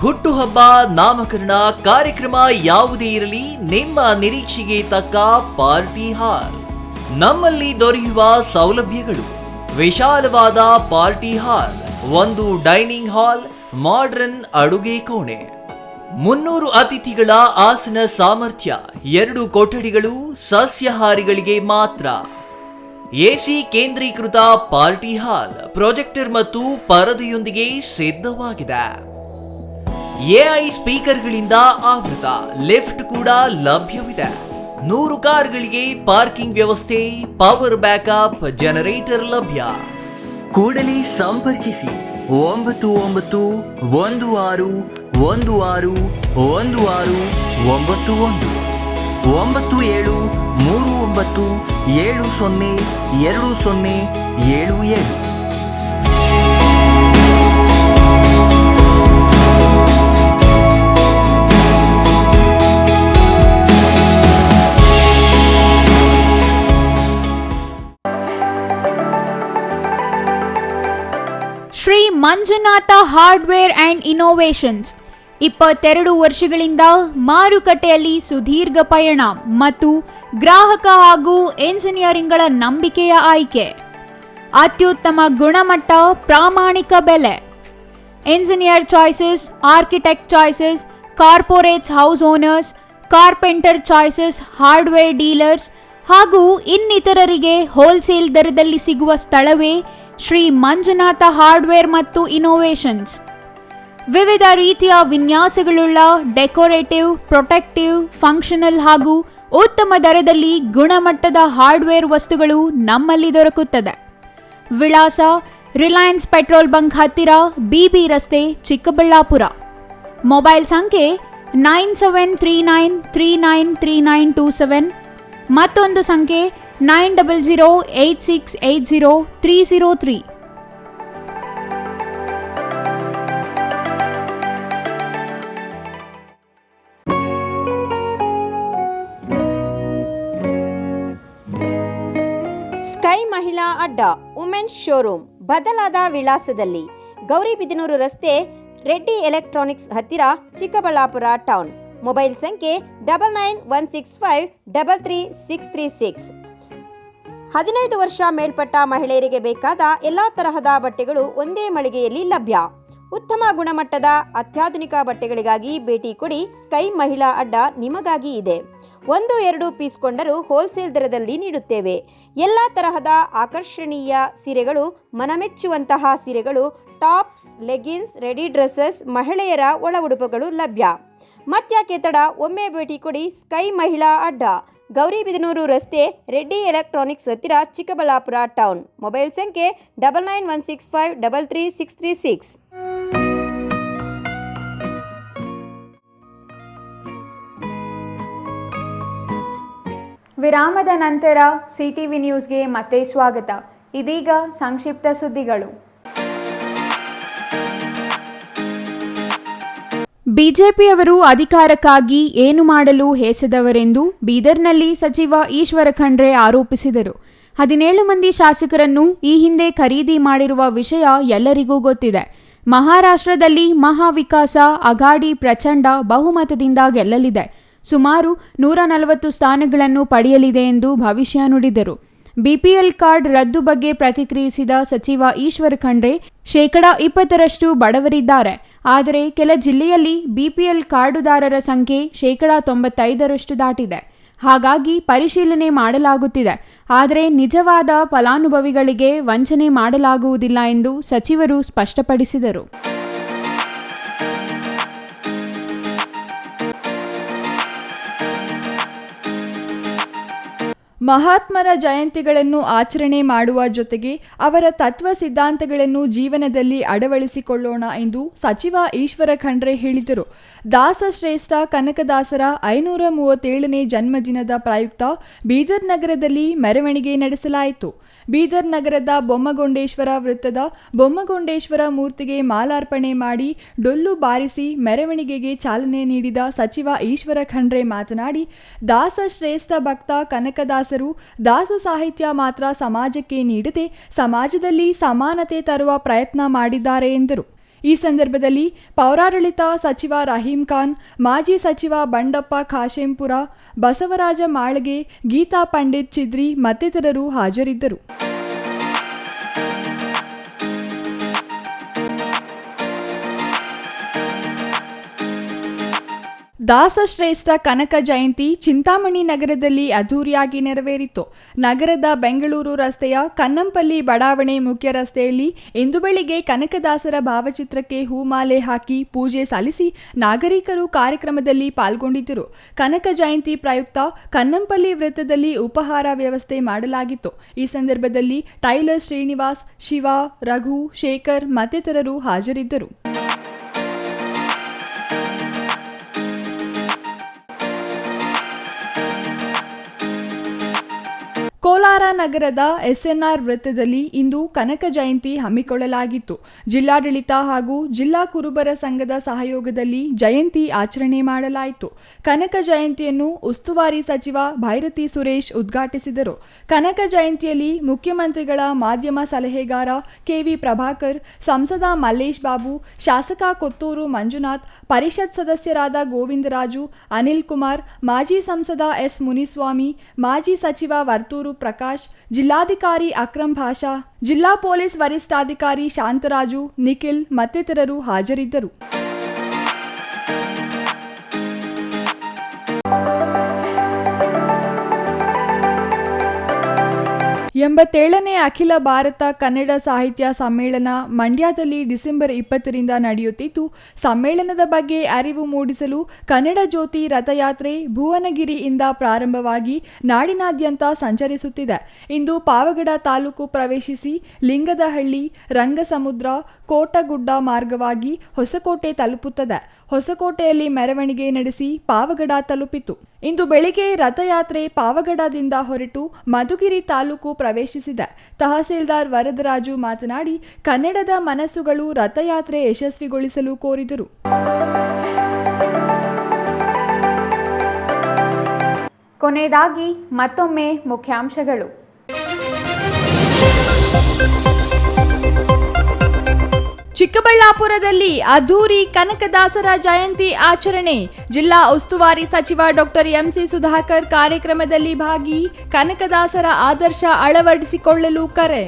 ಹುಟ್ಟುಹಬ್ಬ, ನಾಮಕರಣ, ಕಾರ್ಯಕ್ರಮ ಯಾವುದೇ ಇರಲಿ, ನಿಮ್ಮ ನಿರೀಕ್ಷೆಗೆ ತಕ್ಕ ಪಾರ್ಟಿ ಹಾಲ್. ನಮ್ಮಲ್ಲಿ ದೊರೆಯುವ ಸೌಲಭ್ಯಗಳು: ವಿಶಾಲವಾದ party hall, 1 dining hall, modern ಅಡುಗೆ ಕೋಣೆ, 300 ಅತಿಥಿಗಳ ಆಸನ ಸಾಮರ್ಥ್ಯ, 2 ಕೊಠಡಿಗಳು ಸಸ್ಯಾಹಾರಿಗಳಿಗೆ ಮಾತ್ರ. ಎಸಿ ಕೇಂದ್ರೀಕೃತ ಪಾರ್ಟಿ ಹಾಲ್, ಪ್ರೊಜೆಕ್ಟರ್ ಮತ್ತು ಪರದೆಯೊಂದಿಗೆ ಸಿದ್ಧವಾಗಿದೆ. ಎಐ ಸ್ಪೀಕರ್ಗಳಿಂದ ಆವೃತ, ಲಿಫ್ಟ್ ಕೂಡ ಲಭ್ಯವಿದೆ. 100 ಕಾರ್ಗಳಿಗೆ ಪಾರ್ಕಿಂಗ್ ವ್ಯವಸ್ಥೆ, ಪವರ್ ಬ್ಯಾಕಪ್ ಜನರೇಟರ್ ಲಭ್ಯ. ಕೂಡಲೇ ಸಂಪರ್ಕಿಸಿ 9916161691 9739702077. Shri Manjunatha hardware and innovations 22 ವರ್ಷಗಳಿಂದ ಮಾರುಕಟ್ಟೆಯಲ್ಲಿ ಸುದೀರ್ಘ ಪಯಣ ಮತ್ತು ಗ್ರಾಹಕ ಹಾಗೂ ಎಂಜಿನಿಯರಿಂಗ್ಗಳ ನಂಬಿಕೆಯ ಆಯ್ಕೆ. ಅತ್ಯುತ್ತಮ ಗುಣಮಟ್ಟ, ಪ್ರಾಮಾಣಿಕ ಬೆಲೆ. Engineer choices, architect choices, corporates, house owners, carpenter choices, hardware dealers, ಹಾಗೂ ಇನ್ನಿತರರಿಗೆ ಹೋಲ್ಸೇಲ್ ದರದಲ್ಲಿ ಸಿಗುವ ಸ್ಥಳವೇ ಶ್ರೀ ಮಂಜುನಾಥ ಹಾರ್ಡ್ವೇರ್ ಮತ್ತು ಇನೋವೇಷನ್ಸ್. ವಿವಿಧ ರೀತಿಯ ವಿನ್ಯಾಸಗಳುಳ್ಳ ಡೆಕೋರೇಟಿವ್, ಪ್ರೊಟೆಕ್ಟಿವ್, ಫಂಕ್ಷನಲ್ ಹಾಗೂ ಉತ್ತಮ ದರದಲ್ಲಿ ಗುಣಮಟ್ಟದ ಹಾರ್ಡ್ವೇರ್ ವಸ್ತುಗಳು ನಮ್ಮಲ್ಲಿ ದೊರಕುತ್ತದೆ. ವಿಳಾಸ ರಿಲಯನ್ಸ್ ಪೆಟ್ರೋಲ್ ಬಂಕ್ ಹತ್ತಿರ, BB ರಸ್ತೆ, ಚಿಕ್ಕಬಳ್ಳಾಪುರ. ಮೊಬೈಲ್ ಸಂಖ್ಯೆ 9739393927, ಮತ್ತೊಂದು ಸಂಖ್ಯೆ 9008680303. ಸ್ಕೈ ಮಹಿಳಾ ಅಡ್ಡ ವುಮೆನ್ಸ್ ಶೋರೂಮ್ ಬದಲಾದ ವಿಳಾಸದಲ್ಲಿ, ಗೌರಿಬಿದನೂರು ರಸ್ತೆ, ರೆಡ್ಡಿ ಎಲೆಕ್ಟ್ರಾನಿಕ್ಸ್ ಹತ್ತಿರ, ಚಿಕ್ಕಬಳ್ಳಾಪುರ ಟೌನ್. ಮೊಬೈಲ್ ಸಂಖ್ಯೆ 9916533636. 15 ವರ್ಷ ಮೇಲ್ಪಟ್ಟ ಮಹಿಳೆಯರಿಗೆ ಬೇಕಾದ ಎಲ್ಲ ತರಹದ ಬಟ್ಟೆಗಳು ಒಂದೇ ಮಳಿಗೆಯಲ್ಲಿ ಲಭ್ಯ. ಉತ್ತಮ ಗುಣಮಟ್ಟದ ಅತ್ಯಾಧುನಿಕ ಬಟ್ಟೆಗಳಿಗಾಗಿ ಭೇಟಿ ಕೊಡಿ. ಸ್ಕೈ ಮಹಿಳಾ ಅಡ್ಡ ನಿಮಗಾಗಿ ಇದೆ. 1-2 ಪೀಸ್ ಕೊಂಡರೂ ಹೋಲ್ಸೇಲ್ ದರದಲ್ಲಿ ನೀಡುತ್ತೇವೆ. ಎಲ್ಲ ತರಹದ ಆಕರ್ಷಣೀಯ ಸೀರೆಗಳು, ಮನಮೆಚ್ಚುವಂತಹ ಸೀರೆಗಳು, ಟಾಪ್ಸ್, ಲೆಗಿನ್ಸ್, ರೆಡಿ ಡ್ರೆಸ್ಸಸ್, ಮಹಿಳೆಯರ ಒಳ ಉಡುಪುಗಳು ಲಭ್ಯ. ಮತ್ಯಾಕೆ ತಡ, ಒಮ್ಮೆ ಭೇಟಿ ಕೊಡಿ. ಸ್ಕೈ ಮಹಿಳಾ ಅಡ್ಡ, ಗೌರಿಬಿದನೂರು ರಸ್ತೆ, ರೆಡ್ಡಿ ಎಲೆಕ್ಟ್ರಾನಿಕ್ಸ್ ಹತ್ತಿರ, ಚಿಕ್ಕಬಳ್ಳಾಪುರ ಟೌನ್. ಮೊಬೈಲ್ ಸಂಖ್ಯೆ 9916533636. ವಿರಾಮದ ನಂತರ CTV ನ್ಯೂಸ್ಗೆ ಮತ್ತೆ ಸ್ವಾಗತ. ಇದೀಗ ಸಂಕ್ಷಿಪ್ತ ಸುದ್ದಿಗಳು. ಬಿಜೆಪಿಯವರು ಅಧಿಕಾರಕ್ಕಾಗಿ ಏನು ಮಾಡಲು ಹೇಸದವರೆಂದು ಬೀದರ್ನಲ್ಲಿ ಸಚಿವ ಈಶ್ವರ ಖಂಡ್ರೆ ಆರೋಪಿಸಿದರು. 17 ಮಂದಿ ಶಾಸಕರನ್ನು ಈ ಹಿಂದೆ ಖರೀದಿ ಮಾಡಿರುವ ವಿಷಯ ಎಲ್ಲರಿಗೂ ಗೊತ್ತಿದೆ. ಮಹಾರಾಷ್ಟ್ರದಲ್ಲಿ ಮಹಾವಿಕಾಸ ಅಘಾಡಿ ಪ್ರಚಂಡ ಬಹುಮತದಿಂದ ಗೆಲ್ಲಲಿದೆ. ಸುಮಾರು 140 ಸ್ಥಾನಗಳನ್ನು ಪಡೆಯಲಿದೆ ಎಂದು ಭವಿಷ್ಯ ನುಡಿದರು. BPL ಕಾರ್ಡ್ ರದ್ದು ಬಗ್ಗೆ ಪ್ರತಿಕ್ರಿಯಿಸಿದ ಸಚಿವ ಈಶ್ವರ ಖಂಡ್ರೆ, 20% ಬಡವರಿದ್ದಾರೆ. ಆದರೆ ಕೆಲ ಜಿಲ್ಲೆಯಲ್ಲಿ BPL ಕಾರ್ಡುದಾರರ ಸಂಖ್ಯೆ 95% ದಾಟಿದೆ. ಹಾಗಾಗಿ ಪರಿಶೀಲನೆ ಮಾಡಲಾಗುತ್ತಿದೆ. ಆದರೆ ನಿಜವಾದ ಫಲಾನುಭವಿಗಳಿಗೆ ವಂಚನೆ ಮಾಡಲಾಗುವುದಿಲ್ಲ ಎಂದು ಸಚಿವರು ಸ್ಪಷ್ಟಪಡಿಸಿದರು. ಮಹಾತ್ಮರ ಜಯಂತಿಗಳನ್ನು ಆಚರಣೆ ಮಾಡುವ ಜೊತೆಗೆ ಅವರ ತತ್ವ ಸಿದ್ಧಾಂತಗಳನ್ನು ಜೀವನದಲ್ಲಿ ಅಳವಡಿಸಿಕೊಳ್ಳೋಣ ಎಂದು ಸಚಿವ ಈಶ್ವರ ಖಂಡ್ರೆ ಹೇಳಿದರು. ದಾಸಶ್ರೇಷ್ಠ ಕನಕದಾಸರ 537ನೇ ಜನ್ಮದಿನದ ಪ್ರಯುಕ್ತ ಬೀದರ್ ನಗರದಲ್ಲಿ ಮೆರವಣಿಗೆ ನಡೆಸಲಾಯಿತು. ಬೀದರ್ ನಗರದ ಬೊಮ್ಮಗೊಂಡೇಶ್ವರ ವೃತ್ತದ ಬೊಮ್ಮಗೊಂಡೇಶ್ವರ ಮೂರ್ತಿಗೆ ಮಾಲಾರ್ಪಣೆ ಮಾಡಿ ಡೊಳ್ಳು ಬಾರಿಸಿ ಮೆರವಣಿಗೆಗೆ ಚಾಲನೆ ನೀಡಿದ ಸಚಿವ ಈಶ್ವರ ಖಂಡ್ರೆ ಮಾತನಾಡಿ, ದಾಸಶ್ರೇಷ್ಠ ಭಕ್ತ ಕನಕದಾಸರು ದಾಸ ಸಾಹಿತ್ಯ ಮಾತ್ರ ಸಮಾಜಕ್ಕೆ ನೀಡದೆ ಸಮಾಜದಲ್ಲಿ ಸಮಾನತೆ ತರುವ ಪ್ರಯತ್ನ ಮಾಡಿದ್ದಾರೆ ಎಂದರು. ಈ ಸಂದರ್ಭದಲ್ಲಿ ಪೌರಾಡಳಿತ ಸಚಿವ ರಹೀಂ ಖಾನ್, ಮಾಜಿ ಸಚಿವ ಬಂಡಪ್ಪ ಖಾಶೆಂಪುರ, ಬಸವರಾಜ ಮಾಳ್ಗೆ, ಗೀತಾ ಪಂಡಿತ್ ಚಿದ್ರಿ ಮತ್ತಿತರರು ಹಾಜರಿದ್ದರು. ದಾಸಶ್ರೇಷ್ಠ ಕನಕ ಜಯಂತಿ ಚಿಂತಾಮಣಿ ನಗರದಲ್ಲಿ ಅದ್ದೂರಿಯಾಗಿ ನೆರವೇರಿತು. ನಗರದ ಬೆಂಗಳೂರು ರಸ್ತೆಯ ಕನ್ನಂಪಲ್ಲಿ ಬಡಾವಣೆ ಮುಖ್ಯ ರಸ್ತೆಯಲ್ಲಿ ಇಂದು ಬೆಳಿಗ್ಗೆ ಕನಕದಾಸರ ಭಾವಚಿತ್ರಕ್ಕೆ ಹೂಮಾಲೆ ಹಾಕಿ ಪೂಜೆ ಸಲ್ಲಿಸಿ ನಾಗರಿಕರು ಕಾರ್ಯಕ್ರಮದಲ್ಲಿ ಪಾಲ್ಗೊಂಡಿದ್ದರು. ಕನಕ ಜಯಂತಿ ಪ್ರಯುಕ್ತ ಕನ್ನಂಪಲ್ಲಿ ವೃತ್ತದಲ್ಲಿ ಉಪಹಾರ ವ್ಯವಸ್ಥೆ ಮಾಡಲಾಗಿತ್ತು. ಈ ಸಂದರ್ಭದಲ್ಲಿ ಟೈಲರ್ ಶ್ರೀನಿವಾಸ್, ಶಿವ, ರಘು, ಶೇಖರ್ ಮತ್ತಿತರರು ಹಾಜರಿದ್ದರು. ಕೋಲಾರ ನಗರದ SNR ವೃತ್ತದಲ್ಲಿ ಇಂದು ಕನಕ ಜಯಂತಿ ಹಮ್ಮಿಕೊಳ್ಳಲಾಗಿತ್ತು. ಜಿಲ್ಲಾಡಳಿತ ಹಾಗೂ ಜಿಲ್ಲಾ ಕುರುಬರ ಸಂಘದ ಸಹಯೋಗದಲ್ಲಿ ಜಯಂತಿ ಆಚರಣೆ ಮಾಡಲಾಯಿತು. ಕನಕ ಜಯಂತಿಯನ್ನು ಉಸ್ತುವಾರಿ ಸಚಿವ ಭೈರತಿ ಸುರೇಶ್ ಉದ್ಘಾಟಿಸಿದರು. ಕನಕ ಜಯಂತಿಯಲ್ಲಿ ಮುಖ್ಯಮಂತ್ರಿಗಳ ಮಾಧ್ಯಮ ಸಲಹೆಗಾರ KV ಪ್ರಭಾಕರ್, ಸಂಸದ ಮಲ್ಲೇಶ್ ಬಾಬು, ಶಾಸಕ ಕೊತ್ತೂರು ಮಂಜುನಾಥ್, ಪರಿಷತ್ ಸದಸ್ಯರಾದ ಗೋವಿಂದರಾಜು, ಅನಿಲ್ ಕುಮಾರ್, ಮಾಜಿ ಸಂಸದ S ಮುನಿಸ್ವಾಮಿ, ಮಾಜಿ ಸಚಿವ ವರ್ತೂರು ಪ್ರಕಾಶ್, ಜಿಲ್ಲಾಧಿಕಾರಿ ಅಕ್ರಂ ಭಾಷಾ, ಜಿಲ್ಲಾ ಪೊಲೀಸ್ ವರಿಷ್ಠಾಧಿಕಾರಿ ಶಾಂತರಾಜು, ನಿಖಿಲ್ ಮತ್ತಿತರರು ಹಾಜರಿದ್ದರು. 87ನೇ ಅಖಿಲ ಭಾರತ ಕನ್ನಡ ಸಾಹಿತ್ಯ ಸಮ್ಮೇಳನ ಮಂಡ್ಯದಲ್ಲಿ ಡಿಸೆಂಬರ್ 20ರಿಂದ ನಡೆಯುತ್ತಿದ್ದು, ಸಮ್ಮೇಳನದ ಬಗ್ಗೆ ಅರಿವು ಮೂಡಿಸಲು ಕನ್ನಡ ಜ್ಯೋತಿ ರಥಯಾತ್ರೆ ಭುವನಗಿರಿಯಿಂದ ಪ್ರಾರಂಭವಾಗಿ ನಾಡಿನಾದ್ಯಂತ ಸಂಚರಿಸುತ್ತಿದೆ. ಇಂದು ಪಾವಗಡ ತಾಲೂಕು ಪ್ರವೇಶಿಸಿ ಲಿಂಗದಹಳ್ಳಿ, ರಂಗಸಮುದ್ರ, ಕೋಟಗುಡ್ಡ ಮಾರ್ಗವಾಗಿ ಹೊಸಕೋಟೆ ತಲುಪುತ್ತದೆ. ಹೊಸಕೋಟೆಯಲ್ಲಿ ಮೆರವಣಿಗೆ ನಡೆಸಿ ಪಾವಗಡ ತಲುಪಿತು. ಇಂದು ಬೆಳಿಗ್ಗೆ ರಥಯಾತ್ರೆ ಪಾವಗಡದಿಂದ ಹೊರಟು ಮಧುಗಿರಿ ತಾಲೂಕು ಪ್ರವೇಶಿಸಿದೆ. ತಹಸೀಲ್ದಾರ್ ವರದರಾಜು ಮಾತನಾಡಿ, ಕನ್ನಡದ ಮನಸ್ಸುಗಳು ರಥಯಾತ್ರೆ ಯಶಸ್ವಿಗೊಳಿಸಲು ಕೋರಿದರು. ಕೊನೆಯದಾಗಿ ಮತ್ತೊಮ್ಮೆ ಮುಖ್ಯಾಂಶಗಳು. ಚಿಕ್ಕಬಳ್ಳಾಪುರದಲ್ಲಿ ಅದ್ದೂರಿ ಕನಕದಾಸರ ಜಯಂತಿ ಆಚರಣೆ. ಜಿಲ್ಲಾ ಉಸ್ತುವಾರಿ ಸಚಿವ ಡಾಕ್ಟರ್ ಎಂಸಿ ಸುಧಾಕರ್ ಕಾರ್ಯಕ್ರಮದಲ್ಲಿ ಭಾಗಿ. ಕನಕದಾಸರ ಆದರ್ಶ ಅಳವಡಿಸಿಕೊಳ್ಳಲು ಕರೆ.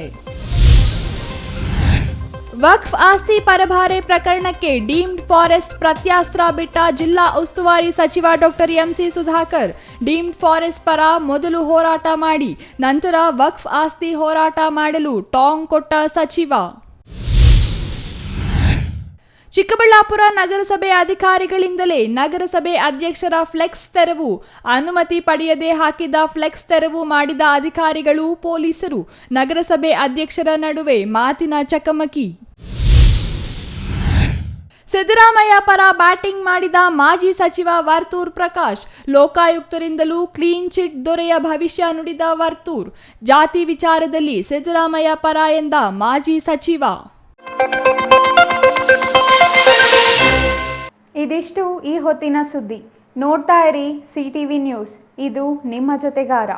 ವಕ್ಫ್ ಆಸ್ತಿ ಪರಭಾರೆ ಪ್ರಕರಣಕ್ಕೆ ಡೀಮ್ಡ್ ಫಾರೆಸ್ಟ್ ಪ್ರತ್ಯಾಸ್ತ್ರ ಬಿಟ್ಟ ಜಿಲ್ಲಾ ಉಸ್ತುವಾರಿ ಸಚಿವ doctor MC Sudhakar. Deemed forest ಪರ ಮೊದಲು ಹೋರಾಟ ಮಾಡಿ ನಂತರ ವಕ್ಫ್ ಆಸ್ತಿ ಹೋರಾಟ ಮಾಡಲು ಟಾಂಗ್ ಕೊಟ್ಟ ಸಚಿವ. ಚಿಕ್ಕಬಳ್ಳಾಪುರ ನಗರಸಭೆ ಅಧಿಕಾರಿಗಳಿಂದಲೇ ನಗರಸಭೆ ಅಧ್ಯಕ್ಷರ ಫ್ಲೆಕ್ಸ್ ತೆರವು. ಅನುಮತಿ ಪಡೆಯದೆ ಹಾಕಿದ ಫ್ಲೆಕ್ಸ್ ತೆರವು ಮಾಡಿದ ಅಧಿಕಾರಿಗಳು, ಪೊಲೀಸರು, ನಗರಸಭೆ ಅಧ್ಯಕ್ಷರ ನಡುವೆ ಮಾತಿನ ಚಕಮಕಿ. ಸಿದ್ದರಾಮಯ್ಯ ಪರ ಬ್ಯಾಟಿಂಗ್ ಮಾಡಿದ ಮಾಜಿ ಸಚಿವ ವರ್ತೂರ್ ಪ್ರಕಾಶ್. ಲೋಕಾಯುಕ್ತರಿಂದಲೂ ಕ್ಲೀನ್ ಚಿಟ್ ದೊರೆಯ ಭವಿಷ್ಯ ನುಡಿದ ವರ್ತೂರ್. ಜಾತಿ ವಿಚಾರದಲ್ಲಿ ಸಿದ್ದರಾಮಯ್ಯ ಪರ ಎಂದ ಮಾಜಿ ಸಚಿವ. ಇದಿಷ್ಟು ಈ ಹೊತ್ತಿನ ಸುದ್ದಿ. ನೋಡ್ತಾ ಇರಿ CTV ನ್ಯೂಸ್, ಇದು ನಿಮ್ಮ ಜೊತೆಗಾರ.